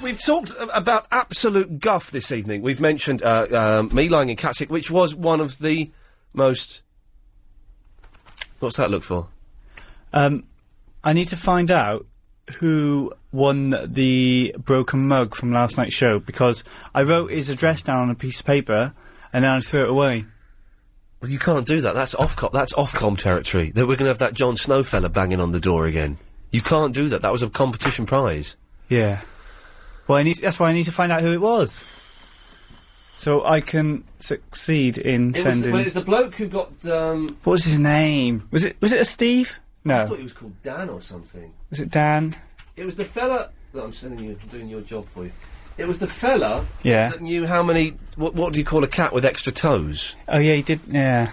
We've talked about absolute guff this evening. We've mentioned me lying in Catsick, which was one of the most... What's that look for? I need to find out who won the broken mug from last night's show, because I wrote his address down on a piece of paper and then I threw it away. Well, you can't do that. That's Ofcom territory. That we're going to have that Jon Snow fella banging on the door again. You can't do that. That was a competition prize. Yeah. Well, that's why I need to find out who it was, so I can succeed in sending. It was the bloke who got. What was his name? Was it a Steve? No. I thought he was called Dan or something. Was it Dan? It was the fella. Look, I'm sending you, doing your job for you. It was the fella. Yeah. That knew how many. What do you call a cat with extra toes? Oh yeah, he did. Yeah.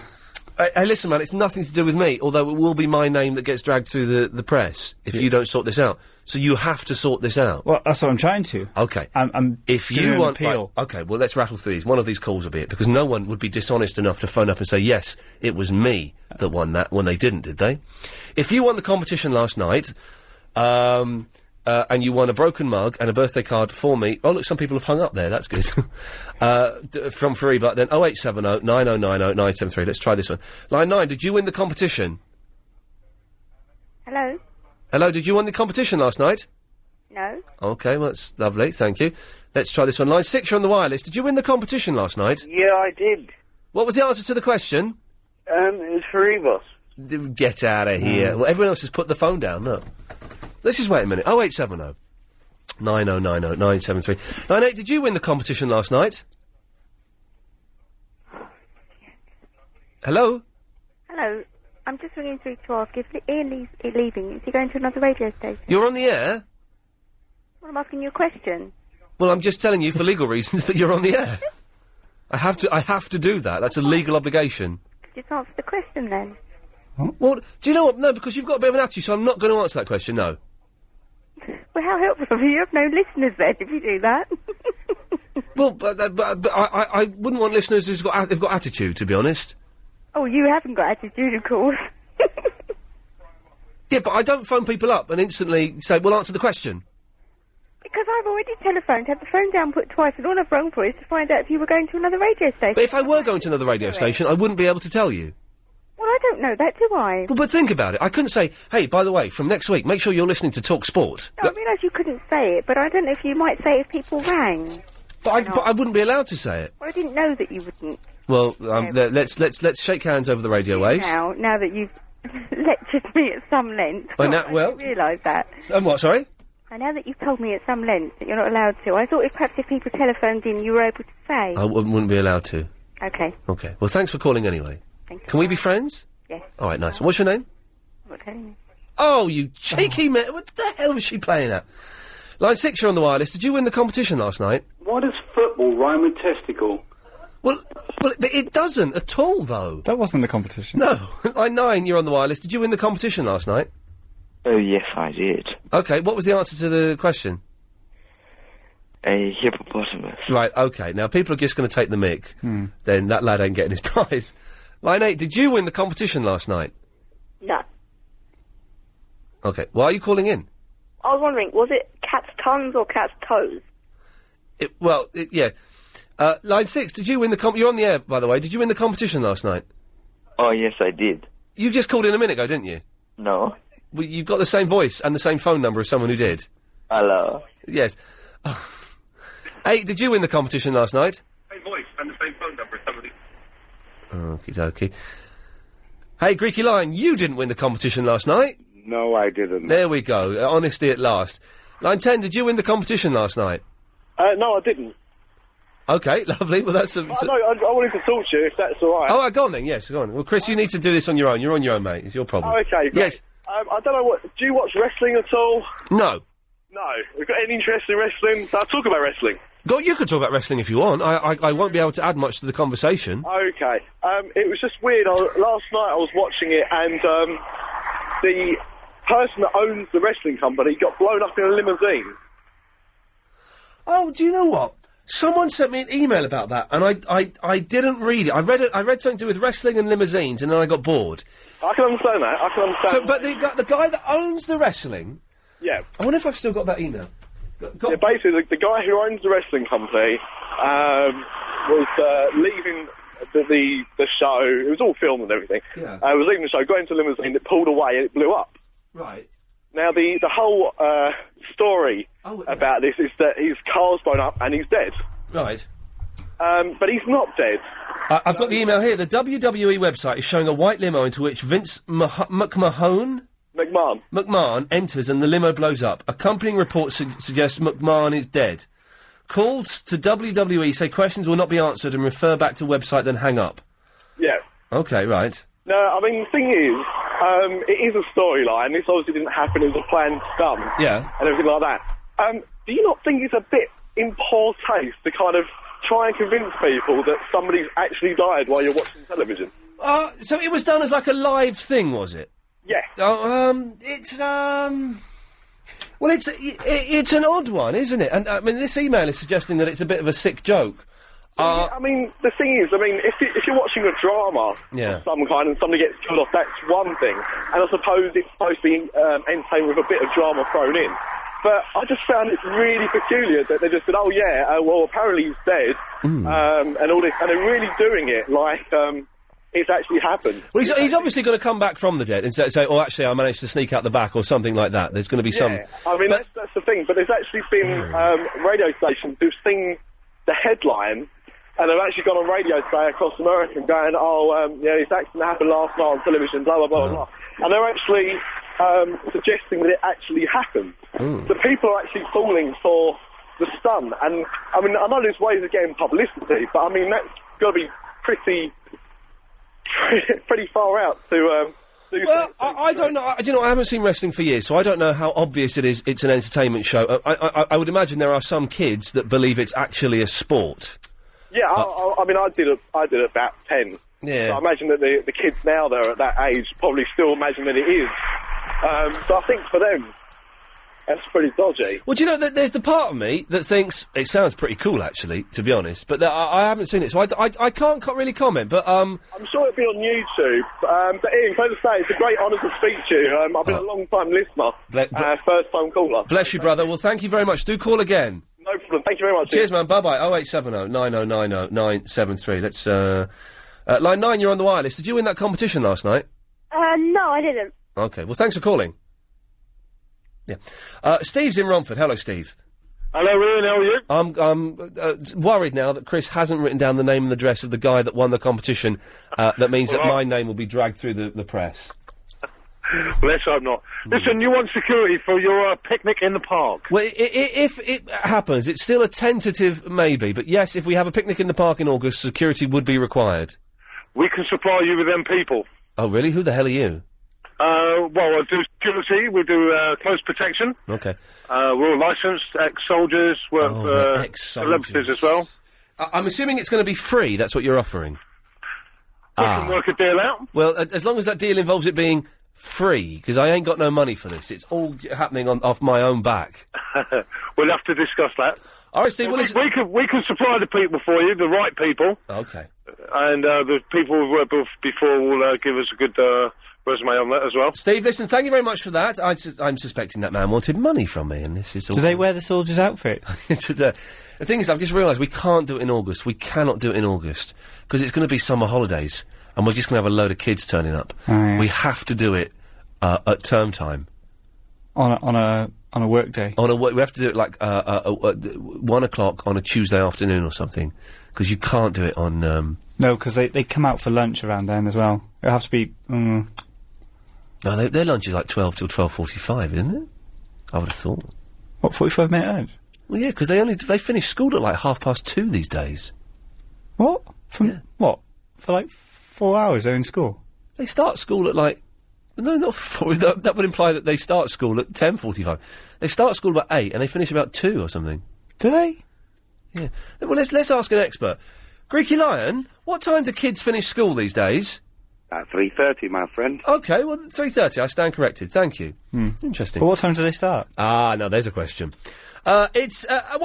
Hey, listen, man, it's nothing to do with me, although it will be my name that gets dragged through the press if you don't sort this out. So you have to sort this out. Well, that's what I'm trying to. Okay. I'm if doing you an want... appeal. Right, okay, well, let's rattle through these. One of these calls will be it, because no one would be dishonest enough to phone up and say, yes, it was me that won that, when they didn't, did they? If you won the competition last night, and you won a broken mug and a birthday card for me. Oh, look, some people have hung up there. That's good. From Fariba, then 0870 9090 973. Let's try this one. Line 9, did you win the competition? Hello? Hello, did you win the competition last night? No. Okay, well, that's lovely. Thank you. Let's try this one. Line 6, you're on the wireless. Did you win the competition last night? Yeah, I did. What was the answer to the question? It was Faribos. Get out of here. Well, everyone else has put the phone down, look. Let's just wait a minute. 0870 9090 973. 98, did you win the competition last night? Hello? Hello. I'm just ringing through to ask if Iain is leaving. Is he going to another radio station? You're on the air? Well, I'm asking you a question. Well, I'm just telling you for legal reasons that you're on the air. I have to do that. That's a legal obligation. Just answer the question then. Well, do you know what? No, because you've got a bit of an attitude, so I'm not going to answer that question, no. Well, how helpful of you. You have no listeners then if you do that. Well, but I wouldn't want listeners who've got attitude, to be honest. Oh, you haven't got attitude, of course. Yeah, but I don't phone people up and instantly say, well, answer the question. Because I've already telephoned, had the phone down put twice, and all I've rung for is to find out if you were going to another radio station. But if I were going to another radio station, I wouldn't be able to tell you. Well, I don't know that, do I? Well, but think about it. I couldn't say, hey, by the way, from next week, make sure you're listening to Talk Sport. No, I realise you couldn't say it, but I don't know if you might say it if people rang. But I wouldn't be allowed to say it. Well, I didn't know that you wouldn't. Well, let's shake hands over the radio waves. Now that you've lectured me at some length. Well, now, I well... didn't realise that. What, sorry? And now that you've told me at some length that you're not allowed to, I thought perhaps if people telephoned in, you were able to say. I wouldn't be allowed to. Okay. Okay. Well, thanks for calling anyway. Thank you. Can we be friends? Yes. All right, nice. What's your name? I'm not telling you. Oh, you cheeky man. What the hell was she playing at? Line 6, you're on the wireless. Did you win the competition last night? Why does football rhyme with testicle? Well, it doesn't at all, though. That wasn't the competition. No. Line 9, you're on the wireless. Did you win the competition last night? Oh, yes, I did. Okay, what was the answer to the question? A hippopotamus. Right, okay. Now, people are just going to take the mick. Then that lad ain't getting his prize. Line 8, did you win the competition last night? No. Okay, why are you calling in? I was wondering, was it cat's tongues or cat's toes? Yeah. Line 6, did you win the you're on the air, by the way. Did you win the competition last night? Oh, yes, I did. You just called in a minute ago, didn't you? No. Well, you've got the same voice and the same phone number as someone who did. Hello. Yes. Hey, did you win the competition last night? Same voice and the same phone number as somebody. Okie dokie. Hey, Greeky Lion, you didn't win the competition last night? No, I didn't. There we go. Honesty at last. Line 10, did you win the competition last night? No, I didn't. Okay, lovely. Well, that's... I wanted to talk to you, if that's all right. Oh, go on then, yes, go on. Well, Chris, you need to do this on your own. You're on your own, mate. It's your problem. Oh, okay. Great. Yes. I don't know do you watch wrestling at all? No. No. Have you got any interest in wrestling? I'll talk about wrestling. You could talk about wrestling if you want. I won't be able to add much to the conversation. Okay. It was just weird. Last night I was watching it and, the person that owns the wrestling company got blown up in a limousine. Oh, do you know what? Someone sent me an email about that, and I didn't read it. I read something to do with wrestling and limousines, and then I got bored. I can understand that. So, but the guy that owns the wrestling... Yeah. I wonder if I've still got that email. Yeah, basically, the guy who owns the wrestling company was leaving the show. It was all filmed and everything. Yeah. Was leaving the show, got into a limousine, it pulled away, and it blew up. Right. Now, the whole story about this is that his car's blown up and he's dead. Right. But he's not dead. I've got the email here. The WWE website is showing a white limo into which Vince McMahon enters and the limo blows up. Accompanying reports suggest McMahon is dead. Calls to WWE say questions will not be answered and refer back to website, then hang up. Yeah. Okay, right. No, I mean, the thing is, it is a storyline. This obviously didn't happen. It was a planned stunt. Yeah. And everything like that. Do you not think it's a bit in poor taste to kind of try and convince people that somebody's actually died while you're watching television? So it was done as like a live thing, was it? Yeah. Well, it's an odd one, isn't it? And I mean, this email is suggesting that it's a bit of a sick joke. I mean, the thing is, if you're watching a drama of some kind and somebody gets killed off, that's one thing. And I suppose it's supposed to be entertained with a bit of drama thrown in. But I just found it really peculiar that they just said, oh yeah, well apparently he's dead, and all this, and they're really doing it like it's actually happened. Well, he's obviously going to come back from the dead and say, oh, actually, I managed to sneak out the back or something like that. There's going to be some... I mean, that's the thing, but there's actually been radio stations who've seen the headline, and they've actually gone on radio, say, across America and going, this accident happened last night on television, blah, blah, blah, blah. And they're actually suggesting that it actually happened. So people are actually falling for the stunt. And, I mean, I know there's ways of getting publicity, but, I mean, that's got to be pretty far out to... Well, I don't know. Do you know, I haven't seen wrestling for years, so I don't know how obvious it is it's an entertainment show. I would imagine there are some kids that believe it's actually a sport. Yeah, I mean, I did at about 10. Yeah. So I imagine that the kids now that are at that age probably still imagine that it is. So I think for them, that's pretty dodgy. Well, do you know, there's the part of me that thinks it sounds pretty cool, actually, to be honest, but I haven't seen it, so I can't really comment, but... I'm sure it'll be on YouTube, but Ian, can I just say, it's a great honour to speak to you. I've been a long-time listener, first-time caller. Bless you, brother. Well, thank you very much. Do call again. No problem. Thank you very much. Cheers, man. Bye-bye. 0870 9090 973. Let's, line 9, you're on the wireless. Did you win that competition last night? No, I didn't. OK, well, thanks for calling. Yeah. Steve's in Romford. Hello, Steve. Hello, Ian, how are you? I'm worried now that Chris hasn't written down the name and address of the guy that won the competition. That means that my name will be dragged through the press. Well, let's hope not. Listen, you want security for your picnic in the park? Well, if it happens, it's still a tentative maybe, but yes, if we have a picnic in the park in August, security would be required. We can supply you with them people. Oh, really? Who the hell are you? Well, I do security, we do close protection. Okay. We're all licensed, ex-soldiers, we're celebrities as well. I'm assuming it's going to be free, that's what you're offering. We can work a deal out. Well, as long as that deal involves it being free, because I ain't got no money for this. It's all happening off my own back. We'll have to discuss that. All right, Steve, we can supply the people for you, the right people. Okay. And the people we've worked with before will give us a good resume on that as well. Steve, listen, thank you very much for that. I'm suspecting that man wanted money from me, and this is all... Do they wear the soldiers' outfit? The thing is, I've just realised we can't do it in August. We cannot do it in August, because it's going to be summer holidays, and we're just going to have a load of kids turning up. Oh, yeah. We have to do it at term time. On a work day? We have to do it like 1 o'clock on a Tuesday afternoon or something, because you can't do it on... No, because they come out for lunch around then as well. It'll have to be... No, their lunch is like 12 till 12:45, isn't it? I would have thought. What, 45-minute lunch? Well, yeah, because they finish school at like 2:30 these days. What? What? For like 4 hours they're in school? They start school at like... No, not 4. That would imply that they start school at 10:45. They start school about 8 and they finish about 2 or something. Do they? Yeah. Well, let's ask an expert. Greeky Lion, what time do kids finish school these days? At 3:30, my friend. OK, well, 3:30, I stand corrected, thank you. Interesting. But what time do they start? No, there's a question. Well,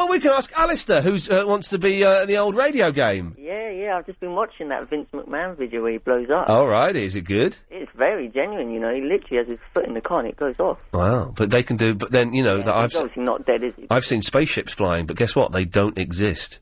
we can ask Alistair, who wants to be in the old radio game. Yeah, I've just been watching that Vince McMahon video where he blows up. All right, is it good? It's very genuine, you know, he literally has his foot in the car and it goes off. Wow, but they can do, but then, you know, that he's obviously not dead, is he? I've seen spaceships flying, but guess what? They don't exist.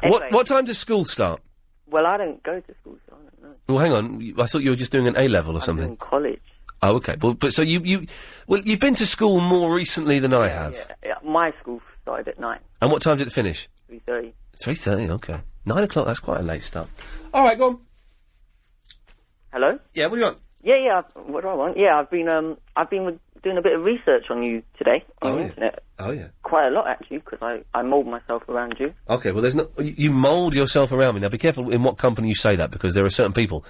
Anyway, what time does school start? Well, I don't go to school, so I don't know. Well, hang on, I thought you were just doing an A-level or something. I'm doing college. Oh, okay. Well, but so you've been to school more recently than I have. Yeah, my school started at 9. And what time did it finish? 3:30. 3:30, okay. 9 o'clock, that's quite a late start. All right, go on. Hello? Yeah, what do you want? Yeah, what do I want? Yeah, I've been doing a bit of research on you today on the internet. Oh, yeah. Quite a lot, actually, because I mould myself around you. Okay, well, you mould yourself around me. Now, be careful in what company you say that, because there are certain people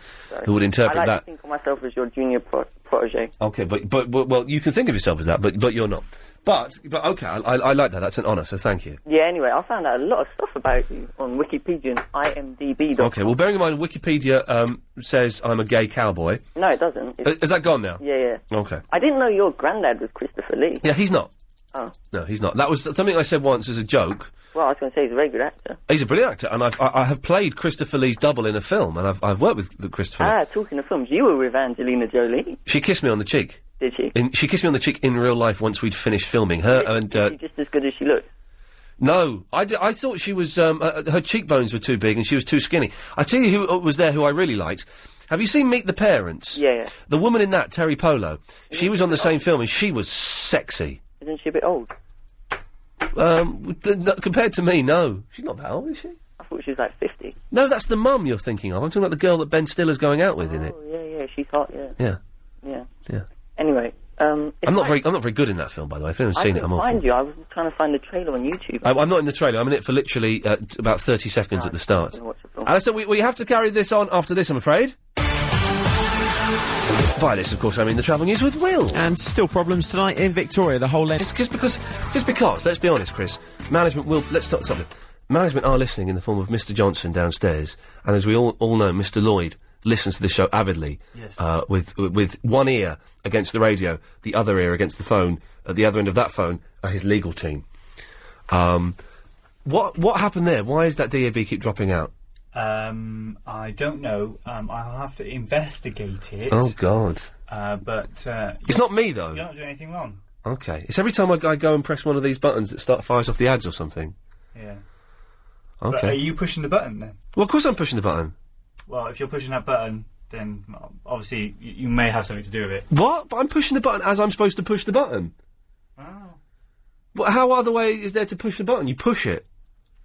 who would interpret that. I like to think of myself as your junior protege. Okay, but well, you can think of yourself as that, but you're not. But okay, I like that. That's an honour, so thank you. Yeah, anyway, I found out a lot of stuff about you on Wikipedia and IMDb. Okay, well, bearing in mind Wikipedia says I'm a gay cowboy. No, it doesn't. Has that gone now? Yeah. Okay. I didn't know your granddad was Christopher Lee. Yeah, he's not. Oh. No, he's not. That was something I said once as a joke. Well, I was going to say he's a very good actor. He's a brilliant actor, and I have played Christopher Lee's double in a film, and I've worked with Christopher Lee. Ah, talking of films, you were with Angelina Jolie. She kissed me on the cheek. Did she? She kissed me on the cheek in real life once we'd finished filming. Her and... Is she just as good as she looked? No, I thought she was... her cheekbones were too big and she was too skinny. I tell you who was there who I really liked. Have you seen Meet the Parents? Yeah. The woman in that, Terry Polo, she was on the same film and she was sexy. Isn't she a bit old? Compared to me, no. She's not that old, is she? I thought she was like 50. No, that's the mum you're thinking of. I'm talking about the girl that Ben Stiller's going out with in it. Oh, yeah, she's hot, yeah. Yeah. Anyway, I'm not very good in that film, by the way. If you haven't seen it, I'm awful. I couldn't find you. I was trying to find the trailer on YouTube. I'm not in the trailer. I'm in it for literally about 30 seconds at the start. Alistair, we have to carry this on after this, I'm afraid. By this, of course, I mean the travel news with Will. And still problems tonight in Victoria. The whole length. Just because. Let's be honest, Chris. Management will. Let's start something. Management are listening in the form of Mr. Johnson downstairs, and as we all know, Mr. Lloyd listens to the show avidly. Yes. With one ear against the radio, the other ear against the phone. At the other end of that phone are his legal team. What happened there? Why is that DAB keep dropping out? I don't know. I'll have to investigate it. Oh, God. But it's not me, though. You're not doing anything wrong. Okay. It's every time I go and press one of these buttons that fires off the ads or something. Yeah. Okay. But are you pushing the button then? Well, of course I'm pushing the button. Well, if you're pushing that button, then obviously you may have something to do with it. What? But I'm pushing the button as I'm supposed to push the button. Oh. Well, how other way is there to push the button? You push it.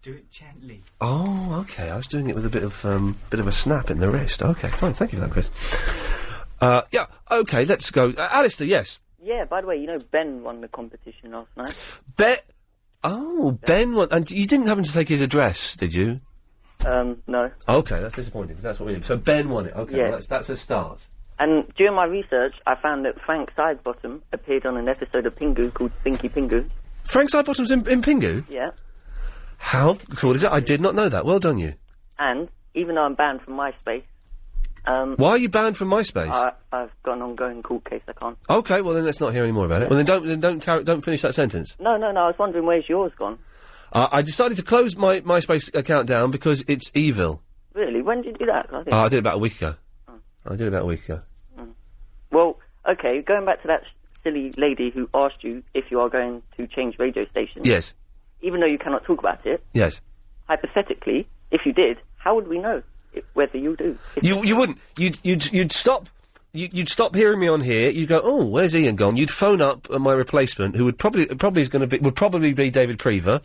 Do it gently. Oh, okay. I was doing it with a bit of a snap in the wrist. Okay, fine. Thank you for that, Chris. Yeah. Okay. Let's go. Alistair, yes. Yeah. By the way, you know Ben won the competition last night. Ben won, and you didn't happen to take his address, did you? No. Okay, that's disappointing because that's what we did. So Ben won it. Okay, Yeah. well, that's a start. And during my research, I found that Frank Sidebottom appeared on an episode of Pingu called Stinky Pingu. Frank Sidebottom's in Pingu? Yeah. How cool is it? I did not know that. Well done, you. And even though I'm banned from MySpace, why are you banned from MySpace? I've got an ongoing court case. I can't. Okay, well then let's not hear any more about it. Well then don't finish that sentence. No. I was wondering where's yours gone. I decided to close my MySpace account down because it's evil. Really? When did you do that? I did it about a week ago. Well, okay. Going back to that silly lady who asked you if you are going to change radio stations. Yes. Even though you cannot talk about it. Yes. Hypothetically, if you did, how would we know whether you do? You wouldn't. You'd stop. You'd stop hearing me on here. You'd go, oh, where's Iain gone? You'd phone up my replacement, who would probably be David Prever,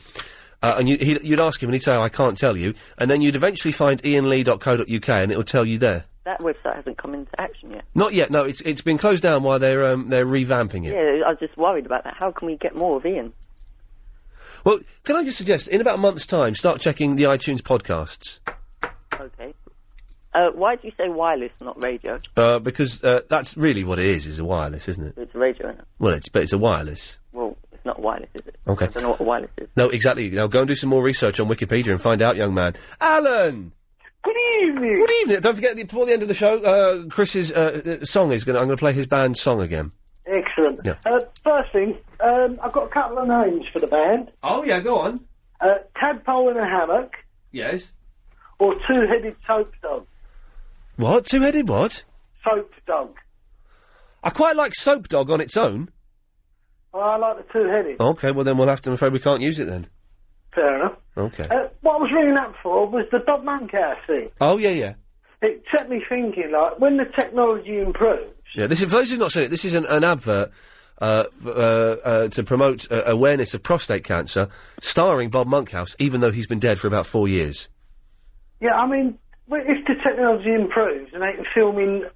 and you'd ask him, and he'd say, I can't tell you, and then you'd eventually find iainlee.co.uk, and it will tell you there. That website hasn't come into action yet. Not yet. No, it's been closed down while they're revamping it. Yeah, I was just worried about that. How can we get more of Iain? Well, can I just suggest, in about a month's time, start checking the iTunes podcasts. Okay. Why do you say wireless, not radio? Because that's really what it is a wireless, isn't it? It's radio, isn't it? Well, it's a wireless. Well, it's not wireless, is it? Okay. I don't know what a wireless is. No, exactly. Now go and do some more research on Wikipedia and find out, young man. Alan! Good evening! Good evening! Don't forget, before the end of the show, Chris's song is I'm going to play his band's song again. Excellent. Yeah. First thing, I've got a couple of names for the band. Oh, yeah, go on. Tadpole in a Hammock. Yes. Or Two-Headed Soap Dog. What? Two-headed what? Soap Dog. I quite like Soap Dog on its own. Well, I like the two-headed. Okay, well then I'm afraid we can't use it then. Fair enough. Okay. What I was ringing up for was the Bob Monkhouse thing. Oh, yeah. It set me thinking, like, when the technology improves... Yeah, this is, for those who've not seen it, this is an advert to promote awareness of prostate cancer, starring Bob Monkhouse, even though he's been dead for about 4 years. Yeah, I mean, if the technology improves and they can film in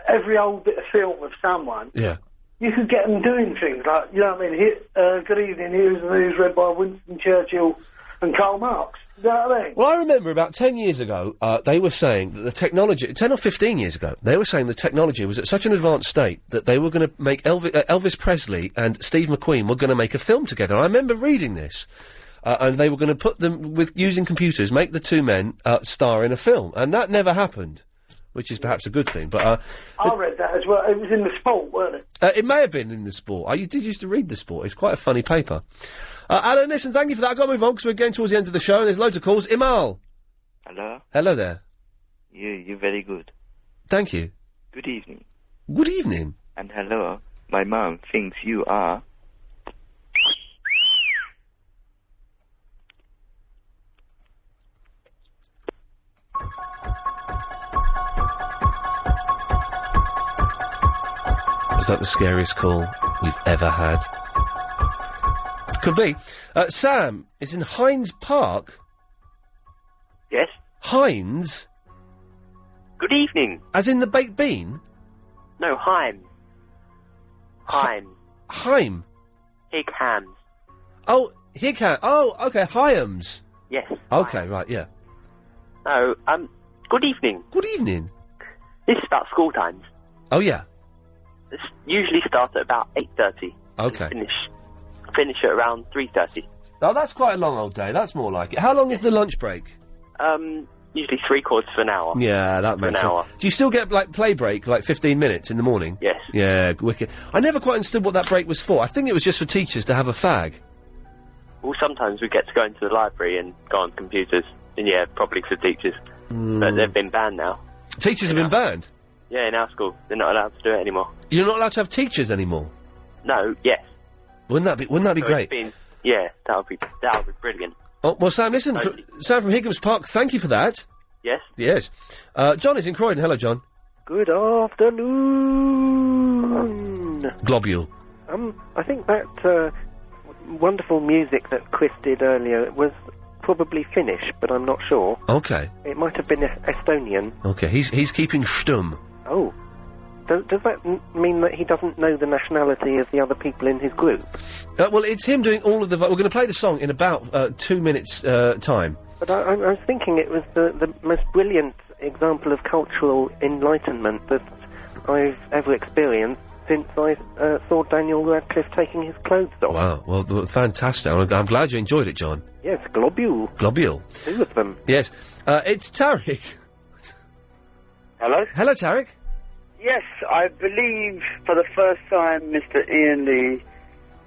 every old bit of film of someone... Yeah. You could get them doing things like, you know what I mean, good evening, here's the news read by Winston Churchill and Karl Marx. You know what I mean? Well, I remember about 10 years ago, they were saying that the technology, 10 or 15 years ago, they were saying the technology was at such an advanced state that they were going to make Elvis Presley and Steve McQueen were going to make a film together. I remember reading this. And they were going to put them, using computers, make the two men star in a film. And that never happened, which is perhaps a good thing. But I read that as well. It was in the Sport, wasn't it? it may have been in the Sport. I did used to read the Sport. It's quite a funny paper. Alan, listen, thank you for that. I've got to move on because we're getting towards the end of the show and there's loads of calls. Imal. Hello? Hello there. You're very good. Thank you. Good evening. Good evening. And hello. My mom thinks you are... Was that the scariest call we've ever had? Could be. Sam is in Hines Park. Yes? Hines? Good evening. As in the baked bean? No, Heim. Heim. Heim? Highams. Oh, Higham. Oh, okay, Hyams. Yes. Okay, right, yeah. No, good evening. Good evening. This is about school times. Oh, yeah. This usually starts at about 8:30. Okay. Finish at around 3:30. Oh, that's quite a long old day. That's more like it. How long is the lunch break? Usually 3/4 of an hour. Yeah, that makes an hour. sense. Do you still get, like, play break, like 15 minutes in the morning? Yes. Yeah, wicked. I never quite understood what that break was for. I think it was just for teachers to have a fag. Well, sometimes we get to go into the library and go on computers. And yeah, probably for teachers. But they've been banned now. Teachers have been banned? Yeah, in our school. They're not allowed to do it anymore. You're not allowed to have teachers anymore? No, yes. Wouldn't that be So great? it's been- yeah, that would be brilliant. Oh, well, Sam, listen, Sam from Higgins Park, thank you for that. Yes? Yes. John is in Croydon. Hello, John. Good afternoon. Globule. I think that wonderful music that Chris did earlier was probably Finnish, but I'm not sure. Okay. It might have been Estonian. Okay, he's keeping stum. Oh. Does that mean that he doesn't know the nationality of the other people in his group? Well, it's him doing all of the... We're going to play the song in about 2 minutes' time. But I was thinking it was the most brilliant example of cultural enlightenment that I've ever experienced since I saw Daniel Radcliffe taking his clothes off. Wow, well, fantastic. I'm glad you enjoyed it, John. Yes, Globule. Globule. 2 of them. Yes. It's Tarek. Hello? Hello, Tarek. Yes, I believe for the first time Mr. Iain Lee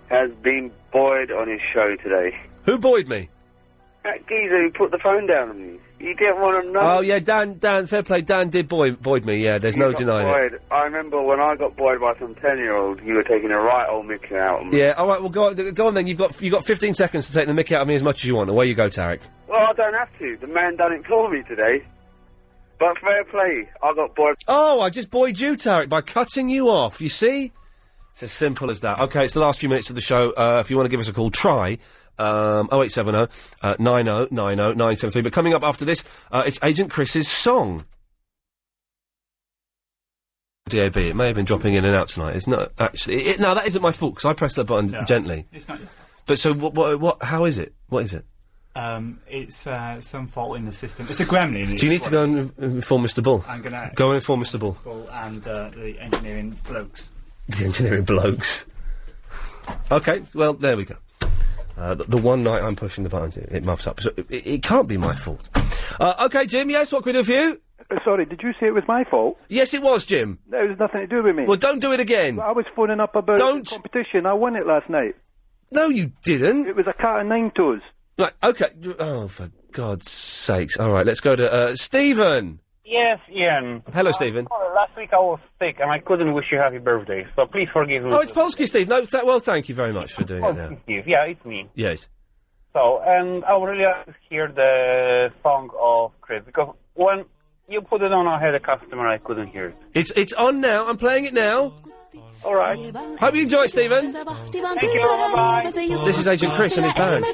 has been buoyed on his show today. Who buoyed me? That geezer who put the phone down on me. You didn't want to know. Oh, yeah, Dan, fair play. Dan did buoyed me, yeah, there's no denying it. I remember when I got buoyed by some 10-year-old, you were taking a right old mickey out of me. Yeah, all right, well, go on then. You've got 15 seconds to take the mickey out of me as much as you want. Away you go, Tarek. Well, I don't have to. The man done it for me today. But fair play, I got buoyed. Oh, I just buoyed you, Tarek, by cutting you off, you see? It's as simple as that. OK, it's the last few minutes of the show. If you want to give us a call, try 0870 90 90 973. But coming up after this, it's Agent Chris's song. DAB, it may have been dropping in and out tonight. It's not actually... No, that isn't my fault, because I pressed that button gently. It's not. But so, what, how is it? What is it? It's some fault in the system. It's a gremlin. Do you need to go and inform Mr. Bull? I'm going to... Go and inform Mr. Bull. And the engineering blokes. The engineering blokes. OK, well, there we go. The one night I'm pushing the buttons, it muffs up. So it can't be my fault. OK, Jim, yes, what can we do for you? Sorry, did you say it was my fault? Yes, it was, Jim. There was nothing to do with me. Well, don't do it again. I was phoning up about the competition. I won it last night. No, you didn't. It was a cat of 9 toes. Right, OK. Oh, for God's sakes. All right, let's go to Stephen. Yes, Ian. Hello, Stephen. Last week I was sick and I couldn't wish you happy birthday, so please forgive me. Oh, it's Polsky, Steve. No, well, thank you very much for doing it now. Steve. Yeah, it's me. Yes. So, and I would really like to hear the song of Chris, because when you put it on, I had a customer, I couldn't hear it. It's on now. I'm playing it now. All right. Hope you enjoy it, Stephen. Thank you. Bye-bye. This is Agent Chris and his band.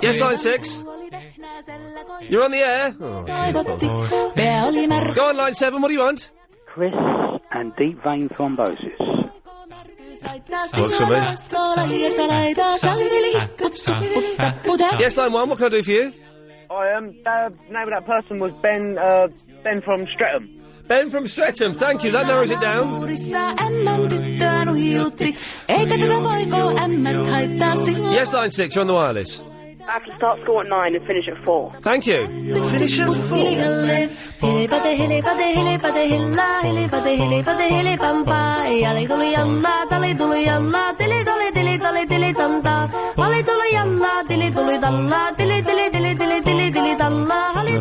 Yes, line 6. You're on the air. Oh, go on, line 7. What do you want? Chris and deep vein thrombosis. Works for me. Yes, line 1, what can I do for you? The name of that person was Ben from Streatham. Ben from Streatham, thank you, that narrows it down. Yes, line 6, you're on the wireless. I have to start school at 9 and finish at 4. Thank you. Finish at 4. I've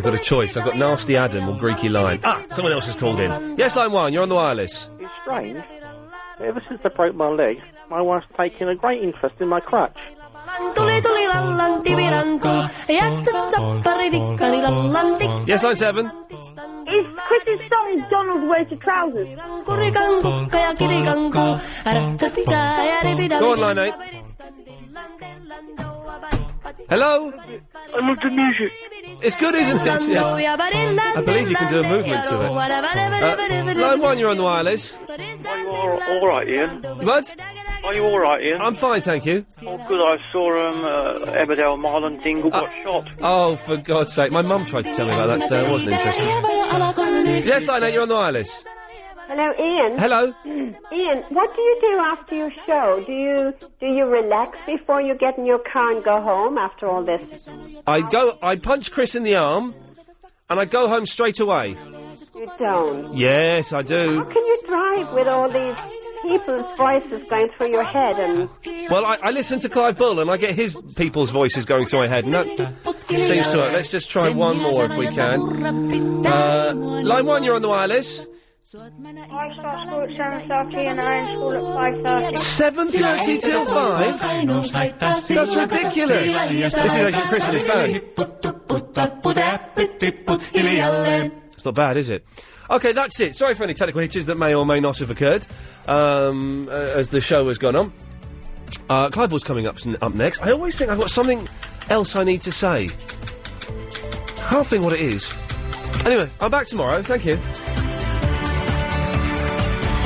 got a choice. I've got Nasty Adam or Greeky Lion. Someone else has called in. Yes, line 1, you're on the wireless. It's strange. Ever since I broke my leg, my wife's taken a great interest in my crutch. Yes, line 7. Is Chris's song Donald wears your trousers? Go on, line 8. Hello? I love the music. It's good, isn't it? Yes. I believe you can do a movement to it. Line 1, you're on the wireless. Are you all right, Ian? What? Are you all right, Ian? I'm fine, thank you. Oh, good. I saw Emmerdale Marlon Dingle got shot. Oh, for God's sake. My mum tried to tell me about that, so it wasn't interesting. Yes, line 8, you're on the wireless. Hello, Ian. Hello. Ian, what do you do after your show? Do you relax before you get in your car and go home after all this? I punch Chris in the arm, and I go home straight away. You don't? Yes, I do. How can you drive with all these people's voices going through your head and... Well, I listen to Clive Bull, and I get his people's voices going through my head, and that seems to work. Let's just try one more if we can. Line 1, you're on the wireless. I start school at 7:30 and I end school at 5:30. 7:30 till 5? That's ridiculous. This is Agent Chris and his band. It's not bad, is it? Okay, that's it. Sorry for any technical hitches that may or may not have occurred as the show has gone on. Clive Bull's coming up next. I always think I've got something else I need to say. Can't think what it is. Anyway, I'm back tomorrow. Thank you.